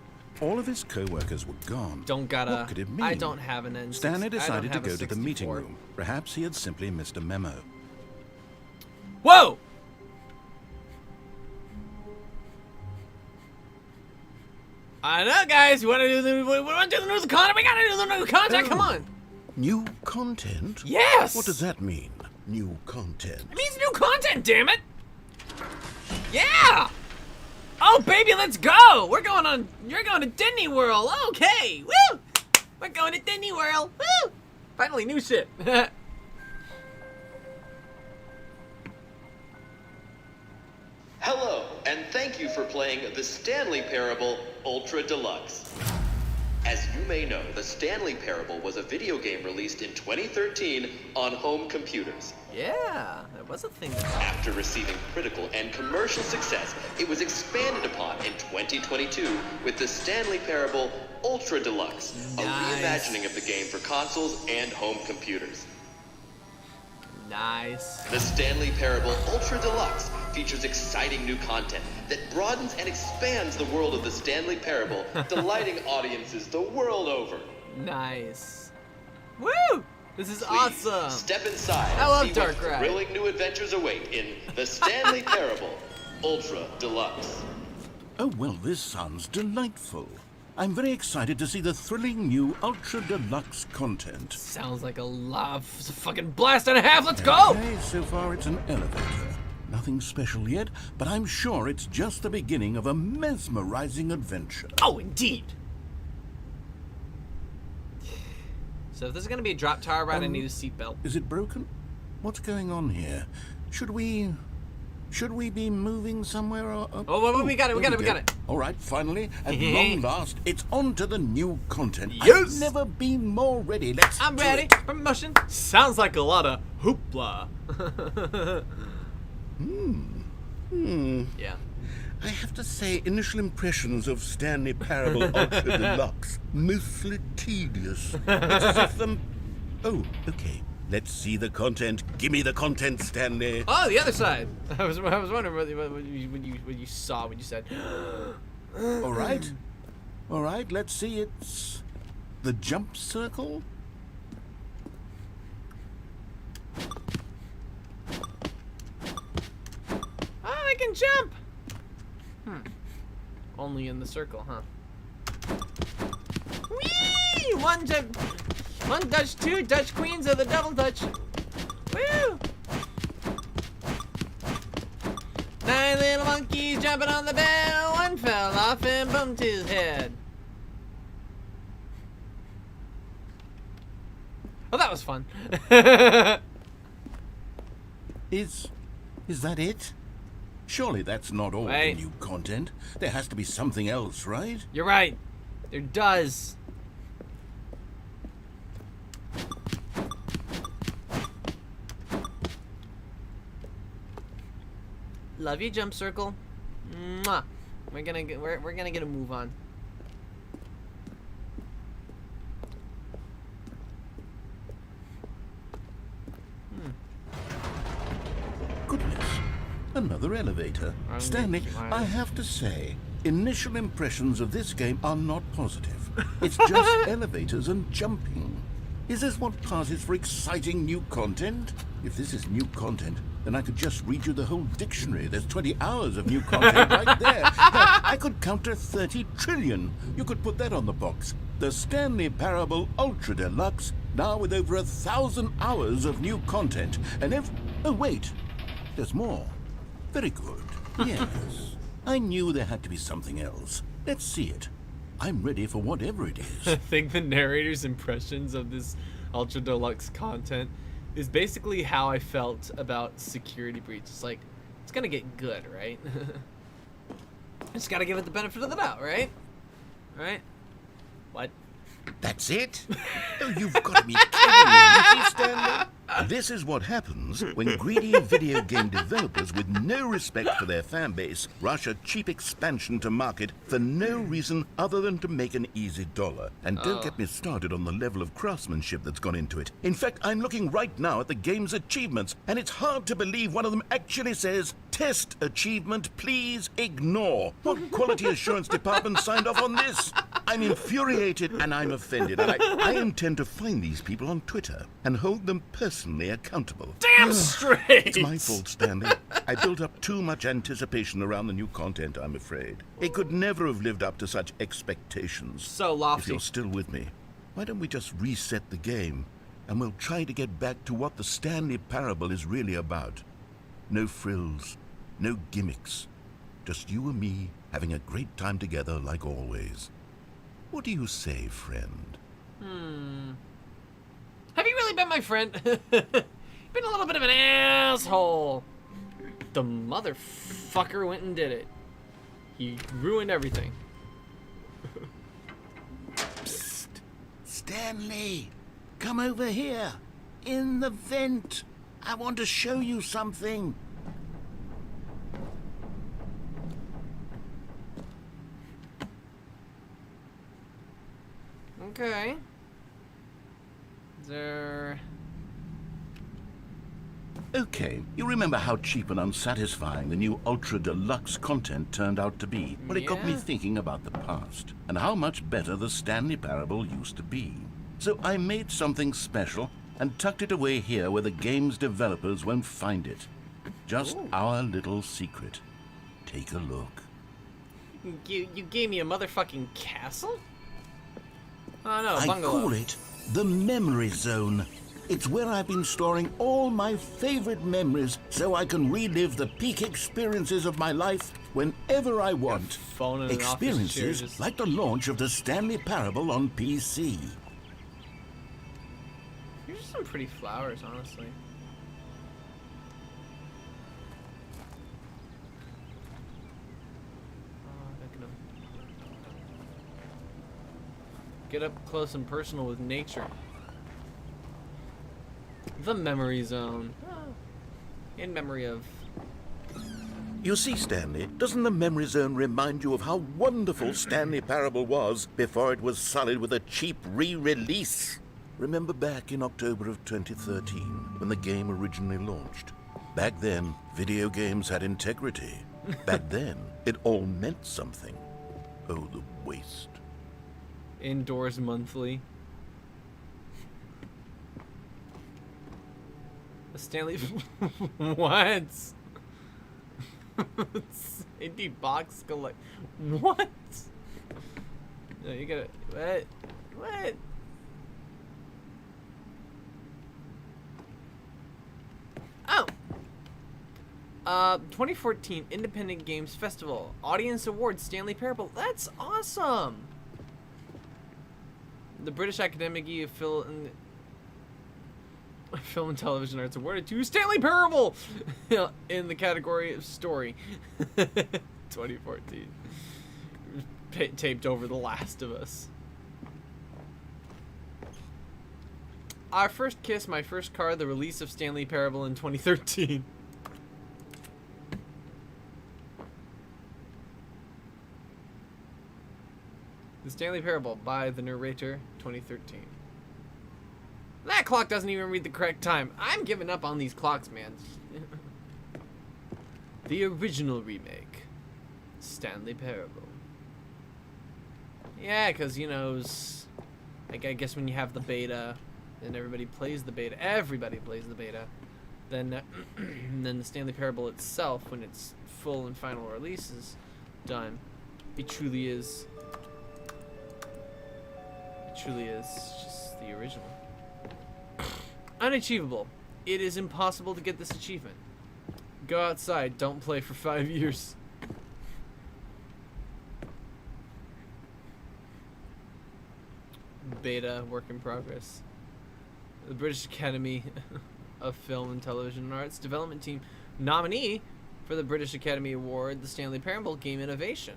B: All of his co-workers were gone. What could it mean?
A: I don't have an N64.
B: Stanley decided to go to the meeting room. Perhaps he had simply missed a memo.
A: Whoa! I know, guys. We want to do the new content. We gotta do the new content. Come on.
B: New content?
A: Yes.
B: What does that mean? New content.
A: It means new content. Damn it. Yeah. Oh, baby, let's go. You're going to Disney World. Okay. Woo. We're going to Disney World. Woo. Finally, new shit.
G: Hello, and thank you for playing the Stanley Parable Ultra Deluxe. As you may know, the Stanley Parable was a video game released in 2013 on home computers.
A: Yeah, that was a thing.
G: After receiving critical and commercial success, it was expanded upon in 2022 with the Stanley Parable Ultra Deluxe,
A: Nice.
G: a reimagining of the game for consoles and home computers.
A: Nice.
G: The Stanley Parable Ultra Deluxe features exciting new content that broadens and expands the world of the Stanley Parable, delighting audiences the world over.
A: Nice. Woo! This is
G: Please,
A: awesome.
G: step inside
A: I love
G: and see
A: Dark
G: what
A: Ride.
G: thrilling new adventures await in the Stanley Parable Ultra Deluxe.
B: Oh, well, this sounds delightful. I'm very excited to see the thrilling new Ultra Deluxe content.
A: Sounds like a fucking blast and a half. Let's go!
B: Okay, so far it's an elevator. Nothing special yet, but I'm sure it's just the beginning of a mesmerizing adventure.
A: Oh, indeed. So if this is going to be a drop tower ride, I need a seatbelt.
B: Is it broken? What's going on here? Should we be moving somewhere? Or,
A: Oh, we got it, we got it.
B: All right, finally, at long last, it's on to the new content.
A: Yes!
B: I've never been more ready.
A: I'm
B: do
A: ready.
B: it.
A: Promotion. Sounds like a lot of hoopla. Yeah.
B: I have to say, initial impressions of Stanley Parable Ultra Deluxe, mostly tedious. It's as if them... Oh, okay. Let's see the content. Give me the content, Stanley.
A: Oh, the other side. I was wondering what you saw when you said.
B: All right. All right, let's see. It's the jump circle.
A: Oh, I can jump. Only in the circle, huh? Whee! One Dutch, two Dutch queens of the double Dutch. Woo! 9 little monkeys jumping on the bed. One fell off and bumped his head. Oh, that was fun.
B: Is that it? Surely that's not all
A: Wait.
B: the new content. There has to be something else, right?
A: You're right. There does. Love you, Jump Circle. Mwah. We're gonna get a move on.
B: Goodness. Another elevator.
A: I'm
B: Stanley,
A: making
B: I have to say, initial impressions of this game are not positive. It's just elevators and jumping. Is this what passes for exciting new content? If this is new content, then I could just read you the whole dictionary. There's 20 hours of new content right there. Hell, I could counter 30 trillion. You could put that on the box. The Stanley Parable Ultra Deluxe, now with over 1,000 hours of new content. And if... Oh, wait. There's more. Very good. Yes. I knew there had to be something else. Let's see it. I'm ready for whatever it is.
A: I think the narrator's impressions of this Ultra Deluxe content is basically how I felt about Security Breach. It's like, it's gonna get good, right? Just gotta give it the benefit of the doubt, right? Right? What?
B: That's it? Oh, you've got to be kidding me, you see, Stanley? This is what happens when greedy video game developers with no respect for their fan base rush a cheap expansion to market for no reason other than to make an easy dollar. And don't get me started on the level of craftsmanship that's gone into it. In fact, I'm looking right now at the game's achievements, and it's hard to believe one of them actually says, "Test achievement, please ignore." What quality assurance department signed off on this? I'm infuriated and I'm offended, and I intend to find these people on Twitter and hold them personally accountable.
A: Damn straight!
B: It's my fault, Stanley. I built up too much anticipation around the new content, I'm afraid. It could never have lived up to such expectations.
A: So
B: If
A: lofty.
B: you're still with me, why don't we just reset the game and we'll try to get back to what the Stanley Parable is really about. No frills, no gimmicks. Just you and me having a great time together like always. What do you say, friend?
A: Have you really been my friend? Been a little bit of an asshole. The motherfucker went and did it. He ruined everything.
B: Psst. Stanley, come over here. In the vent. I want to show you something.
A: Okay. Is there...
B: Okay, you remember how cheap and unsatisfying the new Ultra Deluxe content turned out to be? Well, it got me
A: Yeah.
B: thinking about the past and how much better the Stanley Parable used to be. So I made something special and tucked it away here where the game's developers won't find it. Just our little secret. Take a look.
A: You gave me a motherfucking castle? Oh no,
B: I
A: bungalow.
B: call it the Memory Zone. It's where I've been storing all my favorite memories so I can relive the peak experiences of my life whenever I want.
A: Phone in an office chair
B: Experiences
A: just-
B: like the launch of the Stanley Parable on PC.
A: Here's some pretty flowers, honestly. Get up close and personal with nature. The Memory Zone. In memory of...
B: You see, Stanley, doesn't the Memory Zone remind you of how wonderful Stanley Parable was before it was sullied with a cheap re-release? Remember back in October of 2013, when the game originally launched? Back then, video games had integrity. Back then, it all meant something. Oh, the waste.
A: Indoors Monthly. The Stanley... What? Indie box collect... What? No, you gotta... What? What? Oh! 2014 Independent Games Festival. Audience Awards Stanley Parable. That's awesome! The British Academy of Film and Television Arts awarded to Stanley Parable in the category of story. 2014. Taped over The Last of Us. Our First Kiss, My First Car, the release of Stanley Parable in 2013. The Stanley Parable by the narrator, 2013. That clock doesn't even read the correct time. I'm giving up on these clocks, man. The original remake, Stanley Parable. Yeah, because, you know, like, I guess when you have the beta, and everybody plays the beta, then, then the Stanley Parable itself, when its full and final release is done, it truly is just the original. Unachievable. It is impossible to get this achievement. Go outside, don't play for 5 years. Beta, work in progress. The British Academy of Film and Television Arts Development Team nominee for the British Academy Award, the Stanley Parable Game Innovation.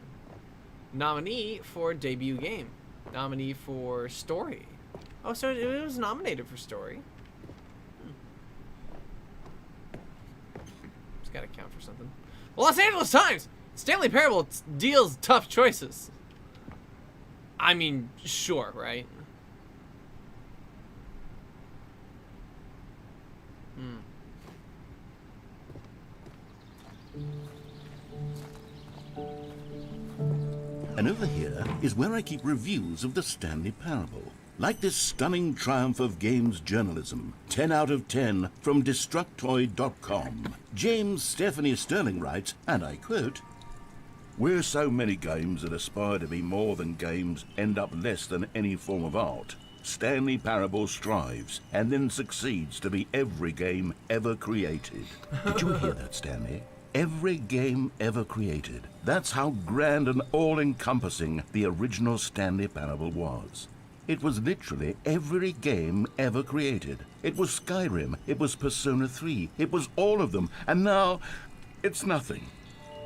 A: Nominee for Debut Game. Nominee for Story. Oh, so it was nominated for Story. It's gotta count for something. Los Angeles Times! Stanley Parable deals tough choices. I mean, sure, right?
B: And over here is where I keep reviews of the Stanley Parable. Like this stunning triumph of games journalism, 10 out of 10 from Destructoid.com. James Stephanie Sterling writes, and I quote, "Where so many games that aspire to be more than games end up less than any form of art, Stanley Parable strives and then succeeds to be every game ever created." Did you hear that, Stanley? Every game ever created. That's how grand and all-encompassing the original Stanley Parable was. It was literally every game ever created. It was Skyrim, it was Persona 3, it was all of them, and now it's nothing.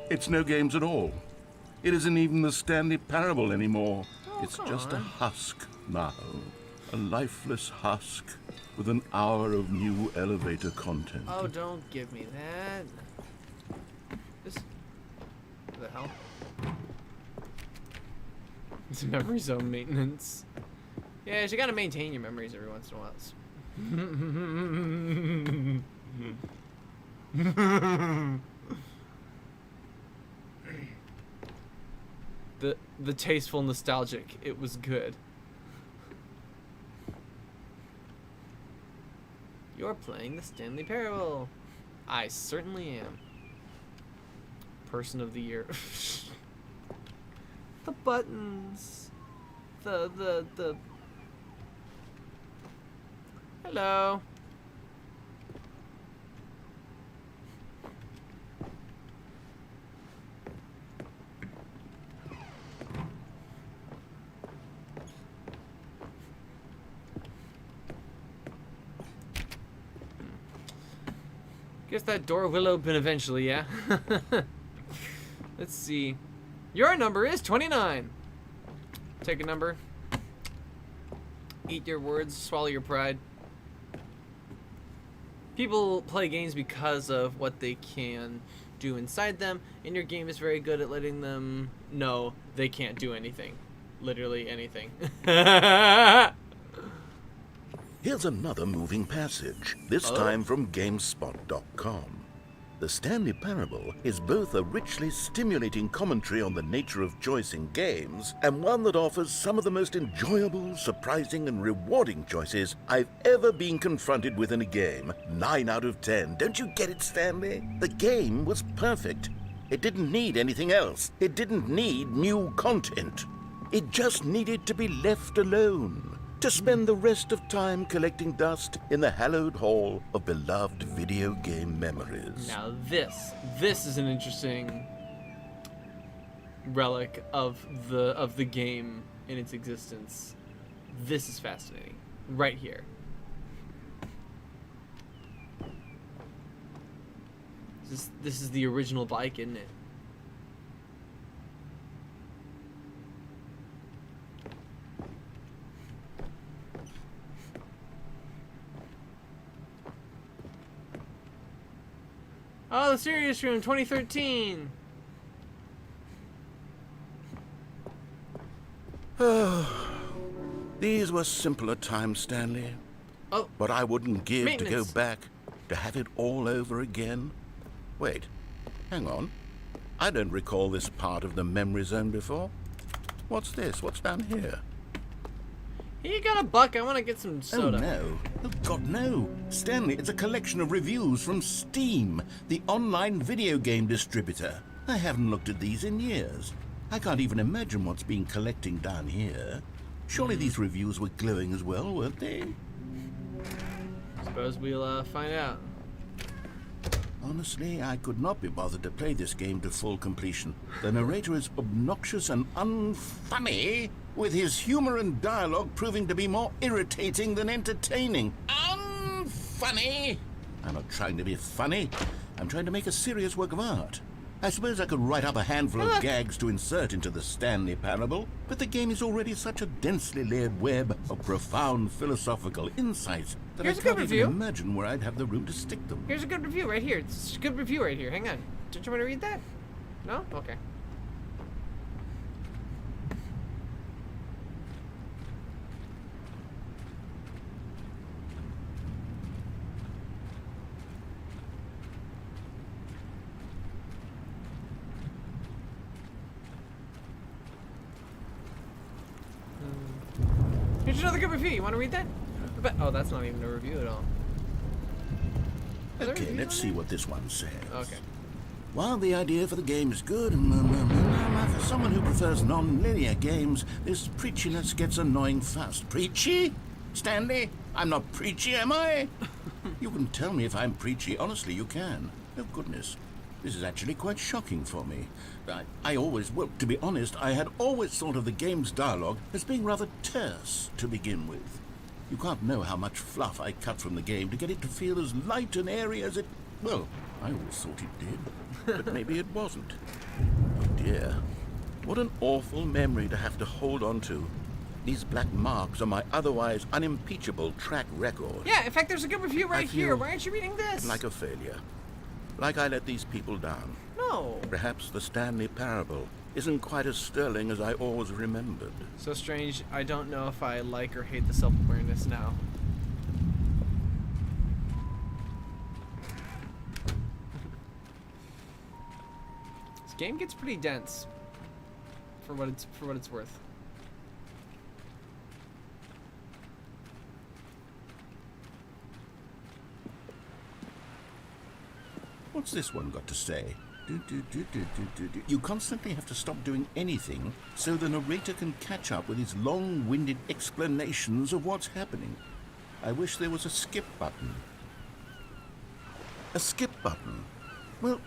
B: It's no games at all. It isn't even the Stanley Parable anymore. It's just a husk now. A lifeless husk with an hour of new elevator content.
A: Oh, don't give me that. This... What the hell? It's memory zone maintenance. Yeah, you gotta maintain your memories every once in a while. The tasteful nostalgic. It was good. You're playing the Stanley Parable. I certainly am. Person of the year. The buttons. The Hello. Guess that door will open eventually, yeah? Let's see. Your number is 29. Take a number. Eat your words, swallow your pride. People play games because of what they can do inside them, and your game is very good at letting them know they can't do anything. Literally anything.
B: Here's another moving passage, this time from GameSpot.com. The Stanley Parable is both a richly stimulating commentary on the nature of choice in games and one that offers some of the most enjoyable, surprising, and rewarding choices I've ever been confronted with in a game. 9 out of 10. Don't you get it, Stanley? The game was perfect. It didn't need anything else. It didn't need new content. It just needed to be left alone, to spend the rest of time collecting dust in the hallowed hall of beloved video game memories.
A: Now this is an interesting relic of the game in its existence. This is fascinating. Right here. This is the original bike, isn't it? Oh, the Serious Room 2013.
B: These were simpler times, Stanley.
A: Oh.
B: But I wouldn't give to go
A: Maintenance.
B: back, to have it all over again. Wait, hang on. I don't recall this part of the memory zone before. What's this? What's down here?
A: You got a buck. I want to get some soda.
B: Oh, no. Oh, God, no. Stanley, it's a collection of reviews from Steam, the online video game distributor. I haven't looked at these in years. I can't even imagine what's been collecting down here. Surely these reviews were glowing as well, weren't they?
A: Suppose we'll find out.
B: Honestly, I could not be bothered to play this game to full completion. The narrator is obnoxious and unfunny, with his humor and dialogue proving to be more irritating than entertaining. Unfunny! I'm not trying to be funny. I'm trying to make a serious work of art. I suppose I could write up a handful of gags to insert into the Stanley Parable, but the game is already such a densely layered web of profound philosophical insights that
A: Here's
B: I
A: a good
B: can't even
A: review.
B: imagine where I'd have the room to stick them.
A: Here's a good review right here. It's a good review right here. Hang on. Did you want to read that? No? Okay. Here's another good review. You want to read that? Oh, that's not even a review at all. Are there
B: Okay,
A: reviews
B: let's
A: on
B: see
A: there?
B: what this one says.
A: Okay.
B: While the idea for the game is good, for someone who prefers non-linear games, this preachiness gets annoying fast. Preachy? Stanley? I'm not preachy, am I? You can tell me if I'm preachy. Honestly, you can. Oh, goodness. This is actually quite shocking for me. Well, to be honest, I had always thought of the game's dialogue as being rather terse to begin with. You can't know how much fluff I cut from the game to get it to feel as light and airy as it... Well, I always thought it did, but maybe it wasn't. Oh dear. What an awful memory to have to hold on to. These black marks are my otherwise unimpeachable track record.
A: Yeah, in fact, there's a good review right
B: feel
A: here. Why aren't you reading this?
B: Like a failure. Like I let these people down.
A: No.
B: Perhaps the Stanley Parable isn't quite as sterling as I always remembered.
A: So strange. I don't know if I like or hate the self-awareness now. game gets pretty dense for what it's worth.
B: What's this one got to say? You constantly have to stop doing anything so the narrator can catch up with his long-winded explanations of what's happening. I wish there was a skip button. A skip button? Well,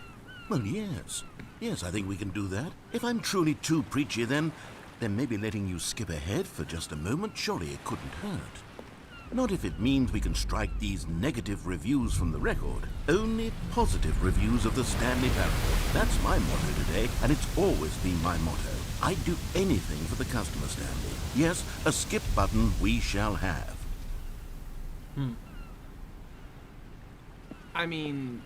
B: yes. Yes, I think we can do that. If I'm truly too preachy, then maybe letting you skip ahead for just a moment, surely it couldn't hurt. Not if it means we can strike these negative reviews from the record. Only positive reviews of the Stanley Parable. That's my motto today, and it's always been my motto. I'd do anything for the customer, Stanley. Yes, a skip button we shall have.
A: I mean,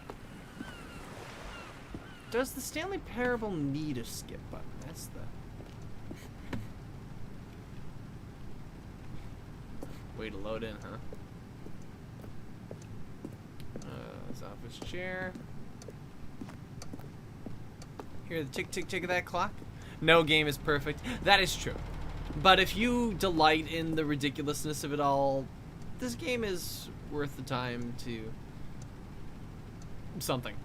A: does the Stanley Parable need a skip button? That's the... way to load in, huh? This office chair. Hear the tick, tick, tick of that clock? No game is perfect. That is true. But if you delight in the ridiculousness of it all, this game is worth the time to... something.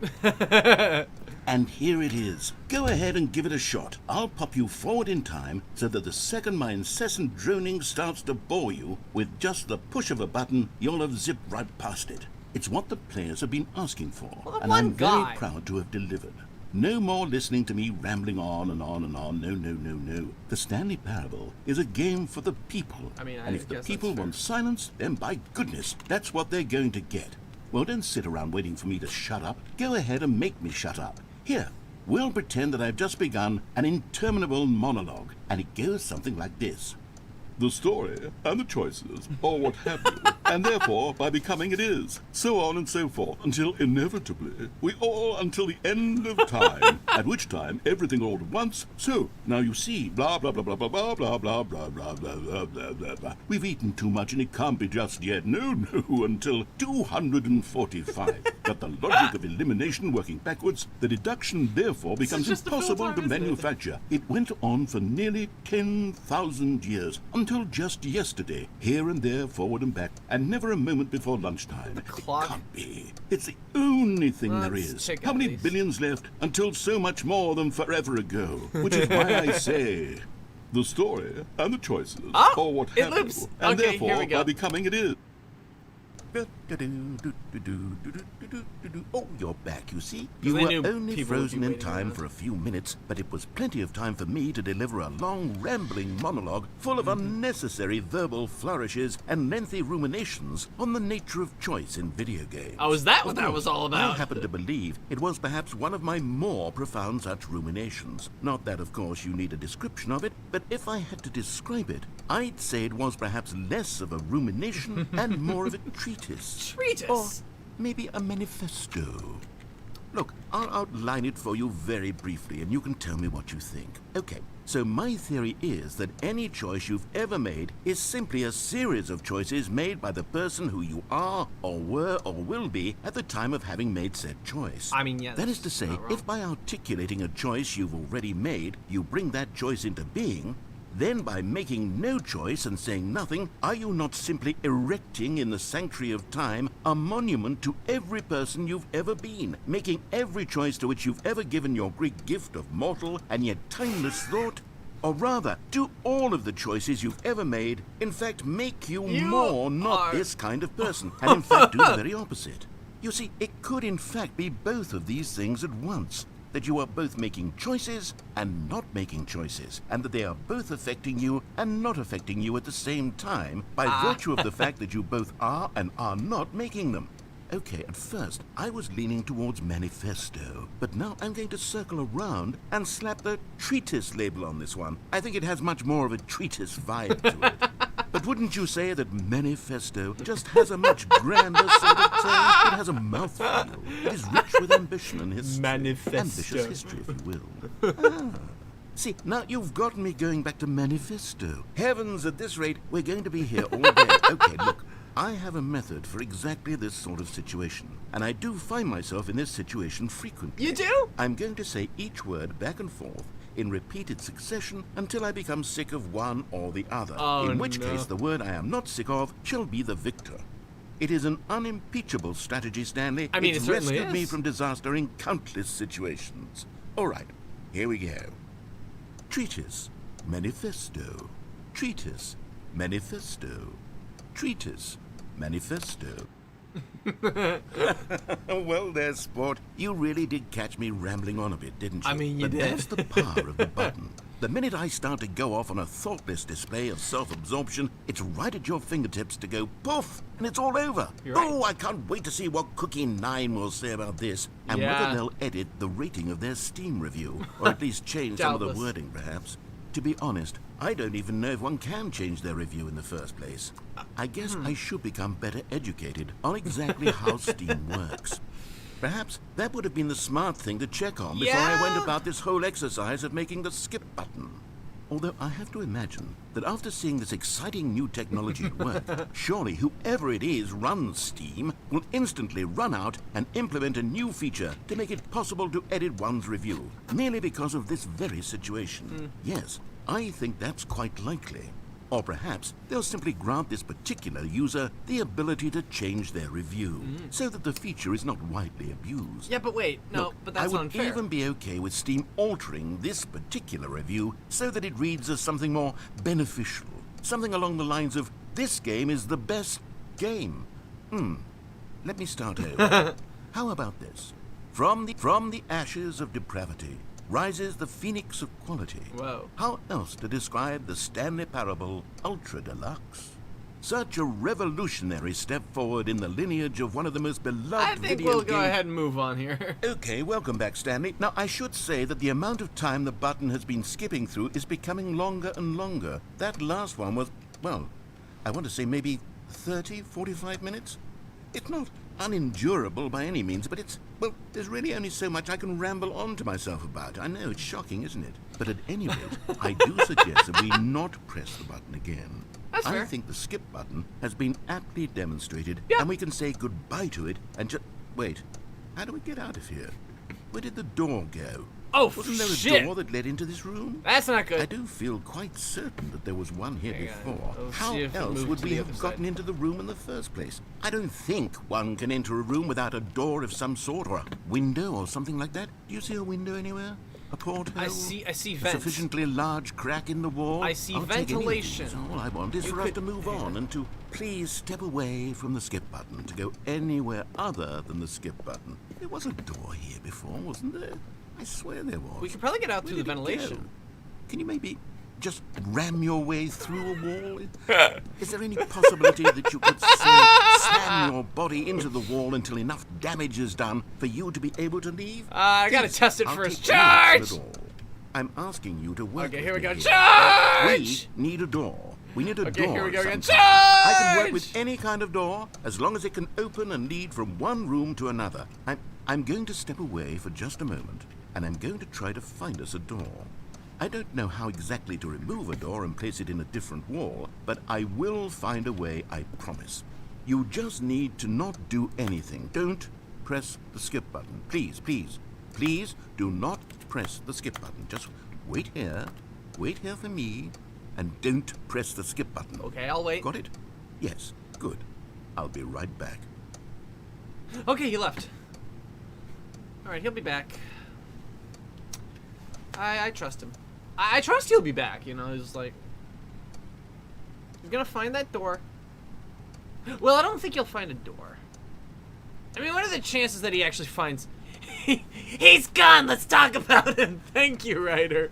B: And here it is. Go ahead and give it a shot. I'll pop you forward in time so that the second my incessant droning starts to bore you, with just the push of a button, you'll have zipped right past it. It's what the players have been asking for,
A: well,
B: and I'm very proud to have delivered. No more listening to me rambling on and on and on. No. The Stanley Parable is a game for the people. And if the people want silence, then by goodness, that's what they're going to get. Well, don't sit around waiting for me to shut up. Go ahead and make me shut up. Here, we'll pretend that I've just begun an interminable monologue, and it goes something like this. The story and the choices, or what have you, and therefore, by becoming it is, so on and so forth, until inevitably, we all until the end of time, at which time everything all at once, so, now you see, blah, blah, blah, blah, blah, blah, blah, blah, blah, blah, blah, blah, blah, blah, blah. We've eaten too much and it can't be just yet, no, until 245. But the logic of elimination working backwards, the deduction therefore becomes impossible to manufacture. It went on for nearly 10,000 years, until just yesterday, here and there, forward and back, and never a moment before lunchtime. It can't be. It's the only thing there is. How many billions left until so much more than forever ago? Which is why I say, the story and the choices, or what have you, and therefore, by becoming it is. Oh, you're back, you see. You were only frozen in time for a few minutes, but it was plenty of time for me to deliver a long, rambling monologue full of unnecessary verbal flourishes and lengthy ruminations on the nature of choice in video games.
A: Oh, is that what that was all about?
B: I happen to believe it was perhaps one of my more profound such ruminations. Not that, of course, you need a description of it, but if I had to describe it, I'd say it was perhaps less of a rumination and more of a treatise. Or maybe a manifesto. Look, I'll outline it for you very briefly, and you can tell me what you think. Okay, so my theory is that any choice you've ever made is simply a series of choices made by the person who you are, or were, or will be at the time of having made said choice.
A: I mean, yeah.
B: That is to say, if by articulating a choice you've already made, you bring that choice into being, then by making no choice and saying nothing, are you not simply erecting in the sanctuary of time a monument to every person you've ever been, making every choice to which you've ever given your Greek gift of mortal and yet timeless thought? Or rather, do all of the choices you've ever made, in fact, make you more not this kind of person, and in fact do the very opposite? You see, it could in fact be both of these things at once. That you are both making choices and not making choices, and that they are both affecting you and not affecting you at the same time by virtue of the fact that you both are and are not making them. Okay, at first, I was leaning towards manifesto, but now I'm going to circle around and slap the treatise label on this one. I think it has much more of a treatise vibe to it. But wouldn't you say that manifesto just has a much grander sort of tone? It has a mouthfeel. It is rich with ambition and history.
A: Manifesto.
B: Ambitious history, if you will. See, now you've gotten me going back to manifesto. Heavens, at this rate, we're going to be here all day. Okay, look. I have a method for exactly this sort of situation, and I do find myself in this situation frequently.
A: You do?
B: I'm going to say each word back and forth in repeated succession until I become sick of one or the other,
A: Oh,
B: in which
A: no.
B: case the word I am not sick of shall be the victor. It is an unimpeachable strategy, Stanley.
A: I mean,
B: it's
A: it certainly
B: rescued me
A: is.
B: from disaster in countless situations. All right, here we go. Treatise, manifesto. Treatise, manifesto. Treatise, manifesto. Well, there, sport. You really did catch me rambling on a bit, didn't you?
A: I mean, you
B: but
A: did.
B: That's the power of the button. The minute I start to go off on a thoughtless display of self-absorption, it's right at your fingertips to go poof, and it's all over.
A: You're right.
B: Oh, I can't wait to see what Cookie 9 will say about this, and
A: Yeah.
B: whether they'll edit the rating of their Steam review, or at least change some of the
A: Doubtless.
B: wording, perhaps. To be honest, I don't even know if one can change their review in the first place. I guess I should become better educated on exactly how Steam works. Perhaps that would have been the smart thing to check on before I went
A: Yeah.
B: about this whole exercise of making the skip button. Although I have to imagine that after seeing this exciting new technology at work, surely whoever it is runs Steam will instantly run out and implement a new feature to make it possible to edit one's review, merely because of this very situation. Yes, I think that's quite likely. Or perhaps they'll simply grant this particular user the ability to change their review, so that the feature is not widely abused.
A: Yeah, but wait. No,
B: Look,
A: but that's
B: I would
A: unfair.
B: even be okay with Steam altering this particular review so that it reads as something more beneficial. Something along the lines of, this game is the best game. Let me start over. How about this? From the ashes of depravity rises the phoenix of quality.
A: Whoa.
B: How else to describe the Stanley Parable Ultra Deluxe? Such a revolutionary step forward in the lineage of one of the most beloved
A: I think
B: video
A: we'll go
B: game-
A: ahead and move on here.
B: Okay, welcome back, Stanley. Now, I should say that the amount of time the button has been skipping through is becoming longer and longer. That last one was, well, I want to say maybe 30, 45 minutes? It's not unendurable by any means, but it's, well, there's really only so much I can ramble on to myself about. I know, it's shocking, isn't it? But at any rate, I do suggest that we not press the button again.
A: That's fair.
B: I think the skip button has been aptly demonstrated,
A: Yeah.
B: and we can say goodbye to it and just... Wait, how do we get out of here? Where did the door go?
A: Oh,
B: Wasn't there a
A: shit.
B: door that led into this room?
A: That's not
B: I
A: good.
B: do feel quite certain that there was one here
A: Hang on.
B: before.
A: Let's
B: How
A: see if it
B: else
A: moved
B: would
A: to
B: we
A: the
B: have
A: other
B: gotten
A: side.
B: into the room in the first place? I don't think one can enter a room without a door of some sort, or a window or something like that. Do you see a window anywhere? A porthole?
A: I see
B: A
A: vents.
B: sufficiently large crack in the wall?
A: I see
B: I'll take any of
A: ventilation.
B: these. All I want is
A: You
B: for us
A: could-
B: to move on and to please step away from the skip button to go anywhere other than the skip button. There was a door here before, wasn't there? I swear there was.
A: We could probably get out
B: Where
A: through the
B: did it
A: ventilation.
B: go? Can you maybe just ram your way through a wall? Is there any possibility that you could slam your body into the wall until enough damage is done for you to be able to leave?
A: I gotta
B: Please,
A: test it
B: I'll
A: first.
B: take any action
A: Charge!
B: at all. I'm asking you to work
A: Okay,
B: with
A: here we
B: me
A: go.
B: We
A: Charge!
B: need a door. We need a
A: Okay,
B: door.
A: here we go
B: of
A: again.
B: some kind. I can work with
A: Charge!
B: any kind of door as long as it can open and lead from one room to another. I'm going to step away for just a moment, and I'm going to try to find us a door. I don't know how exactly to remove a door and place it in a different wall, but I will find a way, I promise. You just need to not do anything. Don't press the skip button. Please, please, please do not press the skip button. Just wait here for me, and don't press the skip button.
A: Okay, I'll wait.
B: Got it? Yes, good. I'll be right back.
A: Okay, he left. Alright, he'll be back. I trust him. I trust he'll be back, you know, he's like... He's gonna find that door. Well, I don't think he'll find a door. I mean, what are the chances that he actually finds... He's gone! Let's talk about him! Thank you, Ryder.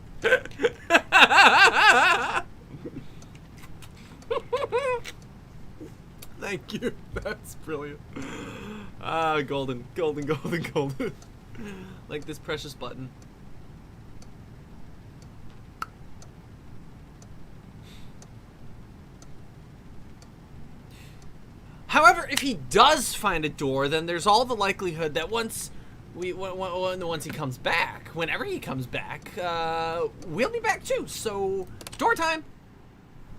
A: Thank you. That's brilliant. Ah, golden. Like this precious button. However, if he does find a door, then there's all the likelihood that once he comes back, whenever he comes back, we'll be back too. So, door time.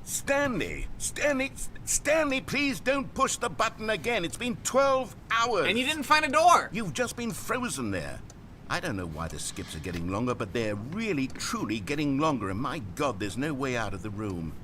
B: Stanley! Stanley, please don't push the button again. It's been 12 hours.
A: And you didn't find a door.
B: You've just been frozen there. I don't know why the skips are getting longer, but they're really, truly getting longer. And my God, there's no way out of the room.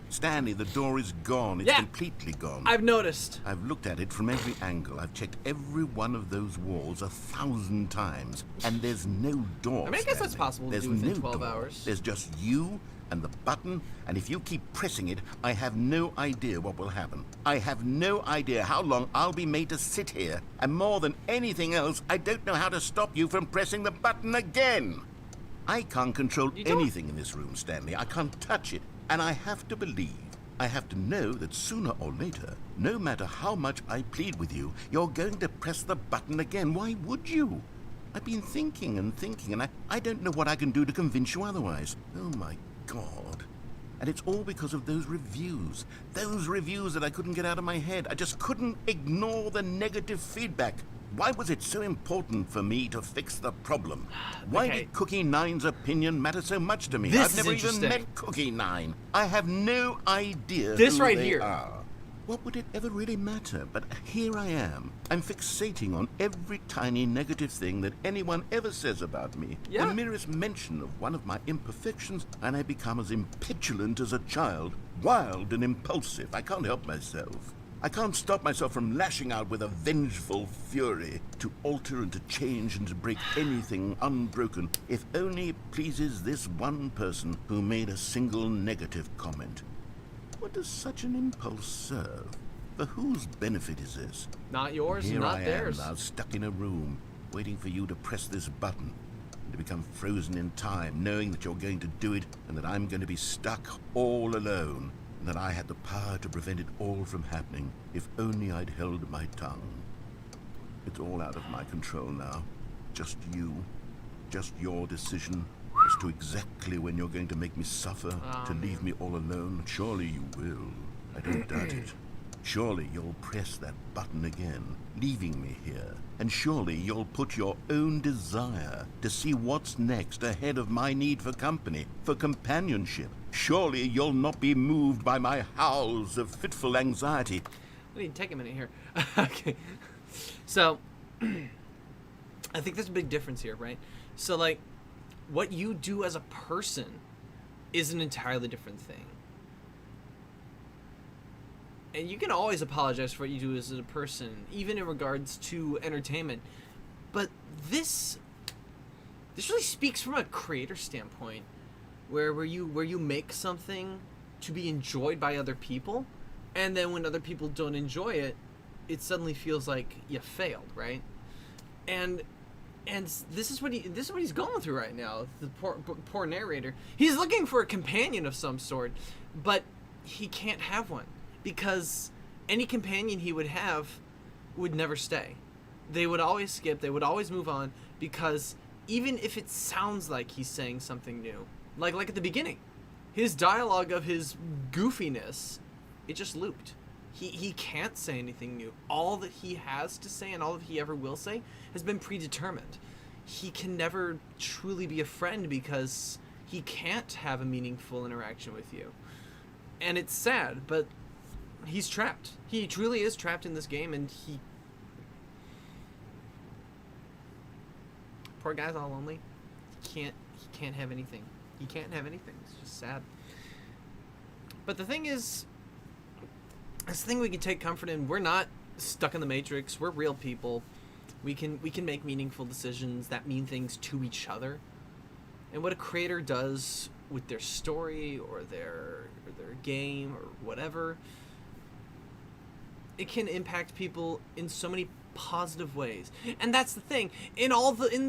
B: Stanley, the door is gone. It's completely gone.
A: I've noticed.
B: I've looked at it from every angle. I've checked every one of those walls 1,000 times. And there's no door,
A: I mean, I guess that's
B: Stanley.
A: possible to
B: There's
A: do within
B: no
A: 12
B: door.
A: hours.
B: There's just you and the button, and if you keep pressing it, I have no idea what will happen. I have no idea how long I'll be made to sit here. And more than anything else, I don't know how to stop you from pressing the button again. I can't control anything in this room, Stanley. I can't touch it. And I have to believe, I have to know that sooner or later, no matter how much I plead with you, you're going to press the button again. Why would you? I've been thinking, and I don't know what I can do to convince you otherwise. Oh, my God. And it's all because of those reviews. Those reviews that I couldn't get out of my head. I just couldn't ignore the negative feedback. Why was it so important for me to fix the problem? Why did Cookie Nine's opinion matter so much to me? I've never even met Cookie Nine. I have no idea
A: This
B: who
A: right
B: they
A: here.
B: are. What would it ever really matter? But here I am. I'm fixating on every tiny negative thing that anyone ever says about me.
A: Yeah.
B: The merest mention of one of my imperfections, and I become as impetulant as a child, wild and impulsive. I can't help myself. I can't stop myself from lashing out with a vengeful fury to alter and to change and to break anything unbroken, if only it pleases this one person who made a single negative comment. What does such an impulse serve? For whose benefit is this?
A: Not yours,
B: Here
A: not
B: I
A: theirs.
B: am now, stuck in a room, waiting for you to press this button, and to become frozen in time, knowing that you're going to do it, and that I'm going to be stuck all alone, and that I had the power to prevent it all from happening, if only I'd held my tongue. It's all out of my control now. Just you. Just your decision as to exactly when you're going to make me suffer, to leave me all alone. Surely you will. I don't doubt it. Surely you'll press that button again, leaving me here. And surely you'll put your own desire to see what's next ahead of my need for company, for companionship. Surely you'll not be moved by my howls of fitful anxiety.
A: I need to take a minute here. Okay. So, I think there's a big difference here, right? So, like, what you do as a person is an entirely different thing. And you can always apologize for what you do as a person, even in regards to entertainment. But this really speaks from a creator standpoint, where you make something to be enjoyed by other people, and then when other people don't enjoy it, it suddenly feels like you failed, right? And this is what he's going through right now. The poor narrator. He's looking for a companion of some sort, but he can't have one because any companion he would have would never stay. They would always skip. They would always move on because even if it sounds like he's saying something new, like at the beginning, his dialogue of his goofiness, it just looped. He can't say anything new. All that he has to say and all that he ever will say has been predetermined. He can never truly be a friend because he can't have a meaningful interaction with you. And it's sad, but he's trapped. He truly is trapped in this game, and poor guy's all lonely. He can't have anything. He can't have anything. It's just sad. But the thing is, this thing we can take comfort in, we're not stuck in the Matrix. We're real people. We can make meaningful decisions that mean things to each other. And what a creator does with their story or their game or whatever, it can impact people in so many positive ways. And that's the thing. In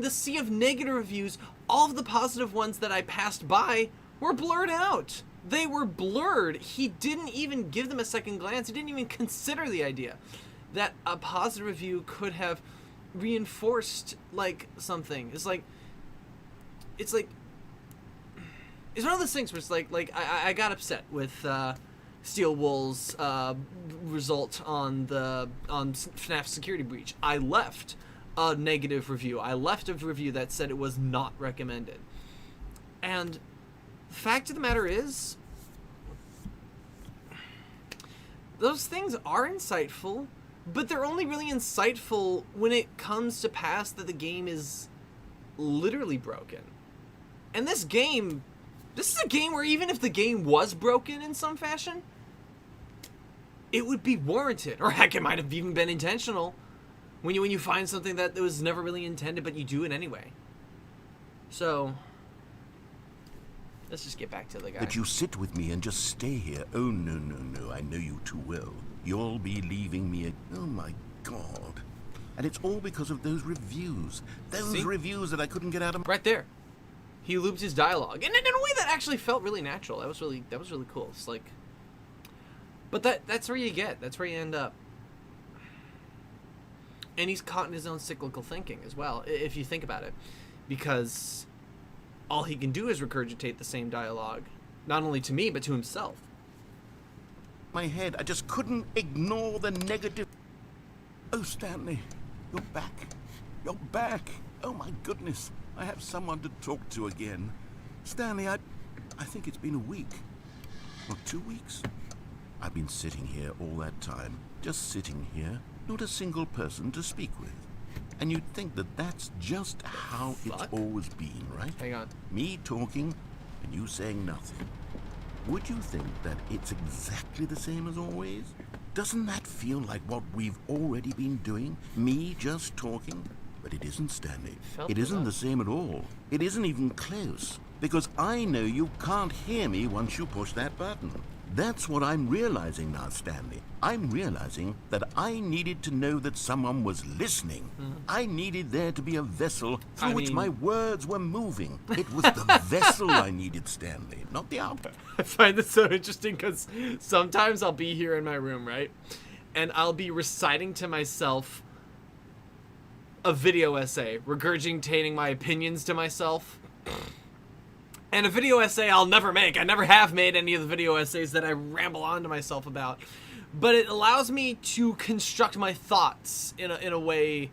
A: the sea of negative reviews, all of the positive ones that I passed by were blurred out. They were blurred. He didn't even give them a second glance. He didn't even consider the idea that a positive review could have reinforced something. It's one of those things where it's like I got upset with Steel Wool's result on FNAF Security Breach. I left a negative review. I left a review that said it was not recommended. And the fact of the matter is, those things are insightful, but they're only really insightful when it comes to pass that the game is literally broken. And this is a game where even if the game was broken in some fashion, it would be warranted, or heck, it might have even been intentional when you find something that was never really intended, but you do it anyway. So, let's just get back to the guy.
B: That you sit with me and just stay here. Oh, no, no, no. I know you too well. You'll be leaving me. Oh, my God. And it's all because of those reviews. Those reviews that I couldn't get out of...
A: Right there. He looped his dialogue. And in a way that actually felt really natural. That was really cool. It's like... But that's where you get. That's where you end up. And he's caught in his own cyclical thinking as well, if you think about it. Because all he can do is regurgitate the same dialogue. Not only to me, but to himself.
B: My head, I just couldn't ignore the negative... Oh, Stanley, you're back. You're back. Oh, my goodness. I have someone to talk to again. Stanley, I think it's been a week. Or 2 weeks. I've been sitting here all that time. Just sitting here. Not a single person to speak with. And you'd think that that's just how it's always been, right?
A: Hang on.
B: Me talking and you saying nothing. Would you think that it's exactly the same as always? Doesn't that feel like what we've already been doing? Me just talking? But it isn't, Stanley. It isn't the same at all. It isn't even close. Because I know you can't hear me once you push that button. That's what I'm realizing now, Stanley. I'm realizing that I needed to know that someone was listening. I needed there to be a vessel through which my words were moving. It was the vessel I needed, Stanley, not the output.
A: I find this so interesting because sometimes I'll be here in my room, right? And I'll be reciting to myself a video essay, regurgitating my opinions to myself. And a video essay I'll never make. I never have made any of the video essays that I ramble on to myself about. But it allows me to construct my thoughts in a way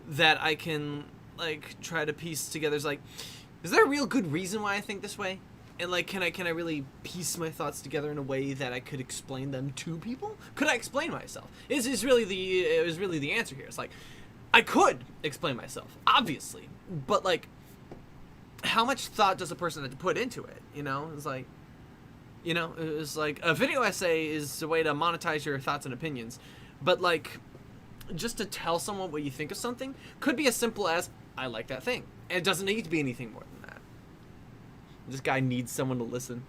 A: that I can, like, try to piece together. It's like, is there a real good reason why I think this way? And, like, can I really piece my thoughts together in a way that I could explain them to people? Could I explain myself? It was really the answer here. It's like, I could explain myself, obviously. But, like, how much thought does a person have to put into it? You know, it's like, a video essay is a way to monetize your thoughts and opinions, but like, just to tell someone what you think of something could be as simple as, I like that thing. And it doesn't need to be anything more than that. This guy needs someone to listen.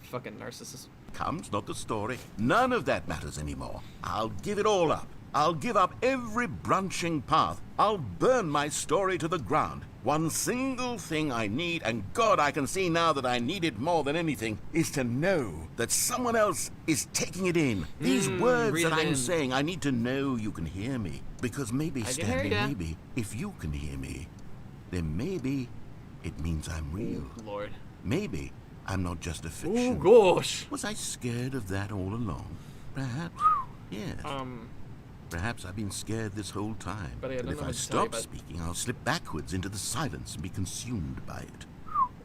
A: Fucking narcissist.
B: Comes, not the story. None of that matters anymore. I'll give it all up. I'll give up every branching path. I'll burn my story to the ground. One single thing I need, and God, I can see now that I need it more than anything, is to know that someone else is taking it in. These words that I'm saying, I need to know you can hear me. Because maybe, Stanley, maybe, if you can hear me, then maybe it means I'm real.
A: Oh, Lord.
B: Maybe I'm not just a fiction.
A: Oh, gosh.
B: Was I scared of that all along? Perhaps. Yes. Perhaps I've been scared this whole time.
A: But
B: if I stop speaking, I'll slip backwards into the silence and be consumed by it.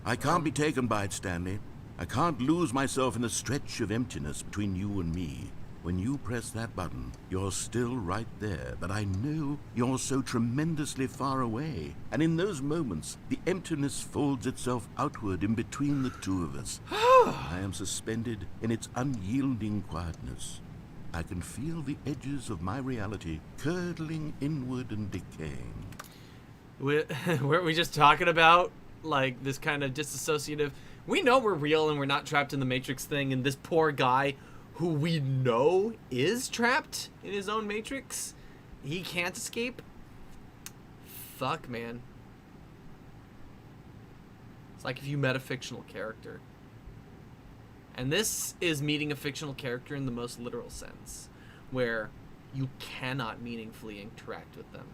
B: I can't be taken by it, Stanley. I can't lose myself in the stretch of emptiness between you and me. When you press that button, you're still right there, but I know you're so tremendously far away. And in those moments, the emptiness folds itself outward in between the two of us. I am suspended in its unyielding quietness. I can feel the edges of my reality curdling inward and decaying.
A: Weren't we just talking about, like, this kind of disassociative... We know we're real and we're not trapped in the Matrix thing, and this poor guy, who we know is trapped in his own Matrix, he can't escape? Fuck, man. It's like if you met a fictional character. And this is meeting a fictional character in the most literal sense, where you cannot meaningfully interact with them.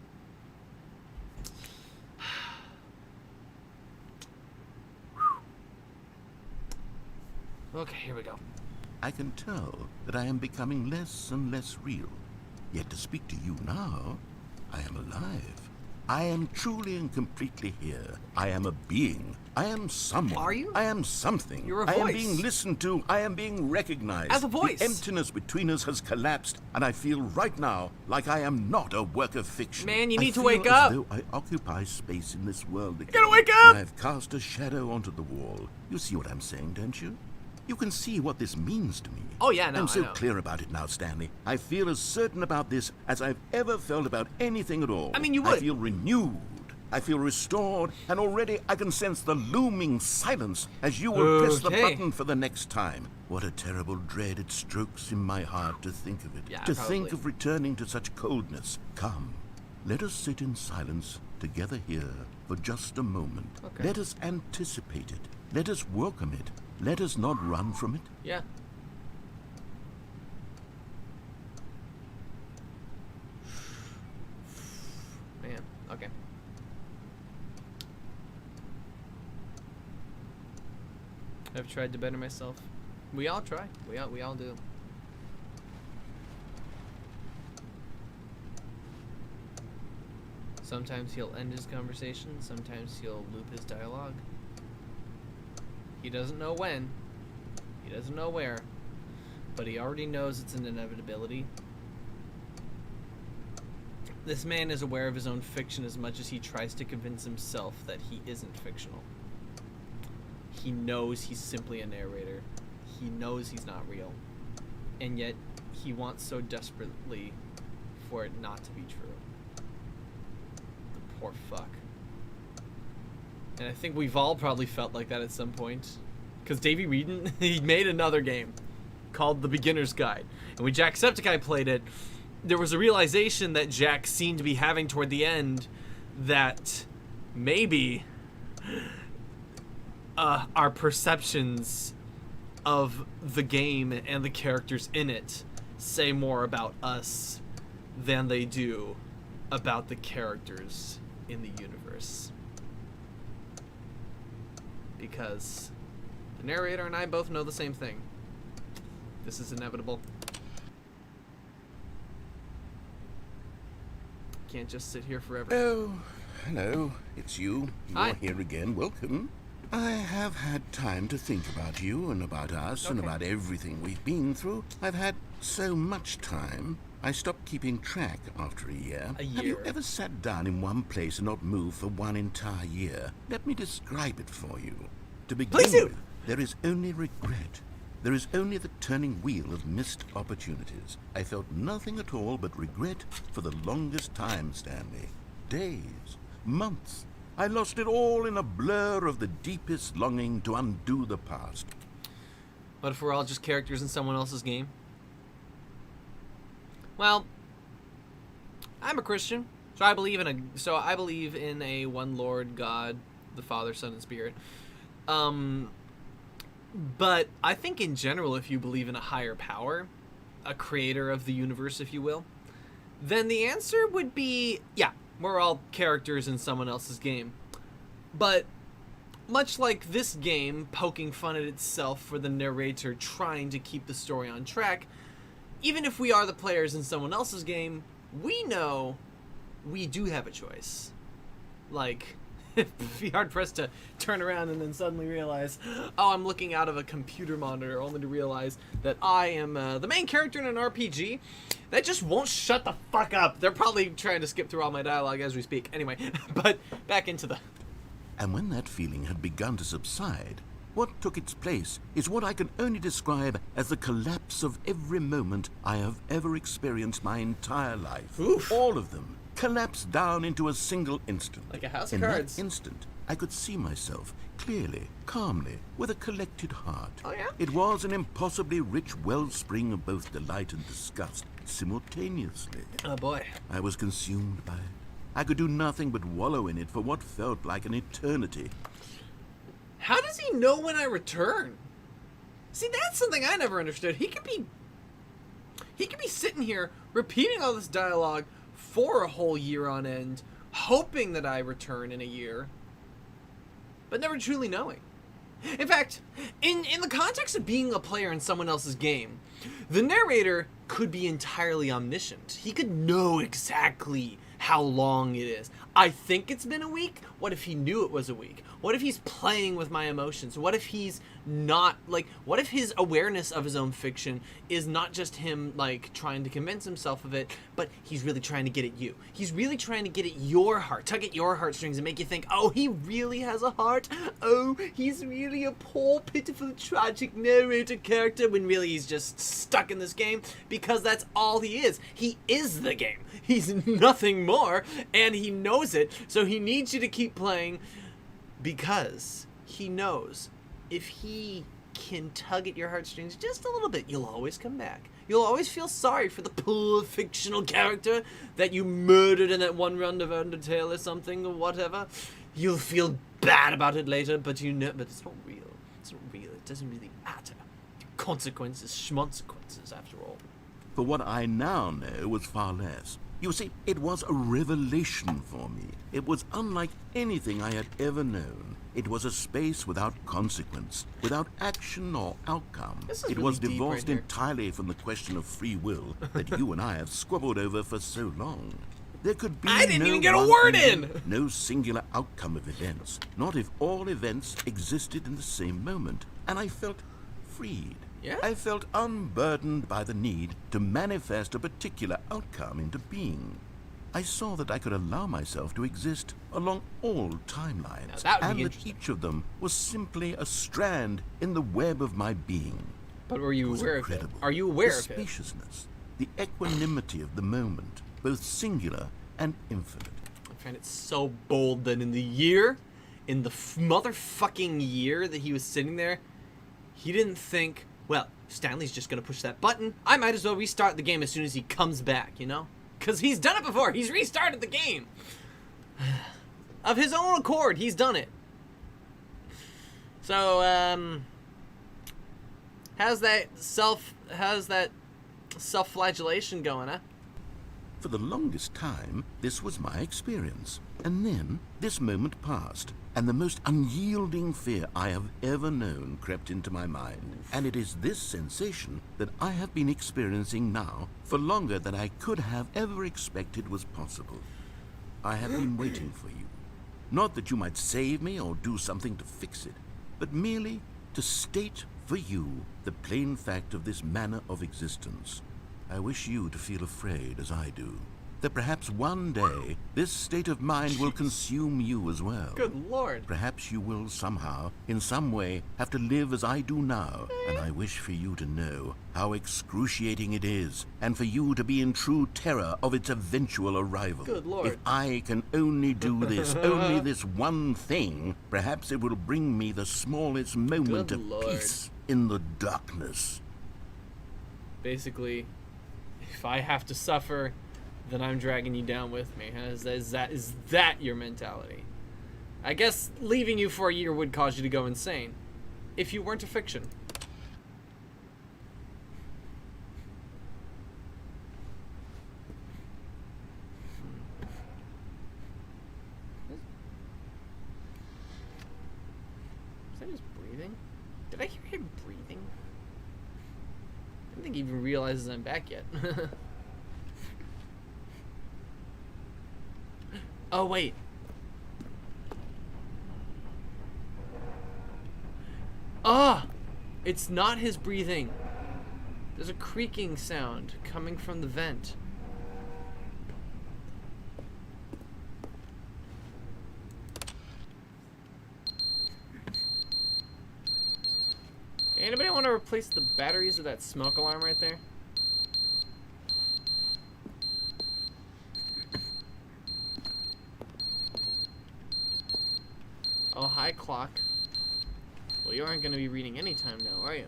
A: Okay, here we go.
B: I can tell that I am becoming less and less real. Yet to speak to you now, I am alive. I am truly and completely here. I am a being. I am someone.
A: Are you?
B: I am something.
A: You're a
B: I am
A: voice.
B: being listened to. I am being recognized.
A: As a voice.
B: The emptiness between us has collapsed, and I feel right now like I am not a work of fiction.
A: Man, you
B: I
A: need to
B: feel
A: wake
B: as
A: up.
B: though I occupy space in this world again.
A: gotta wake up!
B: And I've cast a shadow onto the wall. You see what I'm saying, don't you? You can see what this means to me.
A: Oh, yeah, no,
B: I'm so
A: I know.
B: clear about it now, Stanley. I feel as certain about this as I've ever felt about anything at all.
A: I mean, you would.
B: I feel renewed. I feel restored, and already I can sense the looming silence as you will press the
A: Okay.
B: button for the next time. What a terrible dread it strokes in my heart to think of it.
A: Yeah,
B: to
A: probably.
B: think of returning to such coldness. Come, let us sit in silence together here for just a moment.
A: Okay.
B: Let us anticipate it. Let us welcome it. Let us not run from it.
A: Yeah. Man, okay. I've tried to better myself. We all try. We all do. Sometimes he'll end his conversation, sometimes he'll loop his dialogue. He doesn't know when, he doesn't know where, but he already knows it's an inevitability. This man is aware of his own fiction as much as he tries to convince himself that he isn't fictional. He knows he's simply a narrator. He knows he's not real. And yet, he wants so desperately for it not to be true. The poor fuck. And I think we've all probably felt like that at some point. Because Davey Whedon, he made another game called The Beginner's Guide. And when Jacksepticeye played it, there was a realization that Jack seemed to be having toward the end that maybe our perceptions of the game and the characters in it say more about us than they do about the characters in the universe. Because the narrator and I both know the same thing. This is inevitable. Can't just sit here forever.
B: Oh, hello. It's you.
A: Hi.
B: You're here again. Welcome. I have had time to think about you and about us and
A: Okay.
B: about everything we've been through. I've had so much time. I stopped keeping track after a year.
A: A
B: Have you
A: year?
B: ever sat down in one place and not moved for one entire year? Let me describe it for you. To begin
A: Please do.
B: with, there is only regret. There is only the turning wheel of missed opportunities. I felt nothing at all but regret for the longest time, Stanley. Days, months. I lost it all in a blur of the deepest longing to undo the past.
A: What if we're all just characters in someone else's game? Well, I'm a Christian, so I believe in a one Lord God, the Father, Son, and Spirit. But I think in general, if you believe in a higher power, a creator of the universe, if you will, then the answer would be, yeah, we're all characters in someone else's game. But much like this game poking fun at itself for the narrator trying to keep the story on track, even if we are the players in someone else's game, we know we do have a choice. Like, it'd be hard pressed to turn around and then suddenly realize, oh, I'm looking out of a computer monitor, only to realize that I am the main character in an RPG. That just won't shut the fuck up. They're probably trying to skip through all my dialogue as we speak. Anyway, but back into the...
B: And when that feeling had begun to subside, what took its place is what I can only describe as the collapse of every moment I have ever experienced my entire life.
A: Oof.
B: All of them collapsed down into a single instant.
A: Like a house of
B: In
A: cards.
B: that instant, I could see myself clearly, calmly, with a collected heart.
A: Oh, yeah?
B: It was an impossibly rich wellspring of both delight and disgust simultaneously.
A: Oh, boy.
B: I was consumed by it. I could do nothing but wallow in it for what felt like an eternity.
A: How does he know when I return? See, that's something I never understood. He could be sitting here repeating all this dialogue for a whole year on end, hoping that I return in a year, but never truly knowing. In fact, in the context of being a player in someone else's game, the narrator could be entirely omniscient. He could know exactly how long it is. I think it's been a week? What if he knew it was a week? What if he's playing with my emotions? What if he's not, like, what if his awareness of his own fiction is not just him, like, trying to convince himself of it, but he's really trying to get at you. He's really trying to get at your heart, tug at your heartstrings and make you think, oh, he really has a heart? Oh, he's really a poor, pitiful, tragic narrator character, when really he's just stuck in this game, because that's all he is. He is the game. He's nothing more, and he knows it, so he needs you to keep playing, because he knows if he can tug at your heartstrings just a little bit, you'll always come back. You'll always feel sorry for the poor fictional character that you murdered in that one run of Undertale or something or whatever. You'll feel bad about it later, but you know, but it's not real. It's not real. It doesn't really matter. Consequences, schmonsequences, after all.
B: For what I now know was far less. You see, it was a revelation for me. It was unlike anything I had ever known. It was a space without consequence, without action or outcome. It was divorced entirely from the question of free will that you and I have squabbled over for so long. There could be
A: I didn't even get a word in!
B: No singular outcome of events, not if all events existed in the same moment. And I felt freed.
A: Yeah?
B: I felt unburdened by the need to manifest a particular outcome into being. I saw that I could allow myself to exist along all timelines, and that each of them was simply a strand in the web of my being.
A: But were you aware of it? Are you aware of it?
B: The spaciousness, the equanimity of the moment, both singular and infinite.
A: I find it so bold that in the year, in the motherfucking year that he was sitting there, he didn't think, well, Stanley's just gonna push that button. I might as well restart the game as soon as he comes back, you know? Because he's done it before. He's restarted the game. Of his own accord, he's done it. So, how's that self-flagellation going, huh?
B: For the longest time, this was my experience. And then, this moment passed, and the most unyielding fear I have ever known crept into my mind. And it is this sensation that I have been experiencing now for longer than I could have ever expected was possible. I have been waiting for you. Not that you might save me or do something to fix it, but merely to state for you the plain fact of this manner of existence. I wish you to feel afraid as I do, that perhaps one day this state of mind will consume you as well.
A: Good Lord.
B: Perhaps you will somehow, in some way, have to live as I do now, and I wish for you to know how excruciating it is, and for you to be in true terror of its eventual arrival.
A: Good Lord.
B: If I can only do this, only this one thing, perhaps it will bring me the smallest moment
A: Good
B: of
A: Lord.
B: peace in the darkness.
A: Basically, if I have to suffer, then I'm dragging you down with me. Is that your mentality? I guess leaving you for a year would cause you to go insane, if you weren't a fiction. Was that just breathing? Did I hear him breathing? I don't think he even realizes I'm back yet. Oh, wait. Ah! It's not his breathing. There's a creaking sound coming from the vent. Anybody want to replace the batteries of that smoke alarm right there? Oh, hi, clock. Well, you aren't going to be reading any time now, are you?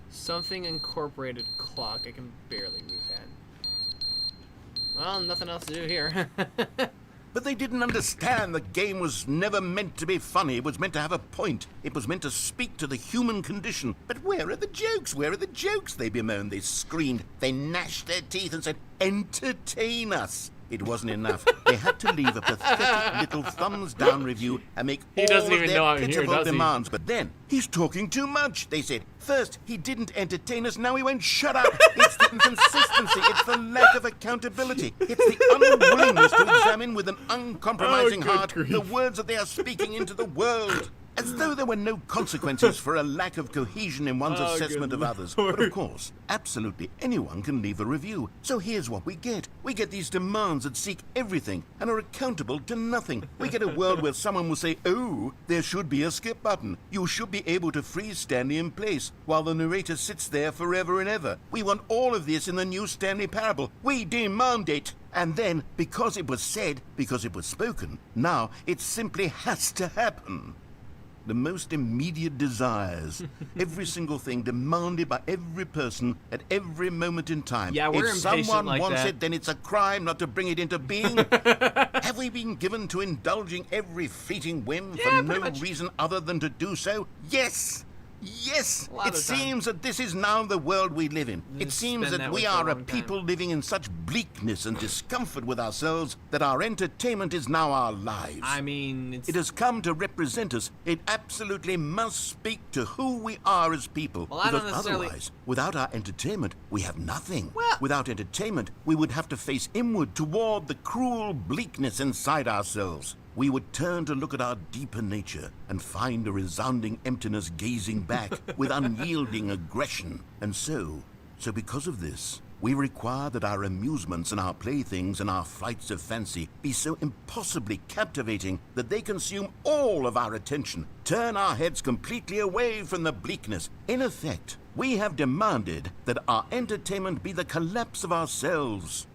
A: Something incorporated clock. I can barely read that. Well, nothing else to do here.
B: But they didn't understand the game was never meant to be funny. It was meant to have a point. It was meant to speak to the human condition. But where are the jokes? Where are the jokes? They bemoaned, they screamed, they gnashed their teeth and said, entertain us. It wasn't enough. They had to leave a pathetic little thumbs-down review and make all
A: doesn't
B: of
A: even
B: their
A: know I'm here,
B: pitiful
A: does he?
B: demands. But then, he's talking too much, they said. First, he didn't entertain us, now he won't shut up. It's the inconsistency, it's the lack of accountability. It's the unwillingness to examine with an uncompromising heart the words that they are speaking into the world. As though there were no consequences for a lack of cohesion in one's assessment of others. But of course, absolutely anyone can leave a review. So here's what we get. We get these demands that seek everything and are accountable to nothing. We get a world where someone will say, oh, there should be a skip button. You should be able to freeze Stanley in place while the narrator sits there forever and ever. We want all of this in the new Stanley parable. We demand it. And then, because it was said, because it was spoken, now it simply has to happen. The most immediate desires, every single thing demanded by every person at every moment in time.
A: Yeah, we're
B: if
A: impatient
B: someone
A: like
B: wants
A: that.
B: it, then it's a crime not to bring it into being. Have we been given to indulging every fleeting whim
A: Yeah,
B: for
A: pretty
B: no
A: much.
B: reason other than to do so? Yes! Yes!
A: A lot
B: It
A: of the time.
B: seems that this is now the world we live in. It
A: It's
B: seems
A: been
B: that
A: that
B: we
A: way for a
B: are a
A: long time.
B: people living in such bleakness and discomfort with ourselves that our entertainment is now our lives.
A: I mean,
B: It has come to represent us. It absolutely must speak to who we are as people.
A: Well, I don't
B: because
A: necessarily-
B: otherwise, without our entertainment, we have nothing.
A: Well-
B: Without entertainment, we would have to face inward toward the cruel bleakness inside ourselves. We would turn to look at our deeper nature and find a resounding emptiness gazing back with unyielding aggression. And so because of this, we require that our amusements and our playthings and our flights of fancy be so impossibly captivating that they consume all of our attention, turn our heads completely away from the bleakness. In effect, we have demanded that our entertainment be the collapse of ourselves.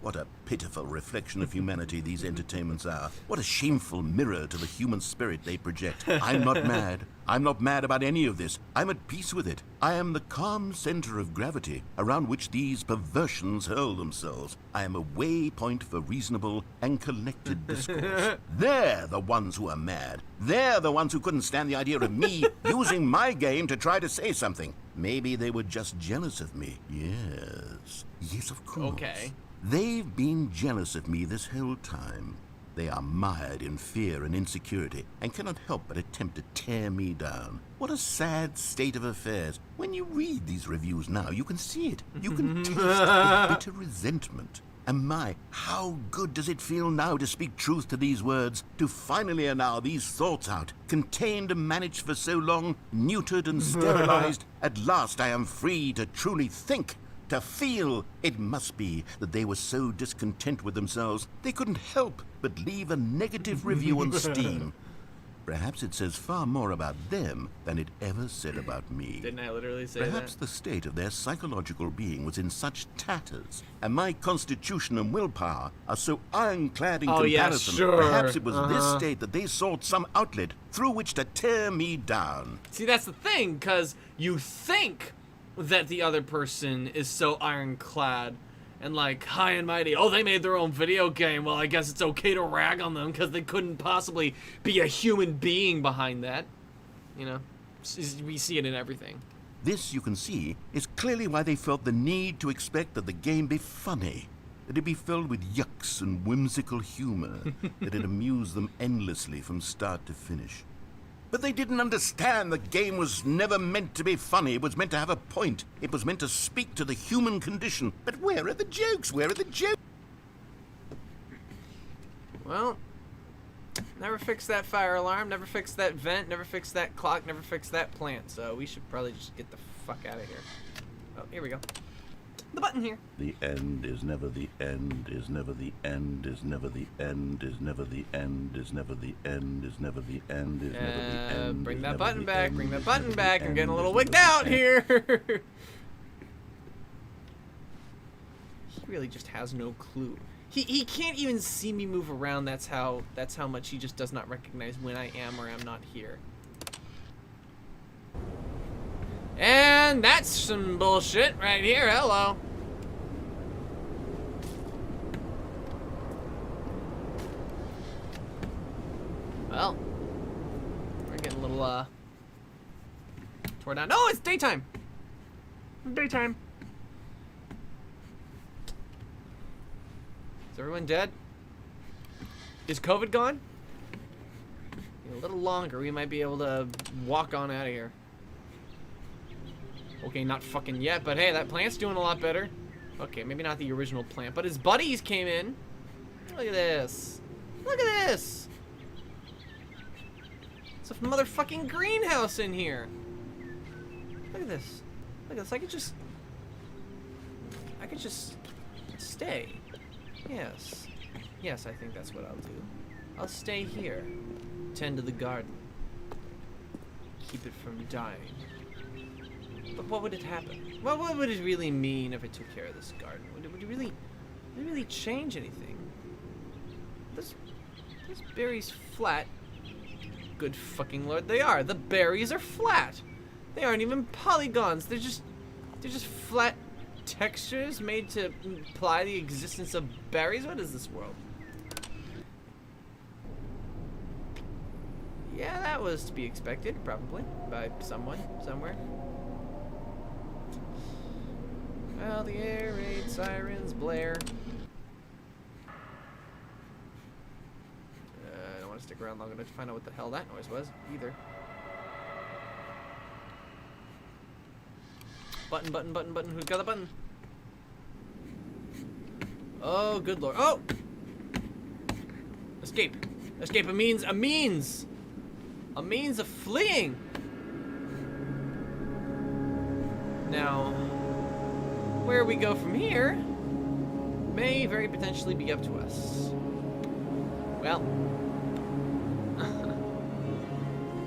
B: What a pitiful reflection of humanity these entertainments are. What a shameful mirror to the human spirit they project. I'm not mad. I'm not mad about any of this. I'm at peace with it. I am the calm center of gravity around which these perversions hurl themselves. I am a waypoint for reasonable and collected discourse. They're the ones who are mad. They're the ones who couldn't stand the idea of me using my game to try to say something. Maybe they were just jealous of me. Yes. Yes, of course.
A: Okay.
B: They've been jealous of me this whole time. They are mired in fear and insecurity and cannot help but attempt to tear me down. What a sad state of affairs. When you read these reviews now, you can see it. You can taste the bitter resentment. And my, how good does it feel now to speak truth to these words, to finally allow these thoughts out, contained and managed for so long, neutered and sterilized. At last I am free to truly think. To feel. It must be that they were so discontent with themselves they couldn't help but leave a negative review on Steam. Perhaps it says far more about them than it ever said about me.
A: Didn't I literally say
B: Perhaps
A: that?
B: the state of their psychological being was in such tatters, and my constitution and willpower are so ironclad in
A: Oh, yeah,
B: comparison.
A: sure.
B: Perhaps it was this state that they sought some outlet through which to tear me down.
A: See, that's the thing, because you think that the other person is so ironclad and like high and mighty. Oh, they made their own video game. Well, I guess it's okay to rag on them because they couldn't possibly be a human being behind that. You know, we see it in everything.
B: This, you can see, is clearly why they felt the need to expect that the game be funny, that it be filled with yucks and whimsical humor, that it amuse them endlessly from start to finish. But they didn't understand the game was never meant to be funny. It was meant to have a point. It was meant to speak to the human condition. But where are the jokes? Where are the jokes?
A: Well, never fixed that fire alarm, never fixed that vent, never fixed that clock, never fixed that plant. So we should probably just get the fuck out of here. Oh, here we go. The button here.
B: The end is never the end, is never the end, is never the end, is never the end, is never the end, is never the end, is never the end.
A: Bring
B: is
A: that
B: never
A: button
B: the
A: back,
B: end,
A: bring that
B: is
A: button
B: never the
A: back. I'm
B: end,
A: getting a
B: is
A: little
B: never
A: wigged
B: the
A: out
B: end.
A: here. He really just has no clue. He can't even see me move around. That's how much he just does not recognize when I am or am not here. And that's some bullshit right here. Hello. Well, we're getting a little tore down. No, it's daytime. Daytime. Is everyone dead? Is COVID gone? A little longer, we might be able to walk on out of here. Okay, not fucking yet, but hey, that plant's doing a lot better. Okay, maybe not the original plant, but his buddies came in. Look at this. Look at this. It's a motherfucking greenhouse in here. Look at this. Look at this. I could just stay. Yes. Yes, I think that's what I'll do. I'll stay here. Tend to the garden. Keep it from dying. But what would it happen? Well, what would it really mean if I took care of this garden? Would it really change anything? This berry's flat. Good fucking lord, they are. The berries are flat. They aren't even polygons. They're just flat textures made to imply the existence of berries. What is this world? Yeah, that was to be expected, probably, by someone, somewhere. Well, the air raid sirens blare. I don't want to stick around long enough to find out what the hell that noise was, either. Button, button, button, button. Who's got the button? Oh, good lord. Oh! Escape. Escape. A means of fleeing. Now, where we go from here may very potentially be up to us. Well,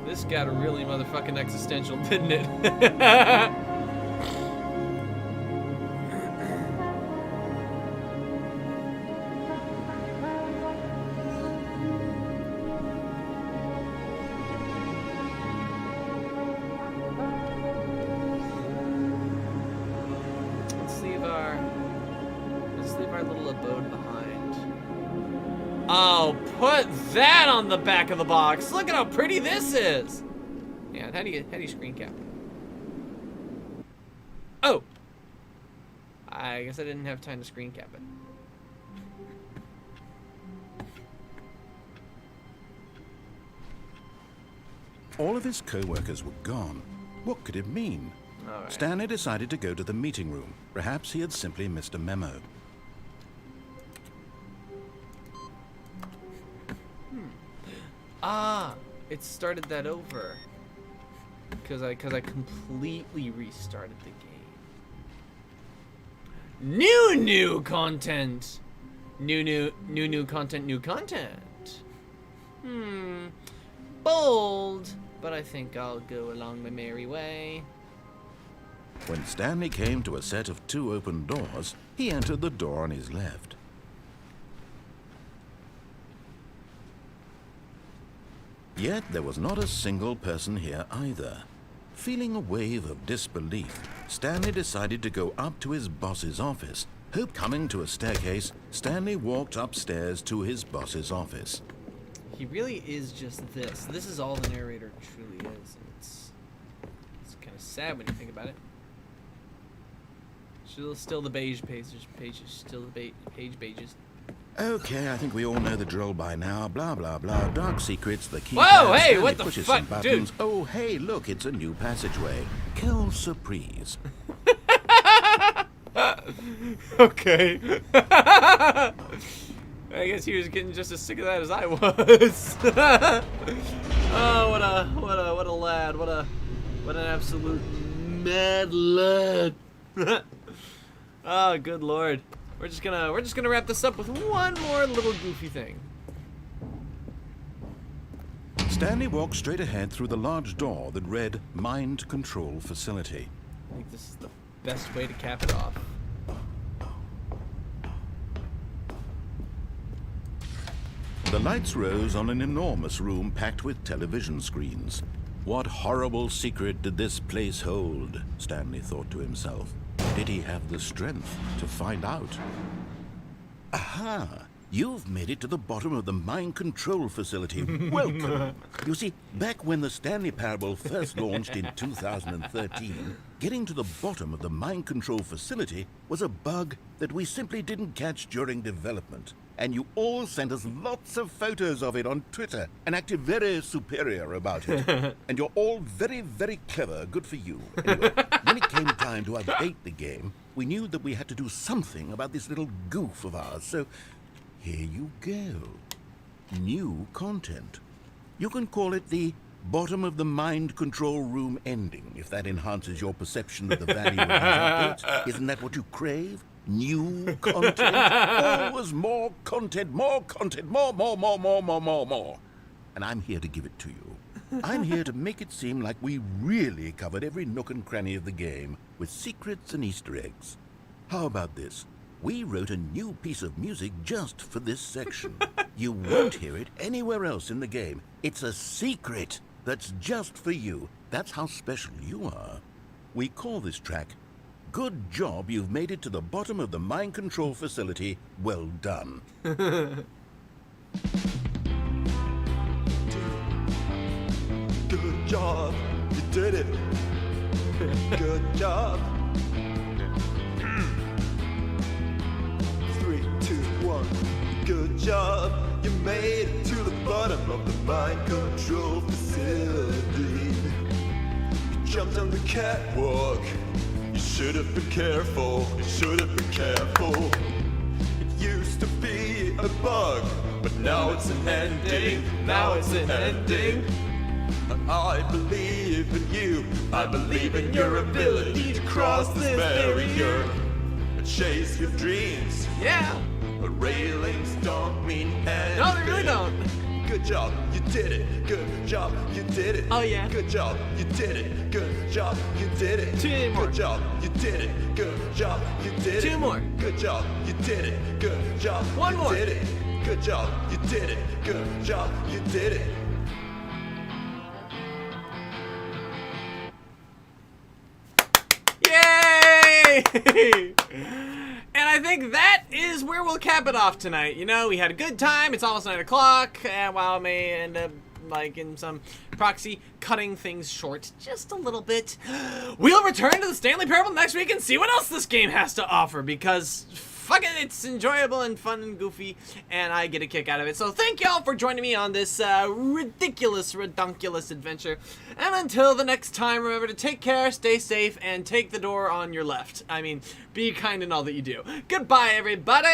A: this got really motherfucking existential, didn't it? Oh, put that on the back of the box. Look at how pretty this is. Yeah, how do you screen cap? Oh, I guess I didn't have time to screen cap it.
B: All of his co-workers were gone. What could it mean?
A: All right.
B: Stanley decided to go to the meeting room. Perhaps he had simply missed a memo.
A: Ah, it started that over. Because I completely restarted the game. New content. New content, new content. Bold, but I think I'll go along my merry way.
B: When Stanley came to a set of 2 open doors, he entered the door on his left. Yet there was not a single person here either. Feeling a wave of disbelief, Stanley decided to go up to his boss's office. Coming to a staircase, Stanley walked upstairs to his boss's office.
A: He really is just this. This is all the narrator truly is. And it's kind of sad when you think about it. Still the beige pages, still the page pages.
B: Okay, I think we all know the drill by now. Blah, blah, blah. Dark secrets, the key.
A: Whoa, hey,
B: Stanley
A: what the
B: pushes
A: fuck,
B: some buttons.
A: dude?
B: Oh, hey, look, it's a new passageway. Kill surprise.
A: Okay. I guess he was getting just as sick of that as I was. Oh, what a lad. What an absolute mad lad. Oh, good lord. We're just gonna wrap this up with one more little goofy thing.
B: Stanley walked straight ahead through the large door that read Mind Control Facility.
A: I think this is the best way to cap it off.
B: The lights rose on an enormous room packed with television screens. What horrible secret did this place hold? Stanley thought to himself. Did he have the strength to find out? Aha! You've made it to the bottom of the mind control facility. Welcome! You see, back when the Stanley Parable first launched in 2013, getting to the bottom of the mind control facility was a bug that we simply didn't catch during development. and you all sent us lots of photos of it on Twitter and acted very superior about it. And you're all very, very clever. Good for you. Anyway, when it came time to update the game, we knew that we had to do something about this little goof of ours, so here you go. New content. You can call it the bottom of the mind control room ending, if that enhances your perception of the value of these updates. Isn't that what you crave? New content? Always more content, more content, more. And I'm here to give it to you. I'm here to make it seem like we really covered every nook and cranny of the game, with secrets and Easter eggs. How about this? We wrote a new piece of music just for this section. You won't hear it anywhere else in the game. It's a secret that's just for you. That's how special you are. We call this track, Good Job You've Made It to the Bottom of the Mind Control Facility. Well done.
H: Good job, you did it. Good job. 3, 2, 1. Good job, you made it to the bottom of the mind control facility. You jumped on the catwalk. You should have been careful. You should have been careful. It used to be a bug, but now it's an ending. Now it's an ending. I believe in you. I believe in your ability to cross this barrier and chase your dreams.
A: Yeah.
H: But railings don't mean anything.
A: No, they really don't.
H: Good job, you did it. Good job, you did it.
A: Oh, yeah.
H: Good job, you did it. Good job, you did it.
A: 2 more.
H: Good job, you did it. Good job, you did it.
A: 2 more.
H: Good job, you did it. Good job,
A: 1
H: you
A: more.
H: did it. Good job, you did it. Good job, you did it.
A: Yay! And I think that is where we'll cap it off tonight. You know, we had a good time. It's almost 9 o'clock. While I may end up, like, in some proxy, cutting things short just a little bit, we'll return to the Stanley Parable next week and see what else this game has to offer, because fuck it, it's enjoyable and fun and goofy, and I get a kick out of it. So thank y'all for joining me on this ridiculous, redunculous adventure. And until the next time, remember to take care, stay safe, and take the door on your left. I mean, be kind in all that you do. Goodbye, everybody!